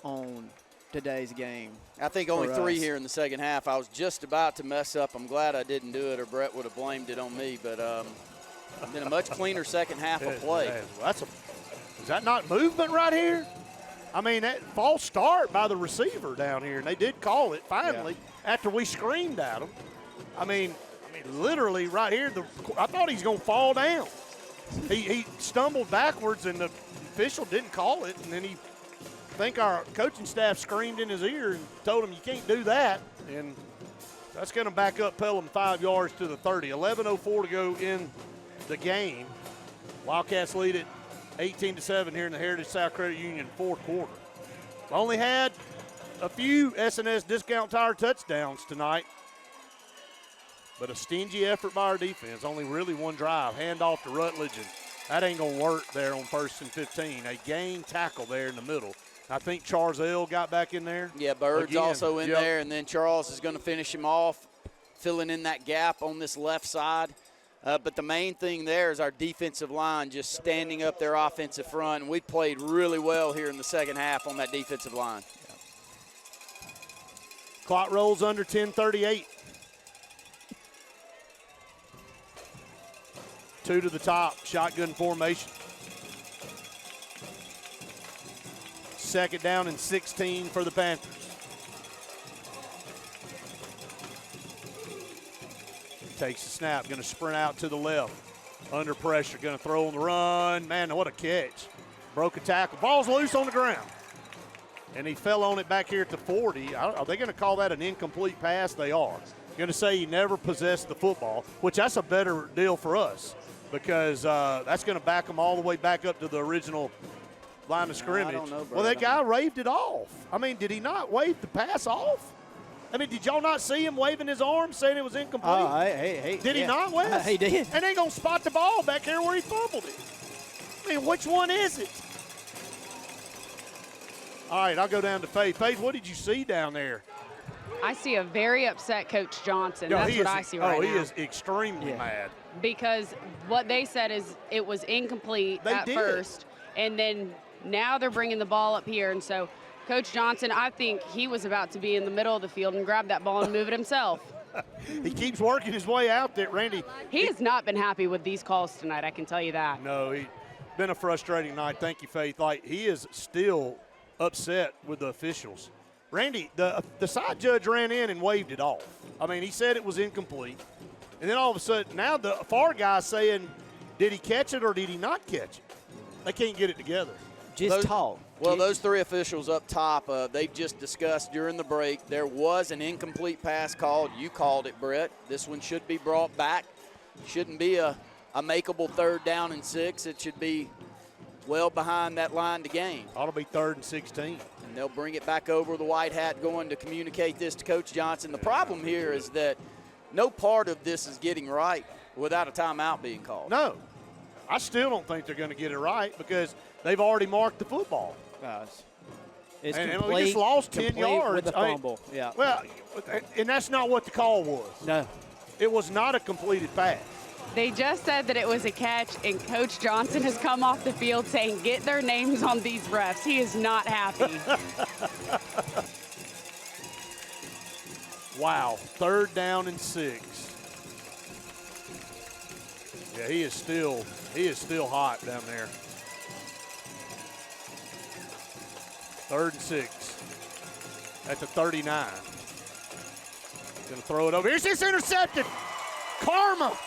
on today's game. I think only 3 here in the second half. I was just about to mess up. I'm glad I didn't do it, or Brett would have blamed it on me. But been a much cleaner second half of play. Is that not movement right here? I mean, that false start by the receiver down here, and they did call it finally after we screamed at them. I mean, literally right here, I thought he's going to fall down. He stumbled backwards, and the official didn't call it, and then I think our coaching staff screamed in his ear and told him you can't do that, and that's going to back up Pelham 5 yards to the 30. 11:04 to go in the game. Wildcats lead it 18-7 here in the Heritage South Credit Union fourth quarter. Only had a few S&S Discount Tire touchdowns tonight, but a stingy effort by our defense. Only really one drive. Handoff to Rutledge, and that ain't going to work there on 1st and 15. A gain tackle there in the middle. I think Charles L. got back in there. Yeah, Bird's again. also in there, and then Charles is going to finish him off, filling in that gap on this left side. But the main thing there is our defensive line just standing up their offensive front, and we played really well here in the second half on that defensive line. Clock rolls under 10:38. 2 to the top, shotgun formation. 2nd down and 16 for the Panthers. Takes the snap, going to sprint out to the left. Under pressure, going to throw on the run. Man, what a catch. Broke a tackle. Ball's loose on the ground. And he fell on it back here at the 40. Are they going to call that an incomplete pass? They are. Going to say he never possessed the football, which that's a better deal for us because that's going to back them all the way back up to the original line of scrimmage. I don't know, well, that guy waved it off. I mean, did he not wave the pass off? I mean, did y'all not see him waving his arm saying it was incomplete? Hey. Did he not, Wes? He did. And they going to spot the ball back here where he fumbled it. I mean, which one is it? All right, I'll go down to Faith. Faith, what did you see down there? I see a very upset Coach Johnson. That's what I see right now. Oh, he is extremely mad. Because what they said is it was incomplete at first, and then now they're bringing the ball up here. And so Coach Johnson, I think he was about to be in the middle of the field and grab that ball and move it himself. He keeps working his way out there, Randy. He has not been happy with these calls tonight, I can tell you that. No, he's been a frustrating night. Thank you, Faith. Like, he is still upset with the officials. Randy, the side judge ran in and waved it off. I mean, he said it was incomplete. And then all of a sudden, now the far guy's saying, did he catch it or did he not catch it? They can't get it together. Just talk. Well, those three officials up top, they've just discussed during the break, there was an incomplete pass called. You called it, Brett. This one should be brought back. Shouldn't be a makeable 3rd down and 6. It should be well behind that line to gain. Ought to be 3rd and 16. And they'll bring it back over the white hat going to communicate this to Coach Johnson. The problem here is that no part of this is getting right without a timeout being called. No. I still don't think they're going to get it right because they've already marked the football. It's and complete, we just lost 10 yards. with a fumble. Yeah. Well, and that's not what the call was. No. It was not a completed pass. They just said that it was a catch, and Coach Johnson has come off the field saying, get their names on these refs. He is not happy. Wow, 3rd down and 6. Yeah, he is still hot down there. 3rd and 6 at the 39. Gonna throw it over. Here's this intercepted. Karma.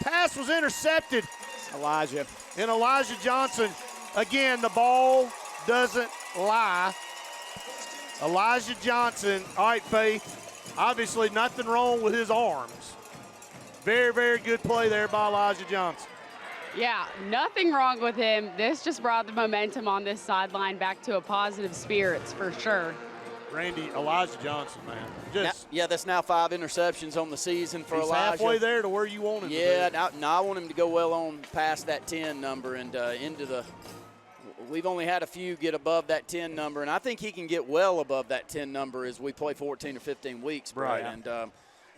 Pass was intercepted. Elijah. And Elijah Johnson. Again, the ball doesn't lie. Elijah Johnson. All right, Faith. Obviously nothing wrong with his arms. Very, very good play there by Elijah Johnson. Yeah, nothing wrong with him. This just brought the momentum on this sideline back to a positive spirits for sure. Randy, Elijah Johnson, man. That's now 5 interceptions on the season for He's Elijah. halfway there to where you want him to be. Yeah, I want him to go well on past that 10 number and into the – we've only had a few get above that 10 number, and I think he can get well above that 10 number as we play 14 or 15 weeks. Right. And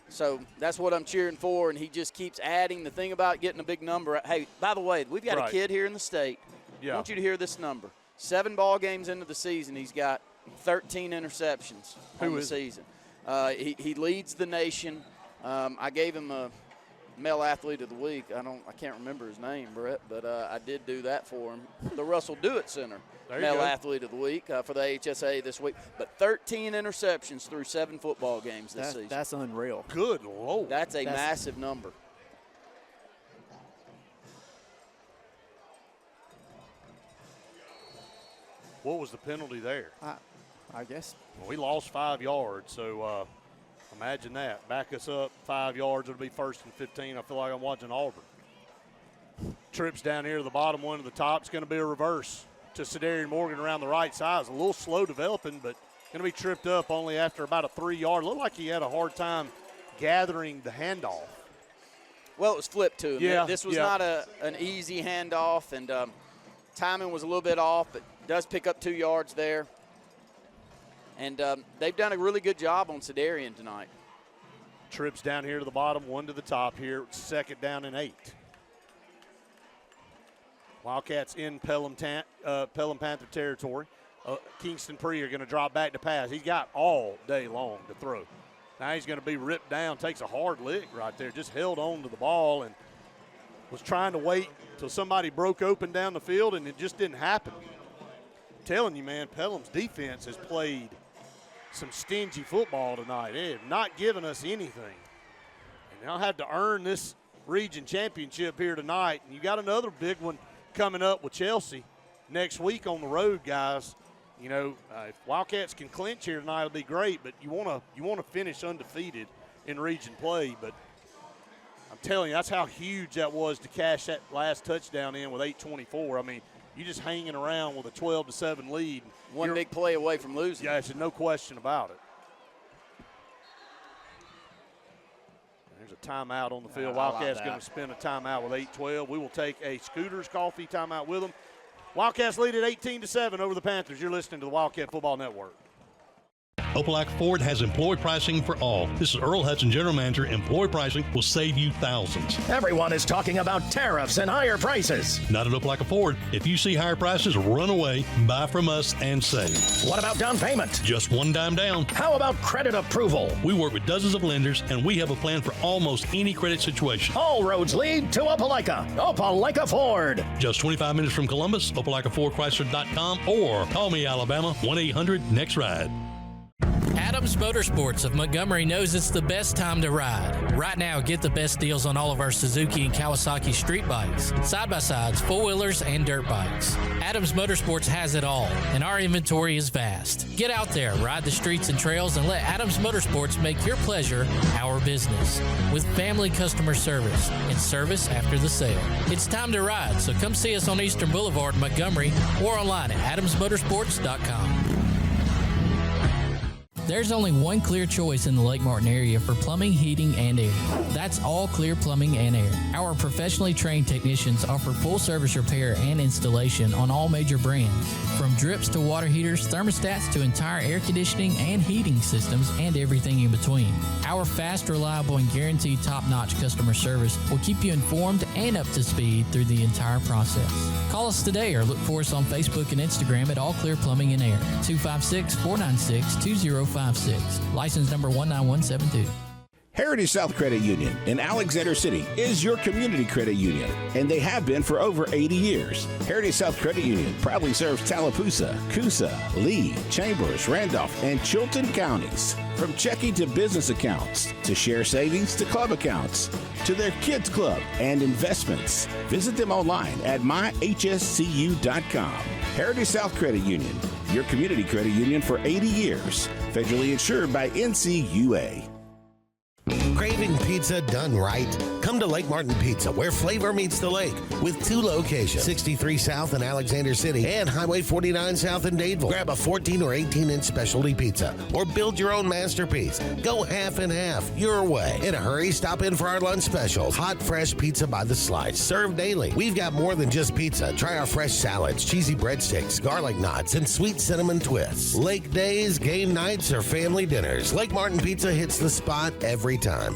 so that's what I'm cheering for, and he just keeps adding. The thing about getting a big number – hey, by the way, we've got a kid here in the state. Yeah. I want you to hear this number. 7 ball games into the season, he's got 13 interceptions on the season. He leads the nation. I gave him a male athlete of the week. I can't remember his name, Brett, but I did do that for him. The Russell Dewitt Center male athlete of the week for the HSA this week. But 13 interceptions through 7 football games this season. That's unreal. Good Lord. That's a massive number. What was the penalty there? I guess. Well, we lost 5 yards, so imagine that. Back us up 5 yards, it'll be 1st and 15. I feel like I'm watching Auburn. Trips down here to the bottom, one to the top. It's going to be a reverse to Cedarian Morgan around the right side. It's a little slow developing, but going to be tripped up only after about a 3-yard. Looked like he had a hard time gathering the handoff. Well, it was flipped to him. Yeah, This was not an easy handoff, and timing was a little bit off, but does pick up 2 yards there. And they've done a really good job on Cedarian tonight. Trips down here to the bottom, one to the top here. 2nd down and 8. Wildcats in Pelham Panther territory. Kingston Pree are going to drop back to pass. He's got all day long to throw. Now he's going to be ripped down, takes a hard lick right there, just held on to the ball and was trying to wait until somebody broke open down the field, and it just didn't happen. I'm telling you, man, Pelham's defense has played some stingy football tonight. They have not given us anything. And they'll have to earn this region championship here tonight. And you got another big one coming up with Chelsea next week on the road, guys. You know, if Wildcats can clinch here tonight, it'll be great. But you want to finish undefeated in region play. But I'm telling you, that's how huge that was to cash that last touchdown in with 8:24. I mean, you just hanging around with a 12-7 lead. One big play away from losing. Yeah, there's no question about it. There's a timeout on the field. Wildcats going to spend a timeout with 8:12. We will take a Scooters Coffee timeout with them. Wildcats lead at 18-7 over the Panthers. You're listening to the Wildcat Football Network. Opelika Ford has employee pricing for all. This is Earl Hudson, General Manager. Employee pricing will save you thousands. Everyone is talking about tariffs and higher prices. Not at Opelika Ford. If you see higher prices, run away, buy from us, and save. What about down payment? Just one dime down. How about credit approval? We work with dozens of lenders, and we have a plan for almost any credit situation. All roads lead to Opelika. Opelika Ford. Just 25 minutes from Columbus, OpelikaFordChrysler.com, or call me, Alabama, 1-800-NEXT-RIDE. Adams Motorsports of Montgomery knows it's the best time to ride. Right now, get the best deals on all of our Suzuki and Kawasaki street bikes, side-by-sides, four-wheelers, and dirt bikes. Adams Motorsports has it all, and our inventory is vast. Get out there, ride the streets and trails, and let Adams Motorsports make your pleasure our business. With family customer service and service after the sale. It's time to ride, so come see us on Eastern Boulevard, Montgomery, or online at adamsmotorsports.com. There's only one clear choice in the Lake Martin area for plumbing, heating, and air. That's All Clear Plumbing and Air. Our professionally trained technicians offer full service repair and installation on all major brands. From drips to water heaters, thermostats to entire air conditioning and heating systems, and everything in between. Our fast, reliable, and guaranteed top-notch customer service will keep you informed and up to speed through the entire process. Call us today or look for us on Facebook and Instagram at All Clear Plumbing and Air, 256-496-2056. License number 19172. Heritage South Credit Union in Alexander City is your community credit union, and they have been for over 80 years. Heritage South Credit Union proudly serves Tallapoosa, Coosa, Lee, Chambers, Randolph, and Chilton counties. From checking to business accounts, to share savings to club accounts, to their kids club and investments. Visit them online at myhscu.com. Heritage South Credit Union, your community credit union for 80 years. Federally insured by NCUA. Craving pizza done right? Come to Lake Martin Pizza, where flavor meets the lake, with 2 locations, 63 South in Alexander City and Highway 49 South in Dadeville. Grab a 14 or 18-inch specialty pizza or build your own masterpiece. Go half and half your way. In a hurry, stop in for our lunch specials. Hot, fresh pizza by the slice, served daily. We've got more than just pizza. Try our fresh salads, cheesy breadsticks, garlic knots, and sweet cinnamon twists. Lake days, game nights, or family dinners, Lake Martin Pizza hits the spot every time.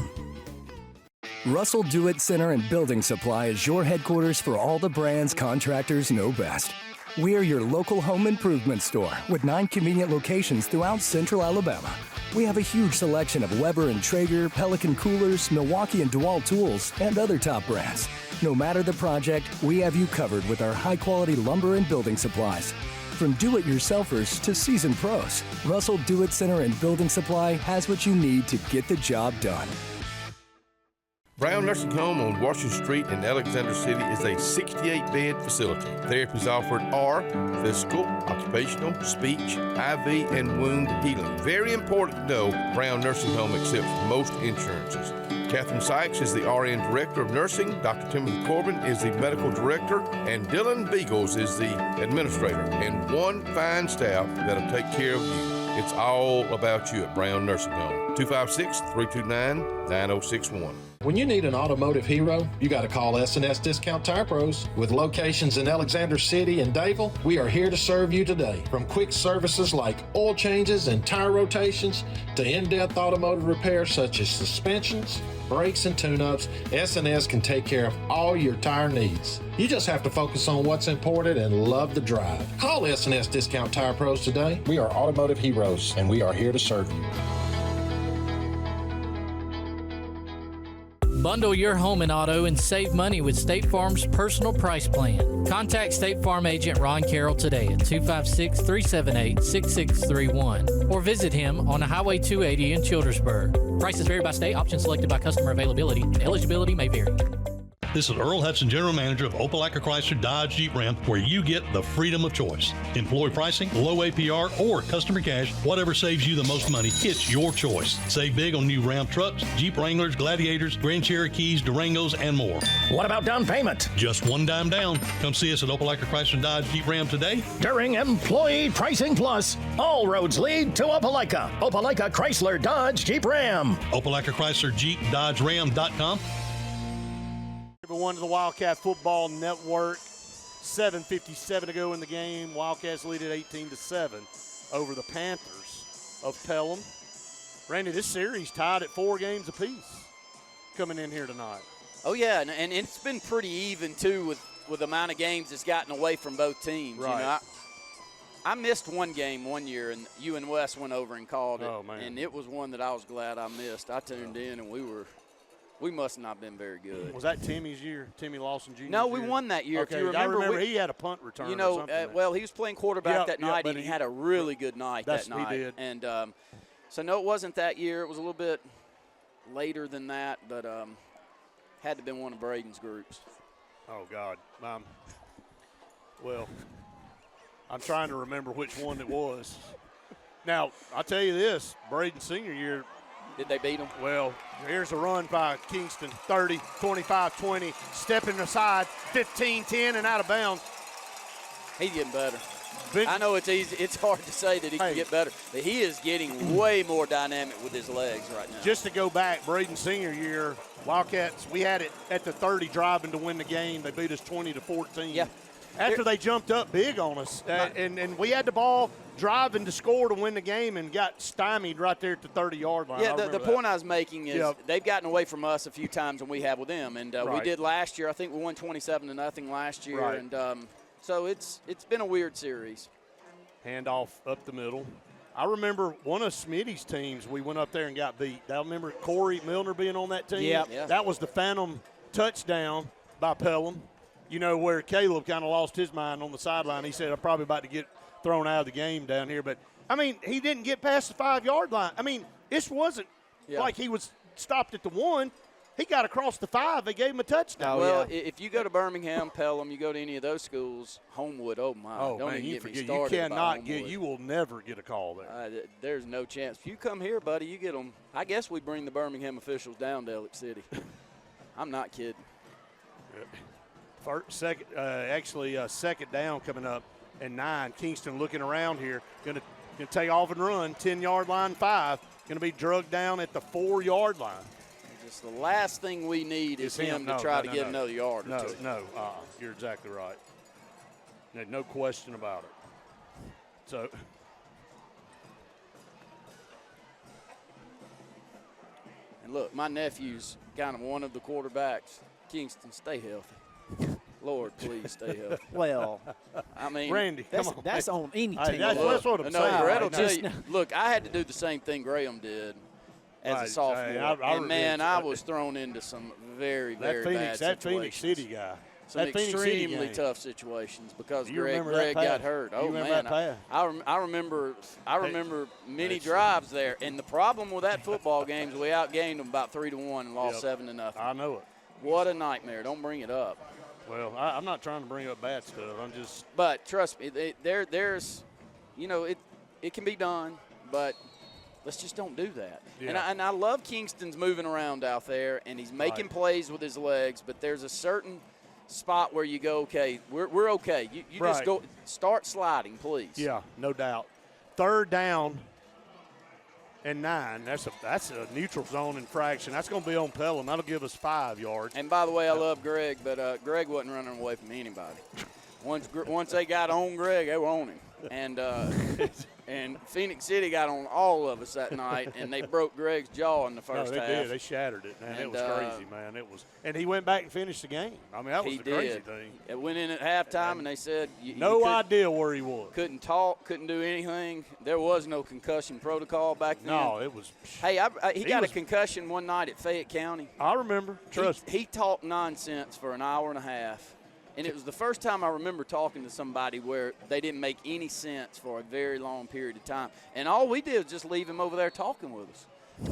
Russell Do-It Center and Building Supply is your headquarters for all the brands contractors know best. We are your local home improvement store with 9 convenient locations throughout central Alabama. We have a huge selection of Weber and Traeger, Pelican coolers, Milwaukee and DeWalt tools, and other top brands. No matter the project, we have you covered with our high-quality lumber and building supplies. From do-it-yourselfers to seasoned pros, Russell Do-It Center and Building Supply has what you need to get the job done. Brown Nursing Home on Washington Street in Alexander City is a 68-bed facility. Therapies offered are physical, occupational, speech, IV, and wound healing. Very important to know, Brown Nursing Home accepts most insurances. Catherine Sykes is the RN Director of Nursing. Dr. Timothy Corbin is the Medical Director. And Dylan Beagles is the Administrator. And one fine staff that'll take care of you. It's all about you at Brown Nursing Home. 256-329-9061. When you need an automotive hero, you got to call S&S Discount Tire Pros. With locations in Alexander City and Dayville, we are here to serve you today. From quick services like oil changes and tire rotations to in-depth automotive repairs such as suspensions, brakes, and tune-ups, S&S can take care of all your tire needs. You just have to focus on what's important and love the drive. Call S&S Discount Tire Pros today. We are automotive heroes, and we are here to serve you. Bundle your home and auto and save money with State Farm's personal price plan. Contact State Farm agent Ron Carroll today at 256-378-6631 or visit him on Highway 280 in Childersburg. Prices vary by state, options selected by customer availability, and eligibility may vary. This is Earl Hudson, General Manager of Opelika Chrysler Dodge Jeep Ram, where you get the freedom of choice. Employee pricing, low APR, or customer cash, whatever saves you the most money, it's your choice. Save big on new Ram trucks, Jeep Wranglers, Gladiators, Grand Cherokees, Durangos, and more. What about down payment? Just $1 down. Come see us at Opelika Chrysler Dodge Jeep Ram today. During Employee Pricing Plus, all roads lead to Opelika. Opelika Chrysler Dodge Jeep Ram. Opelika Chrysler Jeep Dodge Ram.com. Everyone to the Wildcat Football Network. 7:57 to go in the game. Wildcats lead at 18-7 over the Panthers of Pelham. Randy, this series tied at 4 games apiece coming in here tonight. Oh, yeah, and it's been pretty even, too, with the amount of games that's gotten away from both teams. Right. You know, I missed one game one year, and you and Wes went over and called it. Oh, man. And it was one that I was glad I missed. I tuned in, and we must not have been very good. Was that Timmy's year, Timmy Lawson Jr.'s No, we year? won that year. Okay, If you remember, I remember he had a punt return. You know, or something. well, he was playing quarterback that night, but and he had a really good night that night. He did. And so, no, it wasn't that year. It was a little bit later than that, but had to have been one of Braden's groups. Oh, God. Well, I'm trying to remember which one it was. Now, I'll tell you this, Braden's senior year. Did they beat them? Well, here's a run by Kingston, 30, 25-20, stepping aside, 15-10, and out of bounds. He's getting better. I know it's easy. It's hard to say that he can get better, but he is getting way more dynamic with his legs right now. Just to go back, Braden's senior year, Wildcats, we had it at the 30 driving to win the game. They beat us 20-14. Yeah. After they jumped up big on us, and we had the ball driving to score to win the game and got stymied right there at the 30-yard line. Yeah, the point I was making is they've gotten away from us a few times than we have with them. And we did last year. I think we won 27-0 last year. Right. And so it's been a weird series. Handoff up the middle. I remember one of Smitty's teams, we went up there and got beat. I remember Corey Milner being on that team. Yeah. That was the phantom touchdown by Pelham. You know, where Caleb kind of lost his mind on the sideline. He said, I'm probably about to get thrown out of the game down here. But, I mean, he didn't get past the 5-yard line. I mean, this wasn't like he was stopped at the 1. He got across the 5. They gave him a touchdown. Well, if you go to Birmingham, Pelham, you go to any of those schools, Homewood, oh, my. Oh, don't man, even you get me forget. started. You cannot get – you will never get a call there. There's no chance. If you come here, buddy, you get them. I guess we bring the Birmingham officials down to Elliott City. I'm not kidding. Second down coming up and 9. Kingston looking around here, going to take off and run. 10-yard line, 5. Going to be drugged down at the 4-yard line. Just the last thing we need is him to try to get another yard or two. No, you're exactly right. No question about it. So. And look, my nephew's kind of one of the quarterbacks. Kingston, stay healthy. Lord, please stay healthy. Well, I mean, Randy, that's on any team. That's what I'm saying. Brett will tell you. Look, I had to do the same thing Graham did as a sophomore. I was thrown into some very, very bad situations. That Phoenix City guy. Some extremely tough situations because Greg got hurt. Oh, man. I remember many drives there. And the problem with that football game is we outgained them about 3-1 and lost 7-0. I know it. What a nightmare. Don't bring it up. Well, I'm not trying to bring up bad stuff. I'm just. But trust me, there's, it can be done, but let's just don't do that. Yeah. And I love Kingston's moving around out there, and he's making plays with his legs, but there's a certain spot where you go, okay, we're okay. You just go start sliding, please. Yeah, no doubt. 3rd down and 9. That's a neutral zone infraction. That's going to be on Pelham. That'll give us 5 yards. And by the way, I love Greg, but Greg wasn't running away from anybody. Once they got on Greg, they were on him. And Phoenix City got on all of us that night, and they broke Greg's jaw in the first half. They did. They shattered it, man. It was crazy, man. It was, and he went back and finished the game. I mean, that was the crazy thing. It went in at halftime, and they said no idea where he was. Couldn't talk, couldn't do anything. There was no concussion protocol back then. No, it was. Hey, he got a concussion one night at Fayette County. I remember. Trust me. He talked nonsense for an hour and a half. And it was the first time I remember talking to somebody where they didn't make any sense for a very long period of time. And all we did was just leave him over there talking with us.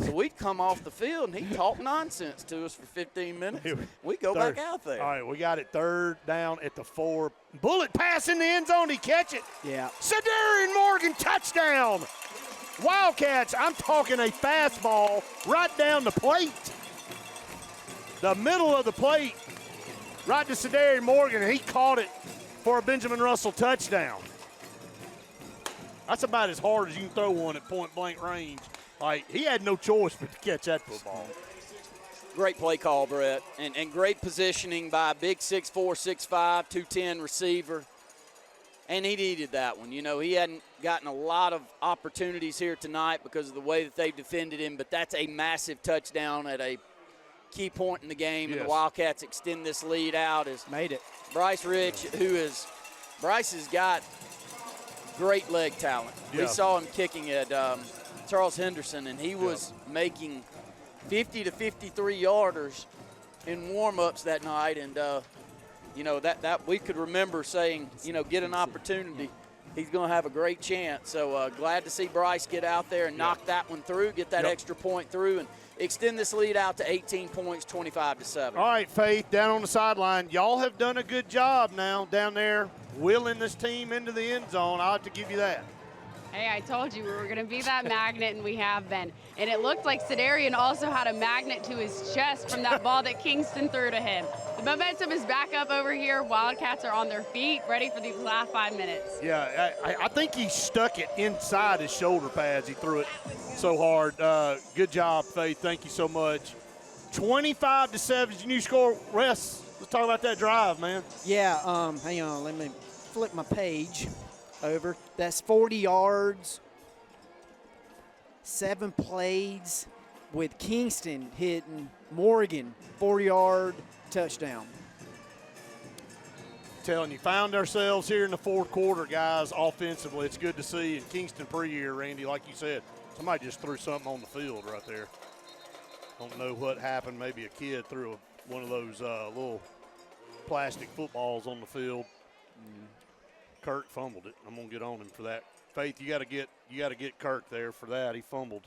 So we'd come off the field, and he'd talk nonsense to us for 15 minutes. We'd go back out there. All right, we got it 3rd down at the 4. Bullet pass in the end zone. He catch it. Yeah. Sedarian Morgan, touchdown. Wildcats, I'm talking a fastball right down the plate. The middle of the plate. Right to Sedarian Morgan, and he caught it for a Benjamin Russell touchdown. That's about as hard as you can throw one at point-blank range. Like, he had no choice but to catch that football. Great play call, Brett, and great positioning by a big 6'4", 6'5", 210 receiver. And he needed that one. You know, he hadn't gotten a lot of opportunities here tonight because of the way that they've defended him, but that's a massive touchdown at a key point in the game, and the Wildcats extend this lead out. Made it. Bryce Rich, Bryce has got great leg talent. Yeah. We saw him kicking at Charles Henderson, and he was making 50 to 53 yarders in warm-ups that night, and you know, that we could remember saying, you know, get an opportunity, he's going to have a great chance. So glad to see Bryce get out there and knock that one through, get that extra point through, and extend this lead out to 18 points, 25-7. All right, Faith, down on the sideline. Y'all have done a good job now down there wheeling this team into the end zone. I'll have to give you that. Hey, I told you we were going to be that magnet, and we have been. And it looked like Sedarian also had a magnet to his chest from that ball that Kingston threw to him. The momentum is back up over here. Wildcats are on their feet, ready for these last 5 minutes. Yeah, I think he stuck it inside his shoulder pads. He threw it so hard. Good job, Faith. Thank you so much. 25-7 is your new score. Let's talk about that drive, man. Yeah, hang on. Let me flip my page over. That's 40 yards, 7 plays with Kingston hitting Morgan, 40-yard touchdown. Telling you, found ourselves here in the 4th quarter, guys, offensively. It's good to see. And Kingston pre-year, Randy, like you said, somebody just threw something on the field right there. Don't know what happened. Maybe a kid threw one of those little plastic footballs on the field. Kirk fumbled it. I'm gonna get on him for that. Faith, you got to get Kirk there for that. He fumbled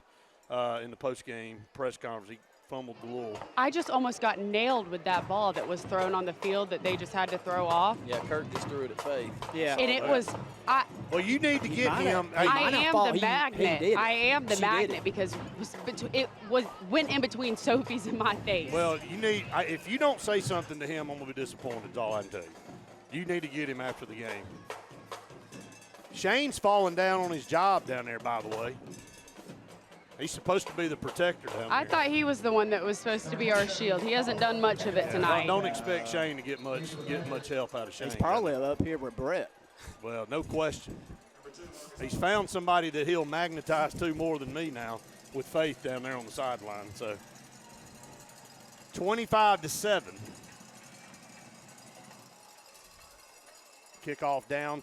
in the post-game press conference. He fumbled the little. I just almost got nailed with that ball that was thrown on the field that they just had to throw off. Yeah, Kirk just threw it at Faith. Yeah. And it was. Well, you need to get him. I am the magnet. I am the magnet because it went in between Sophie's and my face. Well, you need. If you don't say something to him, I'm gonna be disappointed. Is all I can tell you. You need to get him after the game. Shane's falling down on his job down there, by the way. He's supposed to be the protector down there. I thought he was the one that was supposed to be our shield. He hasn't done much of it tonight. Don't expect Shane to get much help out of Shane. He's probably up here with Brett. Well, no question. He's found somebody that he'll magnetize to more than me now with Faith down there on the sideline. So 25-7. Kickoff down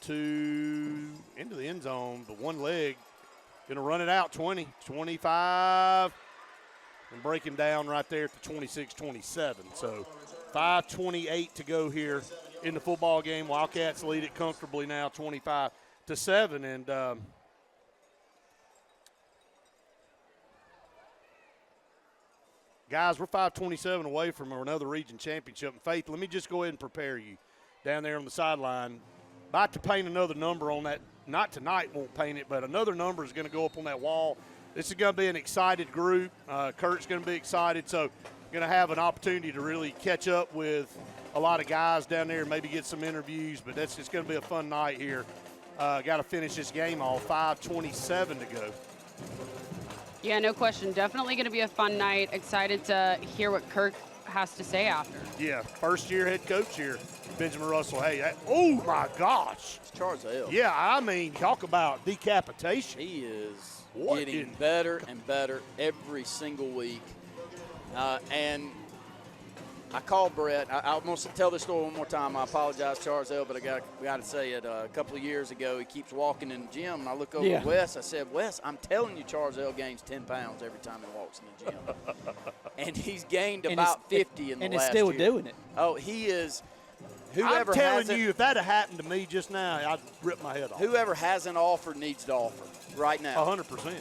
into the end zone, but one leg. Going to run it out 20, 25, and break him down right there at the 26-27. So 5:28 to go here in the football game. Wildcats lead it comfortably now 25-7. And guys, we're 5:27 away from another region championship. And Faith, let me just go ahead and prepare you down there on the sideline. About to paint another number on that. Not tonight, won't paint it, but another number is going to go up on that wall this is going to be an excited group. Kurt's going to be excited, so going to have an opportunity to really catch up with a lot of guys down there and maybe get some interviews, but it's going to be a fun night here. Got to finish this game off, 5:27 to go. Yeah, no question. Definitely going to be a fun night. Excited to hear what Kirk has to say after. Yeah, first-year head coach here, Benjamin Russell. Hey, oh, my gosh. It's Charles Hill. Yeah, I mean, talk about decapitation. He is getting better and better every single week. And I called Brett. I'm going to tell this story one more time. I apologize, Charles Hill, but I got to say it. A couple of years ago, he keeps walking in the gym, and I look over at Wes. I said, Wes, I'm telling you, Charles Hill gains 10 pounds every time he walks in the gym. And he's gained about 50 in the last year. And he's still doing it. Oh, he is. I'm telling you, if that had happened to me just now, I'd rip my head off. Whoever hasn't offered needs to offer right now. 100%.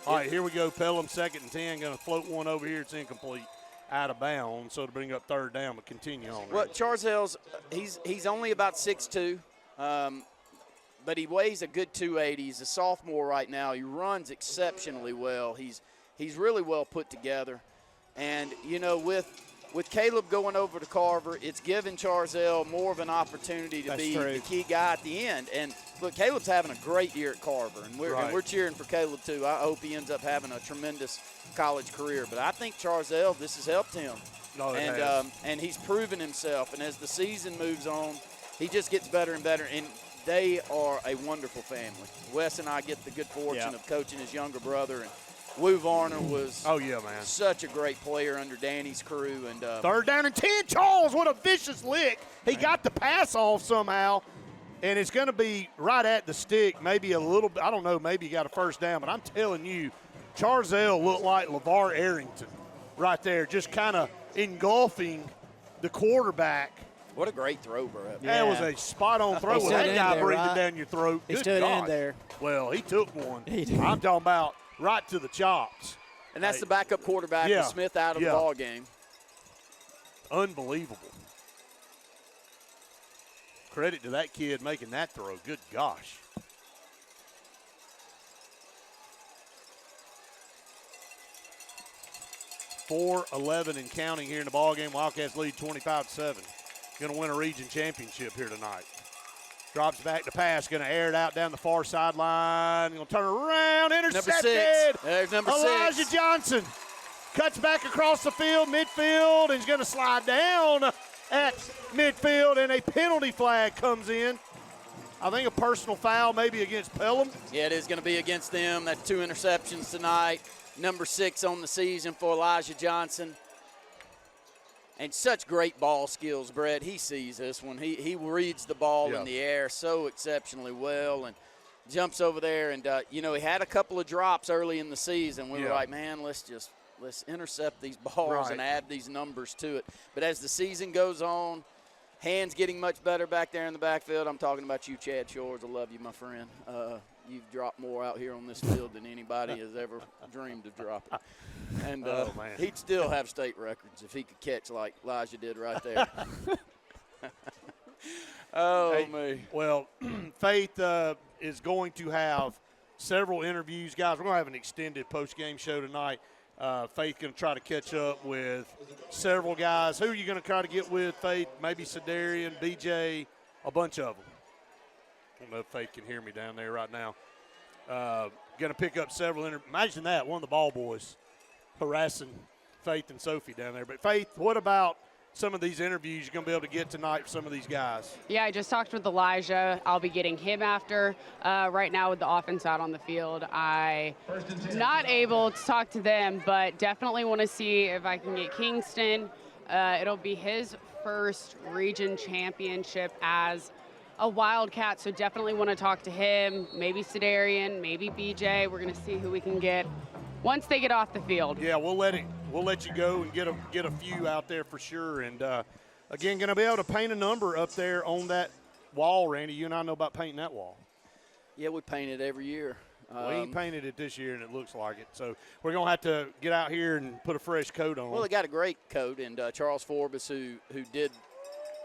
All right, here we go. Pelham 2nd and 10. Going to float one over here. It's incomplete. Out of bounds, so to bring up third down, but continue on. Well, Charles Hill's, he's only about 6'2", but he weighs a good 280. He's a sophomore right now. He runs exceptionally well. He's really well put together. And, you know, with Caleb going over to Carver, it's given Charles Hill more of an opportunity to be the key guy at the end. And, look, Caleb's having a great year at Carver, and we're cheering for Caleb too. I hope he ends up having a tremendous college career. But I think Charles Hill, this has helped him. And he's proven himself. And as the season moves on, he just gets better and better. And they are a wonderful family. Wes and I get the good fortune of coaching his younger brother. And Woo Varner was such a great player under Danny's crew. And third down and 10. Charles, what a vicious lick. He got the pass off somehow. And it's going to be right at the stick, maybe a little bit. I don't know, maybe he got a first down. But I'm telling you, Charles Hill looked like LeVar Arrington right there, just kind of engulfing the quarterback. What a great throw, Brett. That was a spot-on throw. With that guy breathing down your throat. He stood in there. Well, he took one. I'm talking about right to the chops. And that's the backup quarterback with Smith out of the ball game. Unbelievable. Credit to that kid making that throw. Good gosh. .411 and counting here in the ball game. Wildcats lead 25-7. Going to win a region championship here tonight. Drops back to pass. Going to air it out down the far sideline. Going to turn around. Intercepted. Number 6. There's number 6. Elijah Johnson cuts back across the field, midfield, and he's going to slide down at midfield, and a penalty flag comes in. I think a personal foul maybe against Pelham. Yeah, it is going to be against them. That's 2 interceptions tonight. Number 6 on the season for Elijah Johnson. And such great ball skills, Brett. He sees this one. He reads the ball in the air so exceptionally well and jumps over there. And, you know, he had a couple of drops early in the season. We were like, man, let's intercept these balls and add these numbers to it. But as the season goes on, hands getting much better back there in the backfield. I'm talking about you, Chad Shores. I love you, my friend. You've dropped more out here on this field than anybody has ever dreamed of dropping. And he'd still have state records if he could catch like Elijah did right there. Me. Well, Faith is going to have several interviews. Guys, we're going to have an extended post-game show tonight. Faith going to try to catch up with several guys. Who are you going to try to get with, Faith? Maybe Sedarian, BJ, a bunch of them. I don't know if Faith can hear me down there right now. Going to pick up several Imagine that, one of the ball boys harassing Faith and Sophie down there. But, Faith, what about some of these interviews you're going to be able to get tonight for some of these guys? Yeah, I just talked with Elijah. I'll be getting him after. Right now with the offense out on the field, I'm not able to talk to them, but definitely want to see if I can get Kingston. It'll be his first region championship as a Wildcat, so definitely want to talk to him, maybe Sedarian, maybe BJ. We're going to see who we can get once they get off the field. Yeah, we'll let you go and get a few out there for sure. And again, going to be able to paint a number up there on that wall, Randy. You and I know about painting that wall. Yeah, we paint it every year. We ain't painted it this year, and it looks like it. So we're going to have to get out here and put a fresh coat on. Well, they got a great coat, and Charles Forbes, who did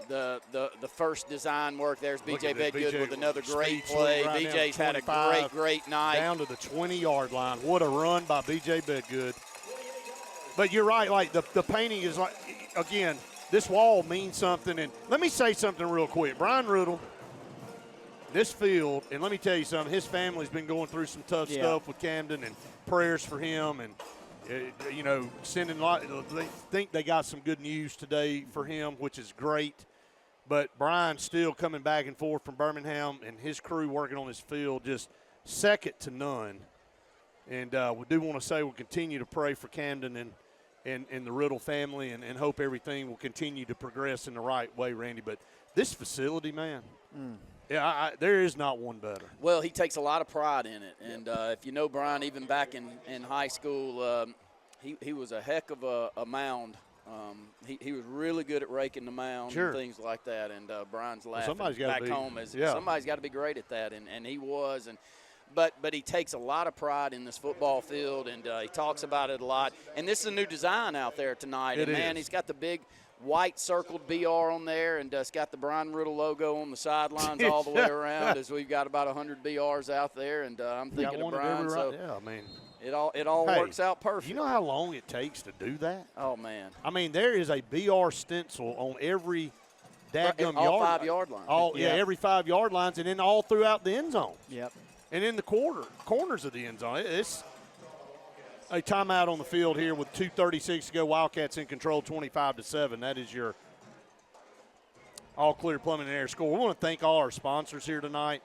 the first design work. There's B.J. Bedgood with another great speed play. right B.J.'s had a 25, great night. Down to the 20-yard line. What a run by B.J. Bedgood. But you're right, like the painting is like, again, this wall means something. And let me say something real quick. Brian Riddle, this field, and let me tell you something, his family's been going through some tough stuff with Camden, and prayers for him, and sending they think they got some good news today for him, which is great. But Brian's still coming back and forth from Birmingham, and his crew working on this field just second to none. And we do want to say we'll continue to pray for Camden and the Riddle family, and hope everything will continue to progress in the right way, Randy. But this facility, man, there is not one better. Well, he takes a lot of pride in it. And if you know Brian, even back in high school, he was a heck of a mound. He was really good at raking the mound and things like that. And Brian's laughing back home. Somebody's got to be great at that, and he was. But he takes a lot of pride in this football field, and he talks about it a lot. And this is a new design out there tonight. He's got the big white circled BR on there, and it's got the Brian Riddle logo on the sidelines all the way around, as we've got about 100 BRs out there. And I'm thinking of Brian. So it all works out perfect. You know how long it takes to do that? Oh, man. I mean, there is a BR stencil on every dadgum all 5 yard lines. Every 5 yard lines, and then all throughout the end zone. Yep. And in the corners of the end zone. It's a timeout on the field here with 2:36 to go. Wildcats in control, 25-7. That is your All Clear Plumbing and Air score. We want to thank all our sponsors here tonight.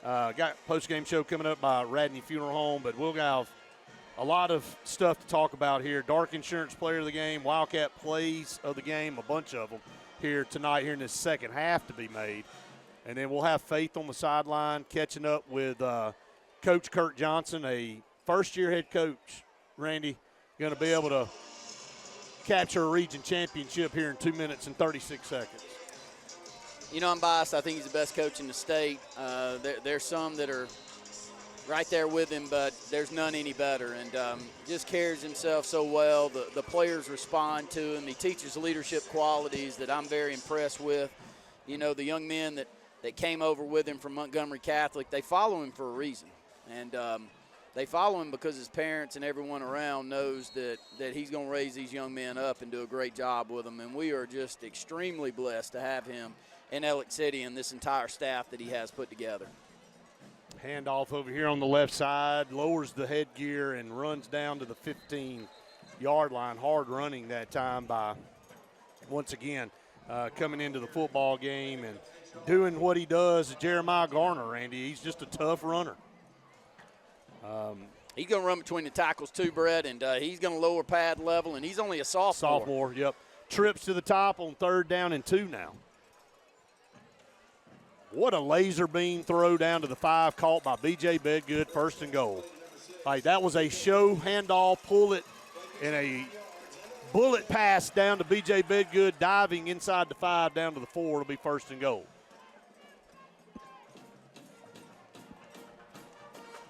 Got post-game show coming up by Radney Funeral Home, but we'll have a lot of stuff to talk about here. Dark Insurance Player of the Game, Wildcat Plays of the Game, a bunch of them here tonight, here in this second half to be made. And then we'll have Faith on the sideline catching up with Coach Kurt Johnson, a first-year head coach, Randy, going to be able to capture a region championship here in 2 minutes and 36 seconds. You know, I'm biased. I think he's the best coach in the state. There's some that are right there with him, but there's none any better. And just carries himself so well. The players respond to him. He teaches leadership qualities that I'm very impressed with. You know, the young men that came over with him from Montgomery Catholic, they follow him for a reason. And they follow him because his parents and everyone around knows that he's going to raise these young men up and do a great job with them. And we are just extremely blessed to have him in Elliott City and this entire staff that he has put together. Handoff over here on the left side, lowers the headgear and runs down to the 15-yard line. Hard running that time by, once again, coming into the football game and doing what he does, Jeremiah Garner, Randy. He's just a tough runner. He's going to run between the tackles too, Brett, and he's going to lower pad level, and he's only a sophomore. Sophomore, yep. Trips to the top on 3rd down and 2 now. What a laser beam throw down to the 5, caught by B.J. Bedgood, 1st and goal. Like, that was a show handoff, pull it, and a bullet pass down to B.J. Bedgood, diving inside the 5 down to the 4. It'll be 1st and goal.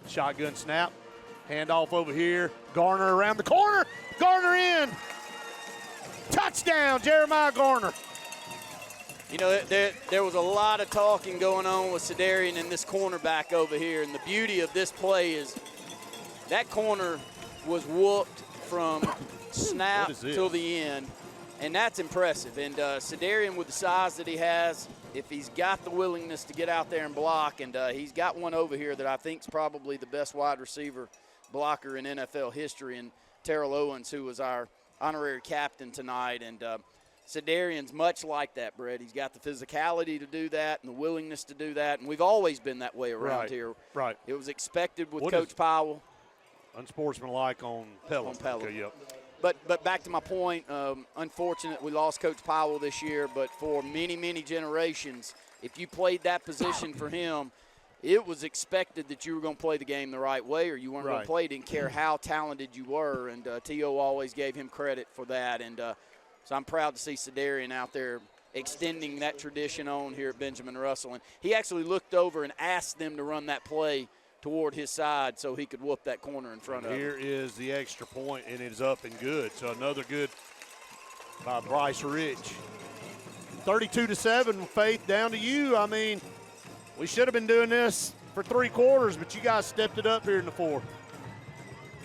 Shotgun snap. Handoff over here. Garner around the corner. Garner in. Touchdown, Jeremiah Garner. You know, there was a lot of talking going on with Sedarian and this cornerback over here. And the beauty of this play is that corner was whooped from snap till the end. And that's impressive. And Sedarian, with the size that he has, if he's got the willingness to get out there and block, and he's got one over here that I think is probably the best wide receiver blocker in NFL history, and Terrell Owens, who was our honorary captain tonight. And Sedarian's much like that, Brett. He's got the physicality to do that and the willingness to do that, and we've always been that way around here. Right. It was expected with Coach Powell. Unsportsmanlike on Pelham. On Pelham. Okay, yep. But back to my point, unfortunate we lost Coach Powell this year, but for many, many generations, if you played that position for him, it was expected that you were going to play the game the right way or you weren't going to play. Didn't care how talented you were, and T.O. always gave him credit for that. And so I'm proud to see Sedarian out there extending that tradition on here at Benjamin Russell. And he actually looked over and asked them to run that play toward his side so he could whoop that corner in front of him. Here is the extra point, and it is up and good. So another good by Bryce Rich. 32-7, Faith, down to you. I mean, we should have been doing this for 3 quarters, but you guys stepped it up here in the 4th.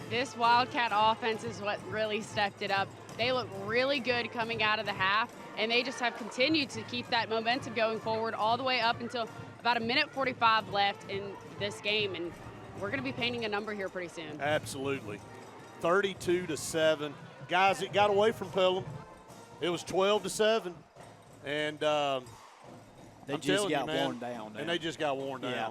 This Wildcat offense is what really stepped it up. They look really good coming out of the half, and they just have continued to keep that momentum going forward all the way up until about 1:45 left in this game, and we're going to be painting a number here pretty soon. Absolutely. 32-7. Guys, it got away from Pelham. It was 12-7, and they just got worn down. And they just got worn down. Yeah.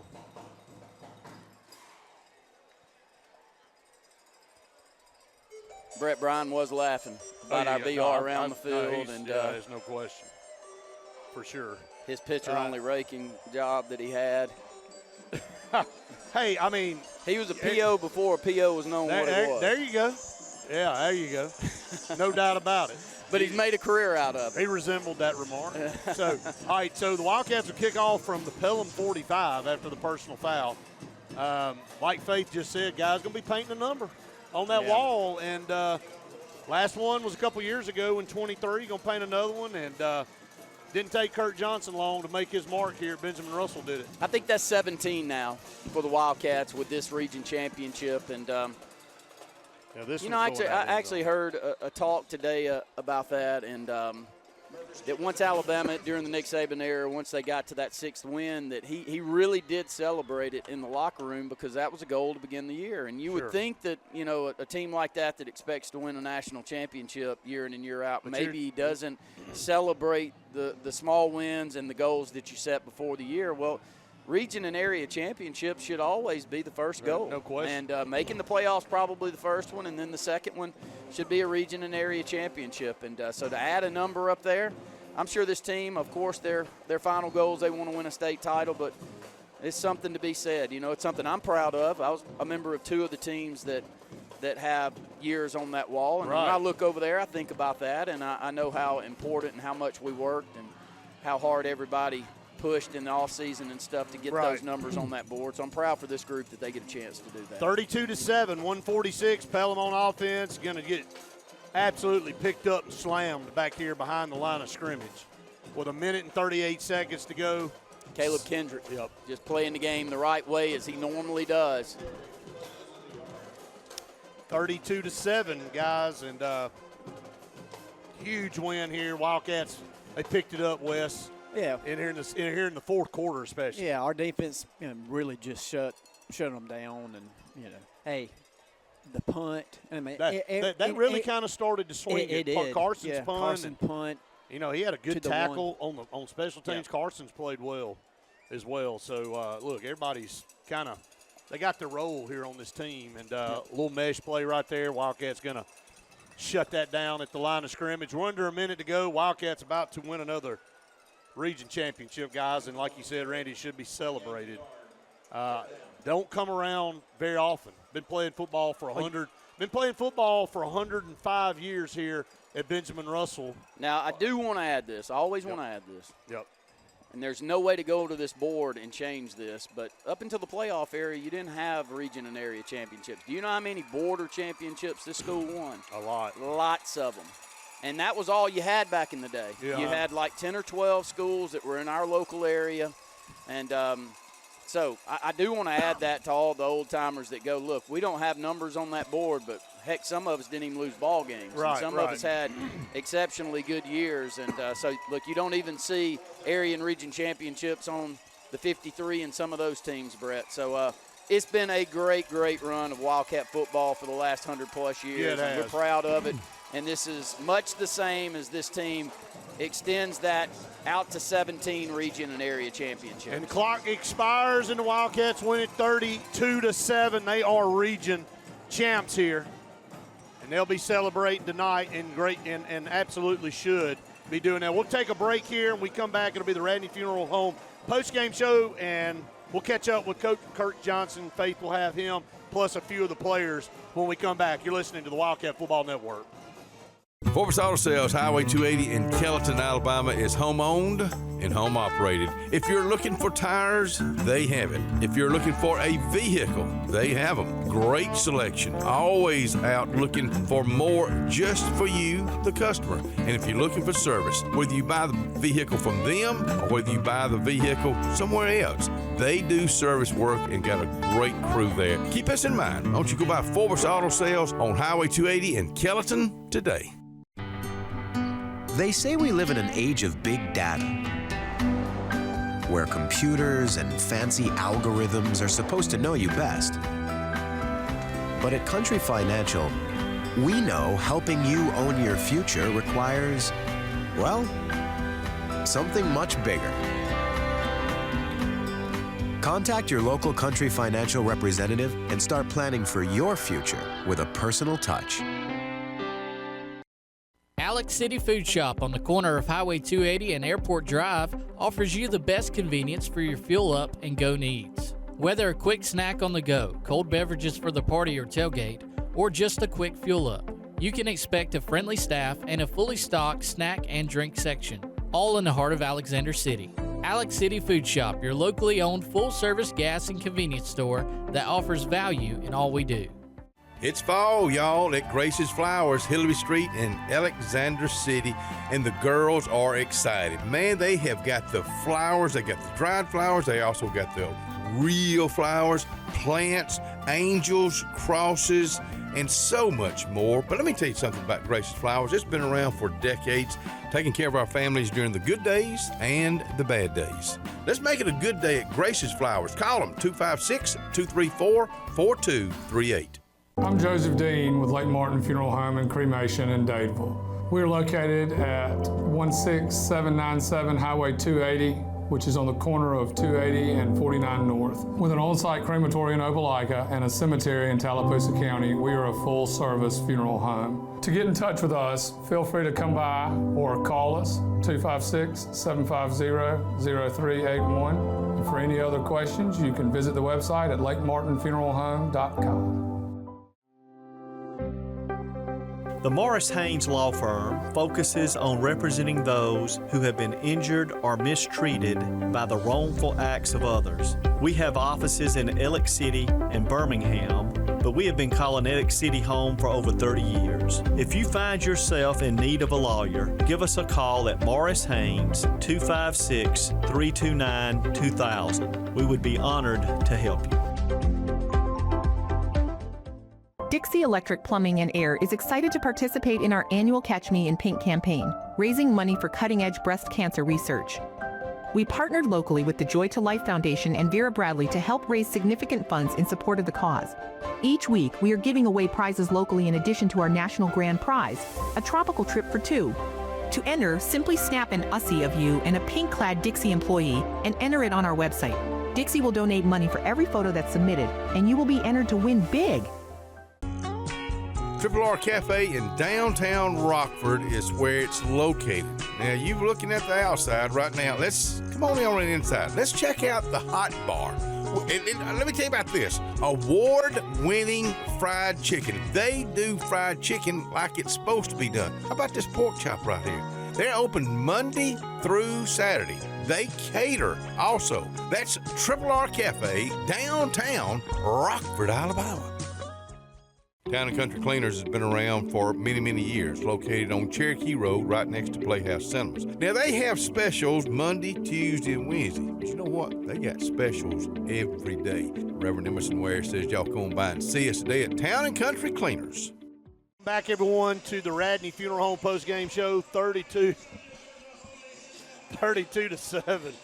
Brett Bryan was laughing about our VR around the field. And there's no question. For sure. His pitcher-only raking job that he had. Hey, I mean. He was a PO before a PO was known what it was. There you go. Yeah, there you go. No doubt about it. But he's made a career out of it. He resembled that remark. So, all right, so the Wildcats will kick off from the Pelham 45 after the personal foul. Like Faith just said, guys, going to be painting a number on that wall. And last one was a couple years ago in 23. Going to paint another one. And didn't take Kurt Johnson long to make his mark here. Benjamin Russell did it. I think that's 17 now for the Wildcats with this region championship. And, I actually heard a talk today about that. And that once Alabama, during the Nick Saban era, once they got to that 6th win, that he really did celebrate it in the locker room because that was a goal to begin the year. And you would think that, a team like that expects to win a national championship year in and year out, but maybe doesn't celebrate the small wins and the goals that you set before the year. Well, region and area championships should always be the first goal. No question. And making the playoffs probably the first one, and then the second one should be a region and area championship. And so to add a number up there, I'm sure this team, of course, their final goals, they want to win a state title, but it's something to be said. It's something I'm proud of. I was a member of 2 of the teams that have years on that wall. And when I look over there, I think about that, and I know how important and how much we worked and how hard everybody pushed in the offseason and stuff to get those numbers on that board. So I'm proud for this group that they get a chance to do that. 32-7, 146. Pelham on offense, going to get absolutely picked up and slammed back here behind the line of scrimmage with 1:38 to go. Caleb Kendrick, just playing the game the right way as he normally does. 32-7, guys, and huge win here. Wildcats, they picked it up, Wes. Yeah. In here in the 4th quarter, especially. Yeah, our defense really just shut them down, and hey, the punt. I mean, that really kind of started to swing. It did. Carson's punt. Carson punt. He had a good tackle on special teams. Yeah. Carson's played well as well. So look, everybody's they got their role here on this team, and a little mesh play right there. Wildcats gonna shut that down at the line of scrimmage. We're under a minute to go. Wildcats about to win another region championship, guys, and like you said, Randy, it should be celebrated. Don't come around very often. Been playing football for 105 years here at Benjamin Russell. Now, I do want to add this. I always want to add this. Yep. And there's no way to go to this board and change this, but up until the playoff area, you didn't have region and area championships. Do you know how many border championships this school won? A lot. Lots of them. And that was all you had back in the day. Yeah. You had like 10 or 12 schools that were in our local area. And so I do want to add that to all the old-timers that go, look, we don't have numbers on that board, but, heck, some of us didn't even lose ball games. Right, and some of us had exceptionally good years. And so, look, you don't even see area and region championships on the 53 in some of those teams, Brett. So it's been a great, great run of Wildcat football for the last 100-plus years. Yeah, and we're proud of it. And this is much the same as this team extends that out to 17 region and area championships. And the clock expires, and the Wildcats win it 32-7. They are region champs here, and they'll be celebrating tonight, and absolutely should be doing that. We'll take a break here, and we come back. It'll be the Radney Funeral Home post-game show, and we'll catch up with Coach Kurt Johnson. Faith will have him, plus a few of the players when we come back. You're listening to the Wildcat Football Network. Forbes Auto Sales, Highway 280 in Kellyton, Alabama, is home-owned, and home operated. If you're looking for tires, they have it. If you're looking for a vehicle, they have them. Great selection. Always out looking for more just for you, the customer. And if you're looking for service, whether you buy the vehicle from them or whether you buy the vehicle somewhere else, they do service work and got a great crew there. Keep us in mind. Don't you go by Forbes Auto Sales on Highway 280 in Kellyton today. They say we live in an age of big data, where computers and fancy algorithms are supposed to know you best. But at Country Financial, we know helping you own your future requires, well, something much bigger. Contact your local Country Financial representative and start planning for your future with a personal touch. Alex City Food Shop on the corner of Highway 280 and Airport Drive offers you the best convenience for your fuel up and go needs. Whether a quick snack on the go, cold beverages for the party or tailgate, or just a quick fuel up, you can expect a friendly staff and a fully stocked snack and drink section, all in the heart of Alexander City. Alex City Food Shop, your locally owned full-service gas and convenience store that offers value in all we do. It's fall, y'all, at Grace's Flowers, Hillary Street in Alexander City, and the girls are excited. Man, they have got the flowers. They got the dried flowers. They also got the real flowers, plants, angels, crosses, and so much more. But let me tell you something about Grace's Flowers. It's been around for decades, taking care of our families during the good days and the bad days. Let's make it a good day at Grace's Flowers. Call them 256-234-4238. I'm Joseph Dean with Lake Martin Funeral Home and Cremation in Dadeville. We're located at 16797 Highway 280, which is on the corner of 280 and 49 North. With an on-site crematory in Opelika and a cemetery in Tallapoosa County, we are a full-service funeral home. To get in touch with us, feel free to come by or call us, 256-750-0381. And for any other questions, you can visit the website at lakemartinfuneralhome.com. The Morris Haynes Law Firm focuses on representing those who have been injured or mistreated by the wrongful acts of others. We have offices in Ellick City and Birmingham, but we have been calling Ellick City home for over 30 years. If you find yourself in need of a lawyer, give us a call at Morris Haynes, 256-329-2000. We would be honored to help you. Dixie Electric Plumbing and Air is excited to participate in our annual Catch Me in Pink campaign, raising money for cutting-edge breast cancer research. We partnered locally with the Joy to Life Foundation and Vera Bradley to help raise significant funds in support of the cause. Each week, we are giving away prizes locally in addition to our national grand prize, a tropical trip for two. To enter, simply snap an USSI of you and a pink-clad Dixie employee and enter it on our website. Dixie will donate money for every photo that's submitted, and you will be entered to win big. Triple R Cafe in downtown Rockford is where it's located. Now, you're looking at the outside right now. Let's come on the inside. Let's check out the hot bar. And let me tell you about this. Award-winning fried chicken. They do fried chicken like it's supposed to be done. How about this pork chop right here? They're open Monday through Saturday. They cater also. That's Triple R Cafe, downtown Rockford, Alabama. Town & Country Cleaners has been around for many, many years, located on Cherokee Road right next to Playhouse Cinemas. Now, they have specials Monday, Tuesday, and Wednesday. But you know what? They got specials every day. Reverend Emerson Ware says y'all come by and see us today at Town & Country Cleaners. Back, everyone, to the Radney Funeral Home post-game show, 32-7.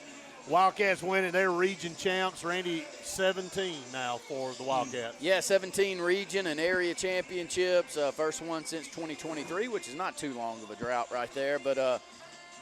Wildcats winning. They're region champs. Randy, 17 now for the Wildcats. Yeah, 17 region and area championships. First one since 2023, which is not too long of a drought right there. But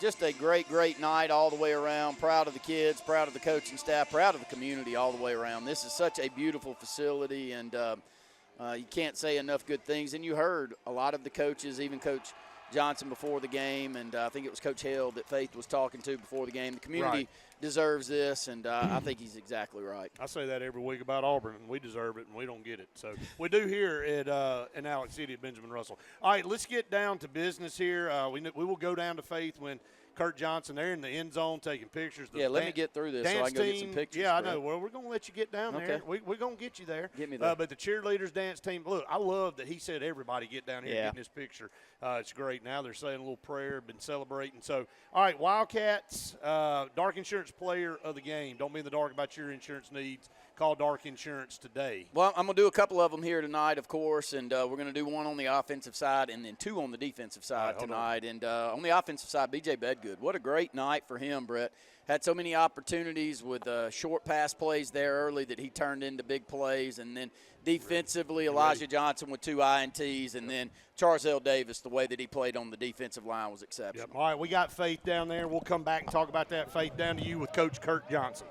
just a great, great night all the way around. Proud of the kids, proud of the coaching staff, proud of the community all the way around. This is such a beautiful facility, and you can't say enough good things. And you heard a lot of the coaches, even Coach Johnson before the game, and I think it was Coach Hill that Faith was talking to before the game. The community deserves this, and I think he's exactly right. I say that every week about Auburn, and we deserve it, and we don't get it. So we do here at in Alex City at Benjamin Russell. All right, let's get down to business here. We will go down to Faith when Kurt Johnson there in the end zone taking pictures. Yeah, let me get through this so I can go get some pictures. Yeah, I Brett. know. Well, we're going to let you get down there. Okay. We're going to get you there. Get me there. But the cheerleaders dance team, look, I love that he said everybody get down here and get in this picture. It's great. Now they're saying a little prayer, been celebrating. So, all right, Wildcats, Dark Insurance Player of the Game. Don't be in the dark about your insurance needs. Call Dark Insurance today. Well, I'm going to do a couple of them here tonight, of course, and we're going to do one on the offensive side and then two on the defensive side tonight. And on the offensive side, B.J. Bedgood. What a great night for him, Brett. Had so many opportunities with short pass plays there early that he turned into big plays. And then defensively, Elijah Johnson with 2 INTs. And then Charzell Davis, the way that he played on the defensive line was exceptional. All right, we got Faith down there. We'll come back and talk about that. Faith, down to you with Coach Kurt Johnson.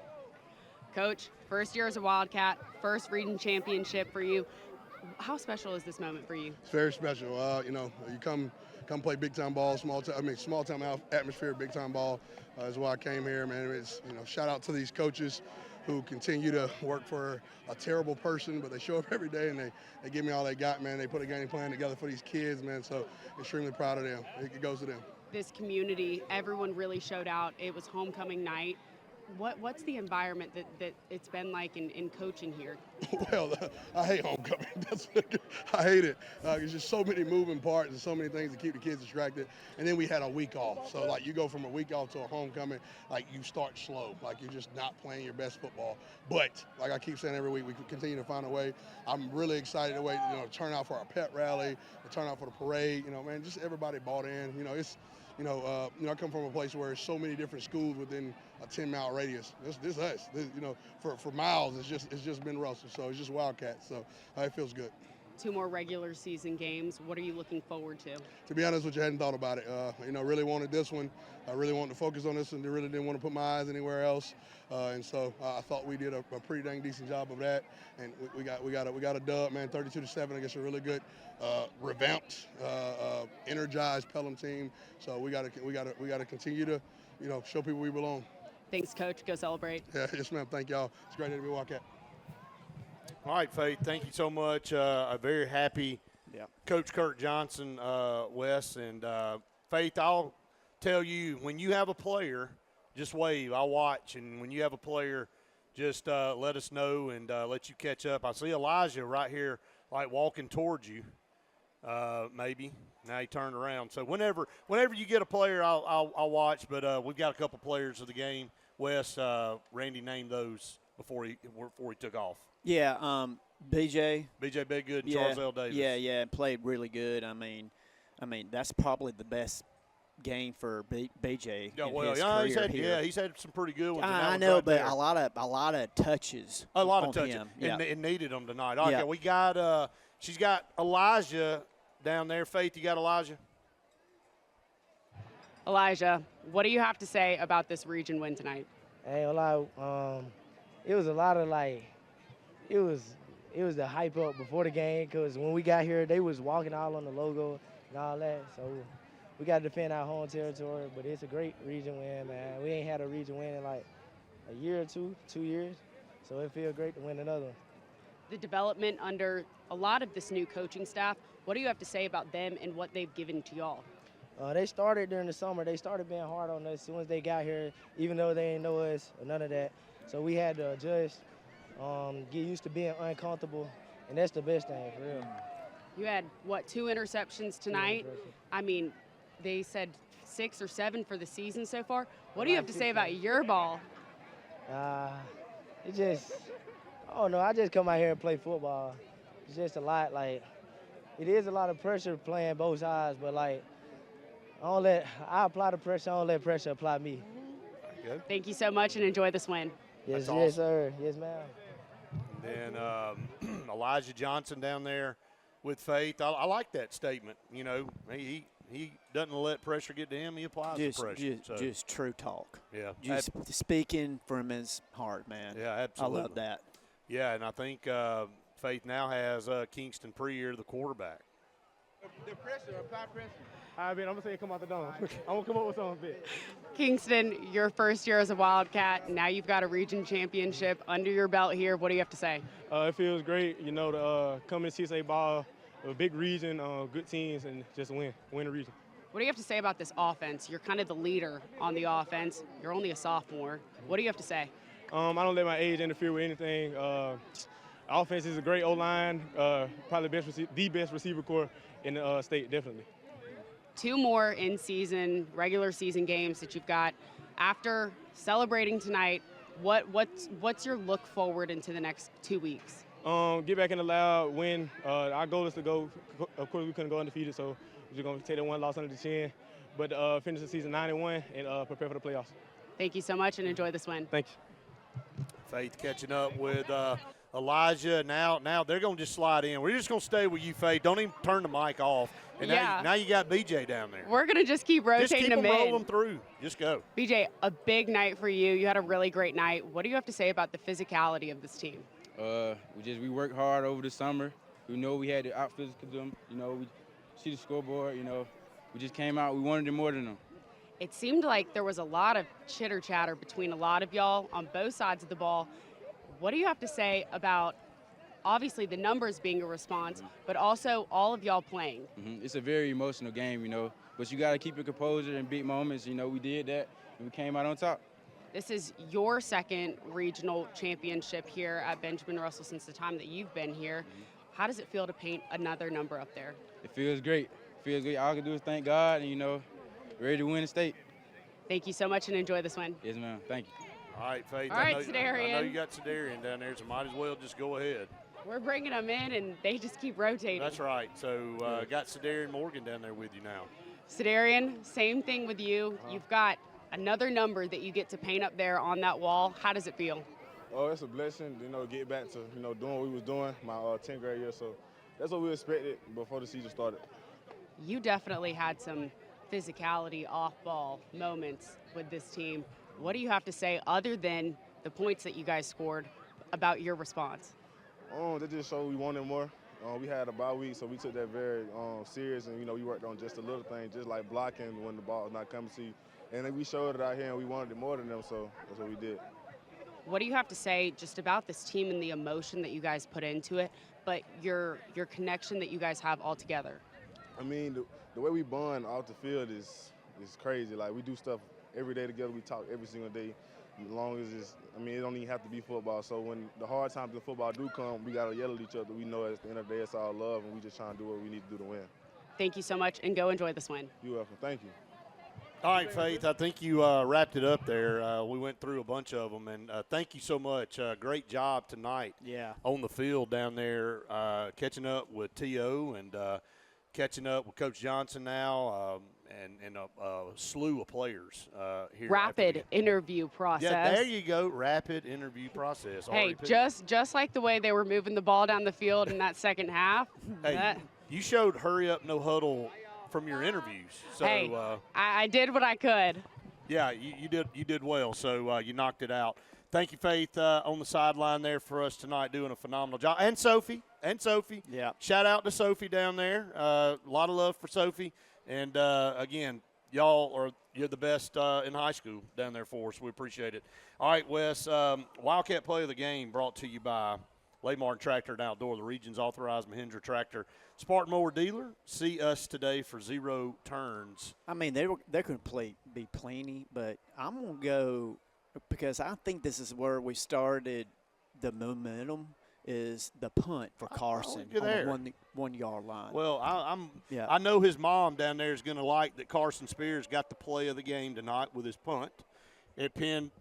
Coach, first year as a Wildcat, first region championship for you. How special is this moment for you? It's very special. You come play big time ball, small time atmosphere, big time ball. Is why I came here, man. It's shout out to these coaches who continue to work for a terrible person, but they show up every day and they give me all they got, man. They put a game plan together for these kids, man. So extremely proud of them. It goes to them. This community, everyone really showed out. It was homecoming night. What's the environment that it's been like in coaching here? Well, I hate homecoming. I hate it. There's just so many moving parts and so many things to keep the kids distracted. And then we had a week off. So, you go from a week off to a homecoming, you start slow. You're just not playing your best football. But, like I keep saying every week, we continue to find a way. I'm really excited to turn out for our pep rally, to turn out for the parade. Man, just everybody bought in. I come from a place where there's so many different schools within a 10-mile radius. This us. For miles, it's just been Russell. So it's just Wildcats. So it feels good. 2 more regular season games. What are you looking forward to? To be honest with you, I hadn't thought about it. Really wanted this one. I really wanted to focus on this, and really didn't want to put my eyes anywhere else. And so I thought we did a pretty dang decent job of that. And we got a dub, man. 32-7 against a really good, revamped, energized Pelham team. So we got to continue to, show people we belong. Thanks, Coach. Go celebrate. Yeah, yes, ma'am. Thank y'all. It's great to be a Wildcat. All right, Faith, thank you so much. A very happy Coach Kurt Johnson, Wes. And, Faith, I'll tell you, when you have a player, just wave. I'll watch. And when you have a player, just let us know and let you catch up. I see Elijah right here, walking towards you, maybe. Now he turned around. So whenever you get a player, I'll watch. But we've got a couple players of the game. Wes, Randy named those before he took off. Yeah, BJ Bedgood and Charzell Davis. Yeah, played really good. I mean, that's probably the best game for BJ. He's had some pretty good ones. I know, but a lot of touches. A lot of touches. Him. And needed them tonight. Okay, we got she's got Elijah down there. Faith, you got Elijah? Elijah, what do you have to say about this region win tonight? Hey, it was a lot of it was the hype up before the game, because when we got here, they was walking all on the logo and all that. So we got to defend our home territory, but it's a great region win, man. We ain't had a region win in a year or 2 years, so it feels great to win another one. The development under a lot of this new coaching staff, what do you have to say about them and what they've given to y'all? They started during the summer. They started being hard on us as soon as they got here, even though they didn't know us or none of that. So we had to adjust, get used to being uncomfortable, and that's the best thing, for real. You had, 2 interceptions tonight? I mean, they said 6 or 7 for the season so far. What do you have to say about your ball? I don't know. I just come out here and play football. It's just a lot, it is a lot of pressure playing both sides, but, I apply the pressure. I don't let pressure apply me. Good. Thank you so much, and enjoy this win. Yes, awesome. Yes, sir. Yes, ma'am. And then Elijah Johnson down there with Faith. I like that statement. He doesn't let pressure get to him. He applies the pressure. Just true talk. Yeah. Just speaking from his heart, man. Yeah, absolutely. I love that. Yeah, and I think Faith now has Kingston Preer, the quarterback. The pressure, apply pressure. I'm going to say come out the dome. I'm going to come up with something big. Kingston, your first year as a Wildcat. Now you've got a region championship under your belt here. What do you have to say? It feels great, to come in 6A ball, a big region, good teams, and just win the region. What do you have to say about this offense? You're kind of the leader on the offense. You're only a sophomore. What do you have to say? I don't let my age interfere with anything. Offense is a great O-line, probably the best receiver core in the state, definitely. 2 more in-season, regular season games that you've got. After celebrating tonight, what's your look forward into the next 2 weeks? Get back in the loud, win. Our goal is to go. Of course, we couldn't go undefeated, so we're just gonna take that one loss under the chin. But finish the season 9-1 and prepare for the playoffs. Thank you so much, and enjoy this win. Thank you. Faith catching up with Elijah. Now they're going to just slide in. We're just going to stay with you, Faith. Don't even turn the mic off. And now you got BJ down there. We're going to just keep rotating just keep them roll in. them through. Just go. BJ, a big night for you. You had a really great night. What do you have to say about the physicality of this team? We worked hard over the summer. We know we had to out-physical them. We see the scoreboard. We just came out. We wanted it more than them. It seemed like there was a lot of chitter-chatter between a lot of y'all on both sides of the ball. What do you have to say about, obviously, the numbers being a response, but also all of y'all playing? It's a very emotional game, but you got to keep your composure in big moments. We did that, and we came out on top. This is your second regional championship here at Benjamin Russell since the time that you've been here. How does it feel to paint another number up there? It feels great. All I can do is thank God and, ready to win the state. Thank you so much and enjoy this win. Yes, ma'am. Thank you. All right, Faith. All right, I Cedarian. know you got Cedarian down there, so might as well just go ahead. We're bringing them in, and they just keep rotating. That's right. So got Cedarian Morgan down there with you now. Cedarian, same thing with you. You've got another number that you get to paint up there on that wall. How does it feel? Oh, it's a blessing, get back to, doing what we was doing my 10th grade year. So that's what we expected before the season started. You definitely had some physicality off-ball moments with this team. What do you have to say other than the points that you guys scored about your response? That just showed we wanted more. We had a bye week, so we took that very serious, and we worked on just a little thing, just like blocking when the ball was not coming to you. And then we showed it out here, and we wanted it more than them, so that's what we did. What do you have to say just about this team and the emotion that you guys put into it, but your connection that you guys have all together? I mean, the way we bond off the field is crazy. Like, we do stuff every day together. We talk every single day. As long as it don't even have to be football. So when the hard times in football do come, we got to yell at each other. We know at the end of the day it's all love, and we just trying to do what we need to do to win. Thank you so much, and go enjoy this win. You're welcome. Thank you. All right, Faith, I think you wrapped it up there. We went through a bunch of them, and thank you so much. Great job tonight on the field down there, catching up with T.O. and catching up with Coach Johnson now and a slew of players here. Rapid interview process. Yeah, there you go, rapid interview process. Hey, just like the way they were moving the ball down the field in that second half. Hey, you showed hurry up, no huddle from your interviews. So, hey, I did what I could. Yeah, you did well. So you knocked it out. Thank you, Faith, on the sideline there for us tonight, doing a phenomenal job. And Sophie. Yeah. Shout out to Sophie down there. A lot of love for Sophie. And again, you're the best in high school down there for us. We appreciate it. All right, Wes. Wildcat play of the game brought to you by Lake Martin Tractor and Outdoor, the region's authorized Mahindra tractor Spartan mower dealer. See us today for 0 turns. I mean, there could be plenty, but I'm going to go because I think this is where we started the momentum is the punt for Carson on the 1 yard line. Well, I know his mom down there is going to like that Carson Spears got the play of the game tonight with his punt. It pinned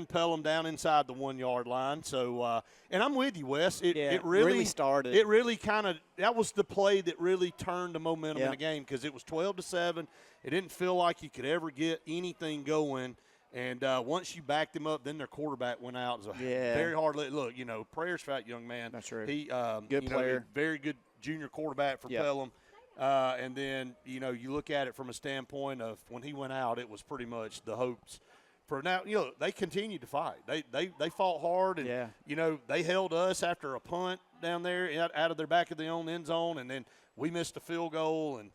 Pelham down inside the 1 yard line. So, and I'm with you, Wes. It really started. It really that was the play that really turned the momentum in the game because it was 12-7. It didn't feel like you could ever get anything going. And once you backed him up, then their quarterback went out. It was a very hard look. Prayers for that young man. That's right. He good player, very good junior quarterback for Pelham. And then you look at it from a standpoint of when he went out, it was pretty much the hopes. For now, they continued to fight. They fought hard, and they held us after a punt down there out of their back of their own end zone, and then we missed a field goal, and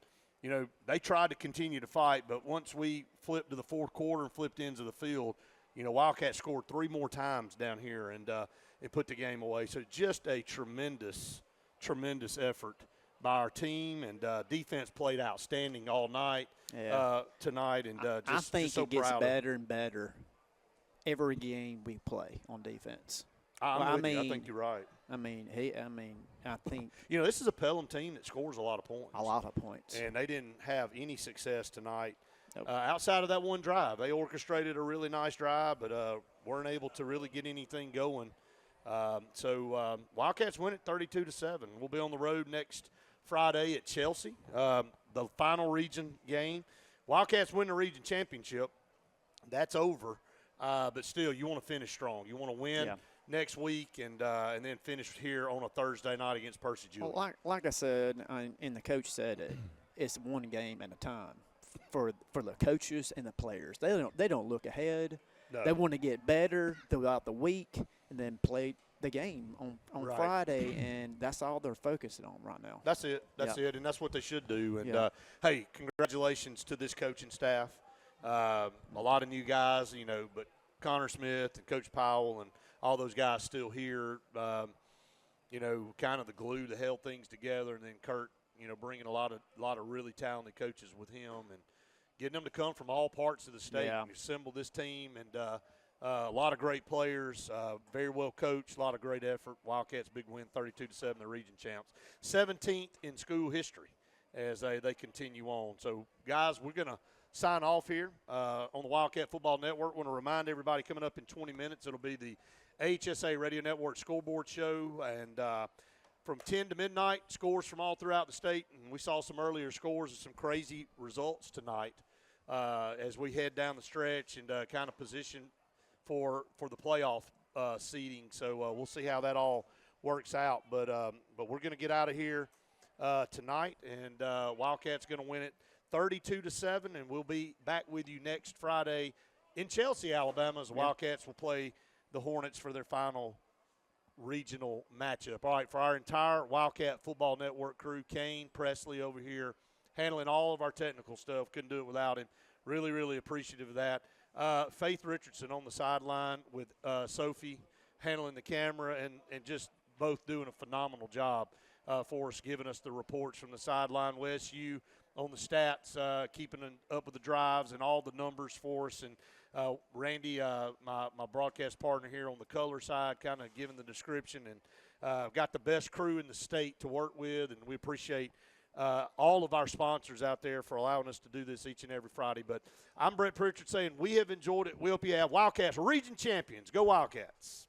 they tried to continue to fight. But once we flipped to the fourth quarter and flipped into the field, Wildcats scored 3 more times down here, and it put the game away. So just a tremendous effort by our team, and defense played outstanding all night tonight. And I think so it gets proud better and better every game we play on defense. I think you're right. I think this is a Pelham team that scores a lot of points. A lot of points. And they didn't have any success tonight. Nope. Outside of that one drive. They orchestrated a really nice drive, but weren't able to really get anything going. So Wildcats win it 32-7. We'll be on the road next Friday at Chelsea, the final region game. Wildcats win the region championship. That's over. But still, you want to finish strong. You want to win next week and then finish here on a Thursday night against Percy Julie. Well, like I said, and the coach said it, it's one game at a time for the coaches and the players. They don't look ahead. No. They want to get better throughout the week and then play the game on Friday, and that's all they're focusing on right now. That's it. That's it, and that's what they should do. And, hey, congratulations to this coaching staff. A lot of new guys, but Connor Smith and Coach Powell and all those guys still here, kind of the glue to held things together. And then Kurt, bringing a lot of really talented coaches with him and getting them to come from all parts of the state. Yeah. We assembled this team, and a lot of great players, very well coached, a lot of great effort. Wildcats big win, 32-7, the region champs. 17th in school history as they continue on. So, guys, we're going to sign off here on the Wildcat Football Network. I want to remind everybody, coming up in 20 minutes, it'll be the AHSA Radio Network Scoreboard Show, and from 10 to midnight, scores from all throughout the state. And we saw some earlier scores and some crazy results tonight as we head down the stretch and kind of position for the playoff seeding. So we'll see how that all works out. But we're going to get out of here tonight, and Wildcats going to win it 32-7, and we'll be back with you next Friday in Chelsea, Alabama, as the Wildcats will play the Hornets for their final regional matchup. All right, for our entire Wildcat Football Network crew, Kane Presley over here handling all of our technical stuff. Couldn't do it without him. Really, really appreciative of that. Faith Richardson on the sideline with Sophie handling the camera and just both doing a phenomenal job for us, giving us the reports from the sideline. Wes, you on the stats, keeping up with the drives and all the numbers for us. And Randy, my broadcast partner here on the color side, kind of giving the description. And got the best crew in the state to work with, and we appreciate all of our sponsors out there for allowing us to do this each and every Friday. But I'm Brett Pritchard saying we have enjoyed it. We hope you have. Wildcats, region champions. Go Wildcats.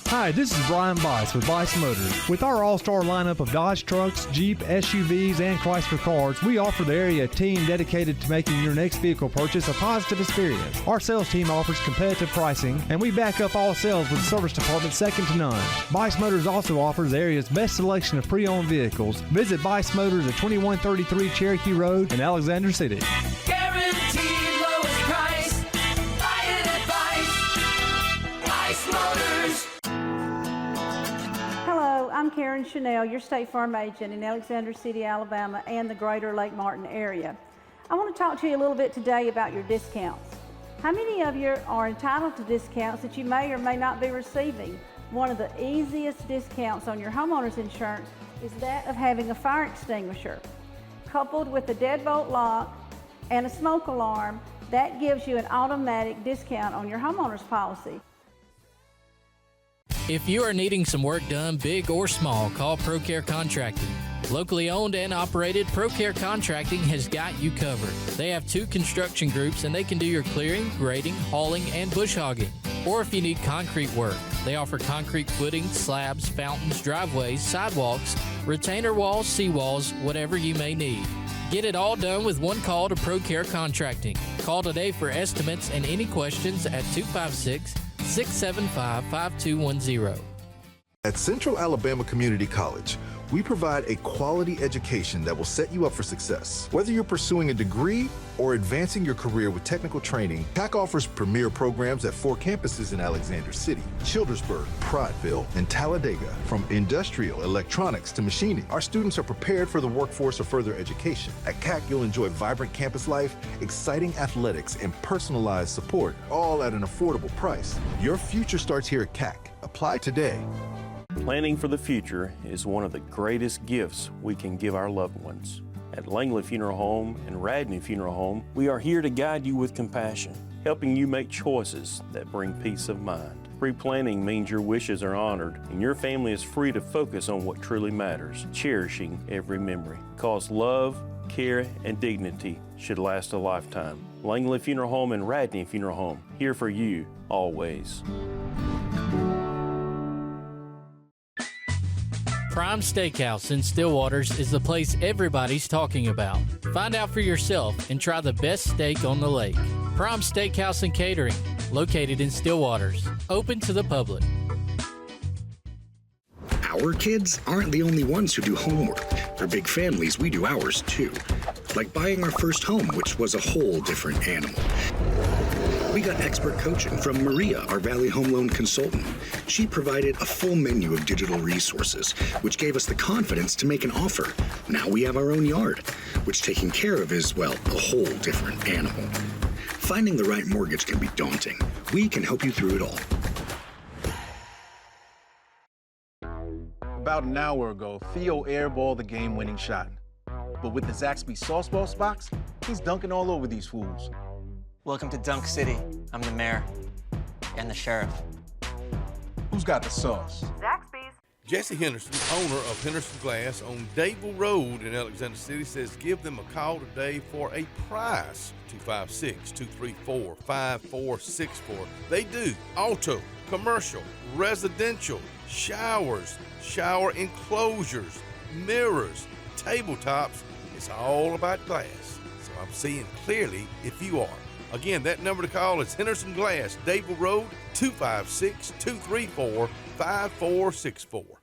Hi, this is Brian Bice with Bice Motors. With our all-star lineup of Dodge trucks, Jeep, SUVs, and Chrysler cars, we offer the area a team dedicated to making your next vehicle purchase a positive experience. Our sales team offers competitive pricing, and we back up all sales with a service department second to none. Bice Motors also offers the area's best selection of pre-owned vehicles. Visit Bice Motors at 2133 Cherokee Road in Alexander City. Guaranteed lowest price. Buy it at Bice Motors. Hello, I'm Karen Chanel, your State Farm agent in Alexander City, Alabama, and the greater Lake Martin area. I want to talk to you a little bit today about your discounts. How many of you are entitled to discounts that you may or may not be receiving? One of the easiest discounts on your homeowner's insurance is that of having a fire extinguisher. Coupled with a deadbolt lock and a smoke alarm, that gives you an automatic discount on your homeowner's policy. If you are needing some work done, big or small, call ProCare Contracting. Locally owned and operated, ProCare Contracting has got you covered. They have 2 construction groups, and they can do your clearing, grading, hauling, and bush hogging. Or if you need concrete work, they offer concrete footings, slabs, fountains, driveways, sidewalks, retainer walls, seawalls, whatever you may need. Get it all done with one call to ProCare Contracting. Call today for estimates and any questions at 256-675-5210. At Central Alabama Community College, we provide a quality education that will set you up for success. Whether you're pursuing a degree or advancing your career with technical training, TAC offers premier programs at 4 campuses in Alexander City, Childersburg, Prattville, and Talladega. From industrial, electronics to machining, our students are prepared for the workforce or further education. At CAC, you'll enjoy vibrant campus life, exciting athletics, and personalized support, all at an affordable price. Your future starts here at CAC. Apply today. Planning for the future is one of the greatest gifts we can give our loved ones. At Langley Funeral Home and Radney Funeral Home, we are here to guide you with compassion, helping you make choices that bring peace of mind. Pre-planning means your wishes are honored and your family is free to focus on what truly matters, cherishing every memory. Because love, care, and dignity should last a lifetime. Langley Funeral Home and Radney Funeral Home, here for you, always. Prime Steakhouse in Stillwaters is the place everybody's talking about. Find out for yourself and try the best steak on the lake. Prime Steakhouse and Catering, located in Stillwaters, open to the public. Our kids aren't the only ones who do homework. For big families, we do ours too. Like buying our first home, which was a whole different animal. We got expert coaching from Maria, our Valley Home Loan consultant. She provided a full menu of digital resources, which gave us the confidence to make an offer. Now we have our own yard, which taking care of is, well, a whole different animal. Finding the right mortgage can be daunting. We can help you through it all. About an hour ago, Theo airballed the game-winning shot. But with the Zaxby sauce boss box, he's dunking all over these fools. Welcome to Dunk City. I'm the mayor and the sheriff. Who's got the sauce? Zaxby's. Jesse Henderson, owner of Henderson Glass on Dadeville Road in Alexander City, says give them a call today for a price. 256-234-5464. They do auto, commercial, residential, showers, shower enclosures, mirrors, tabletops. It's all about glass. So I'm seeing clearly if you are. Again, that number to call is Henderson Glass, Dadeville Road, 256-234-5464.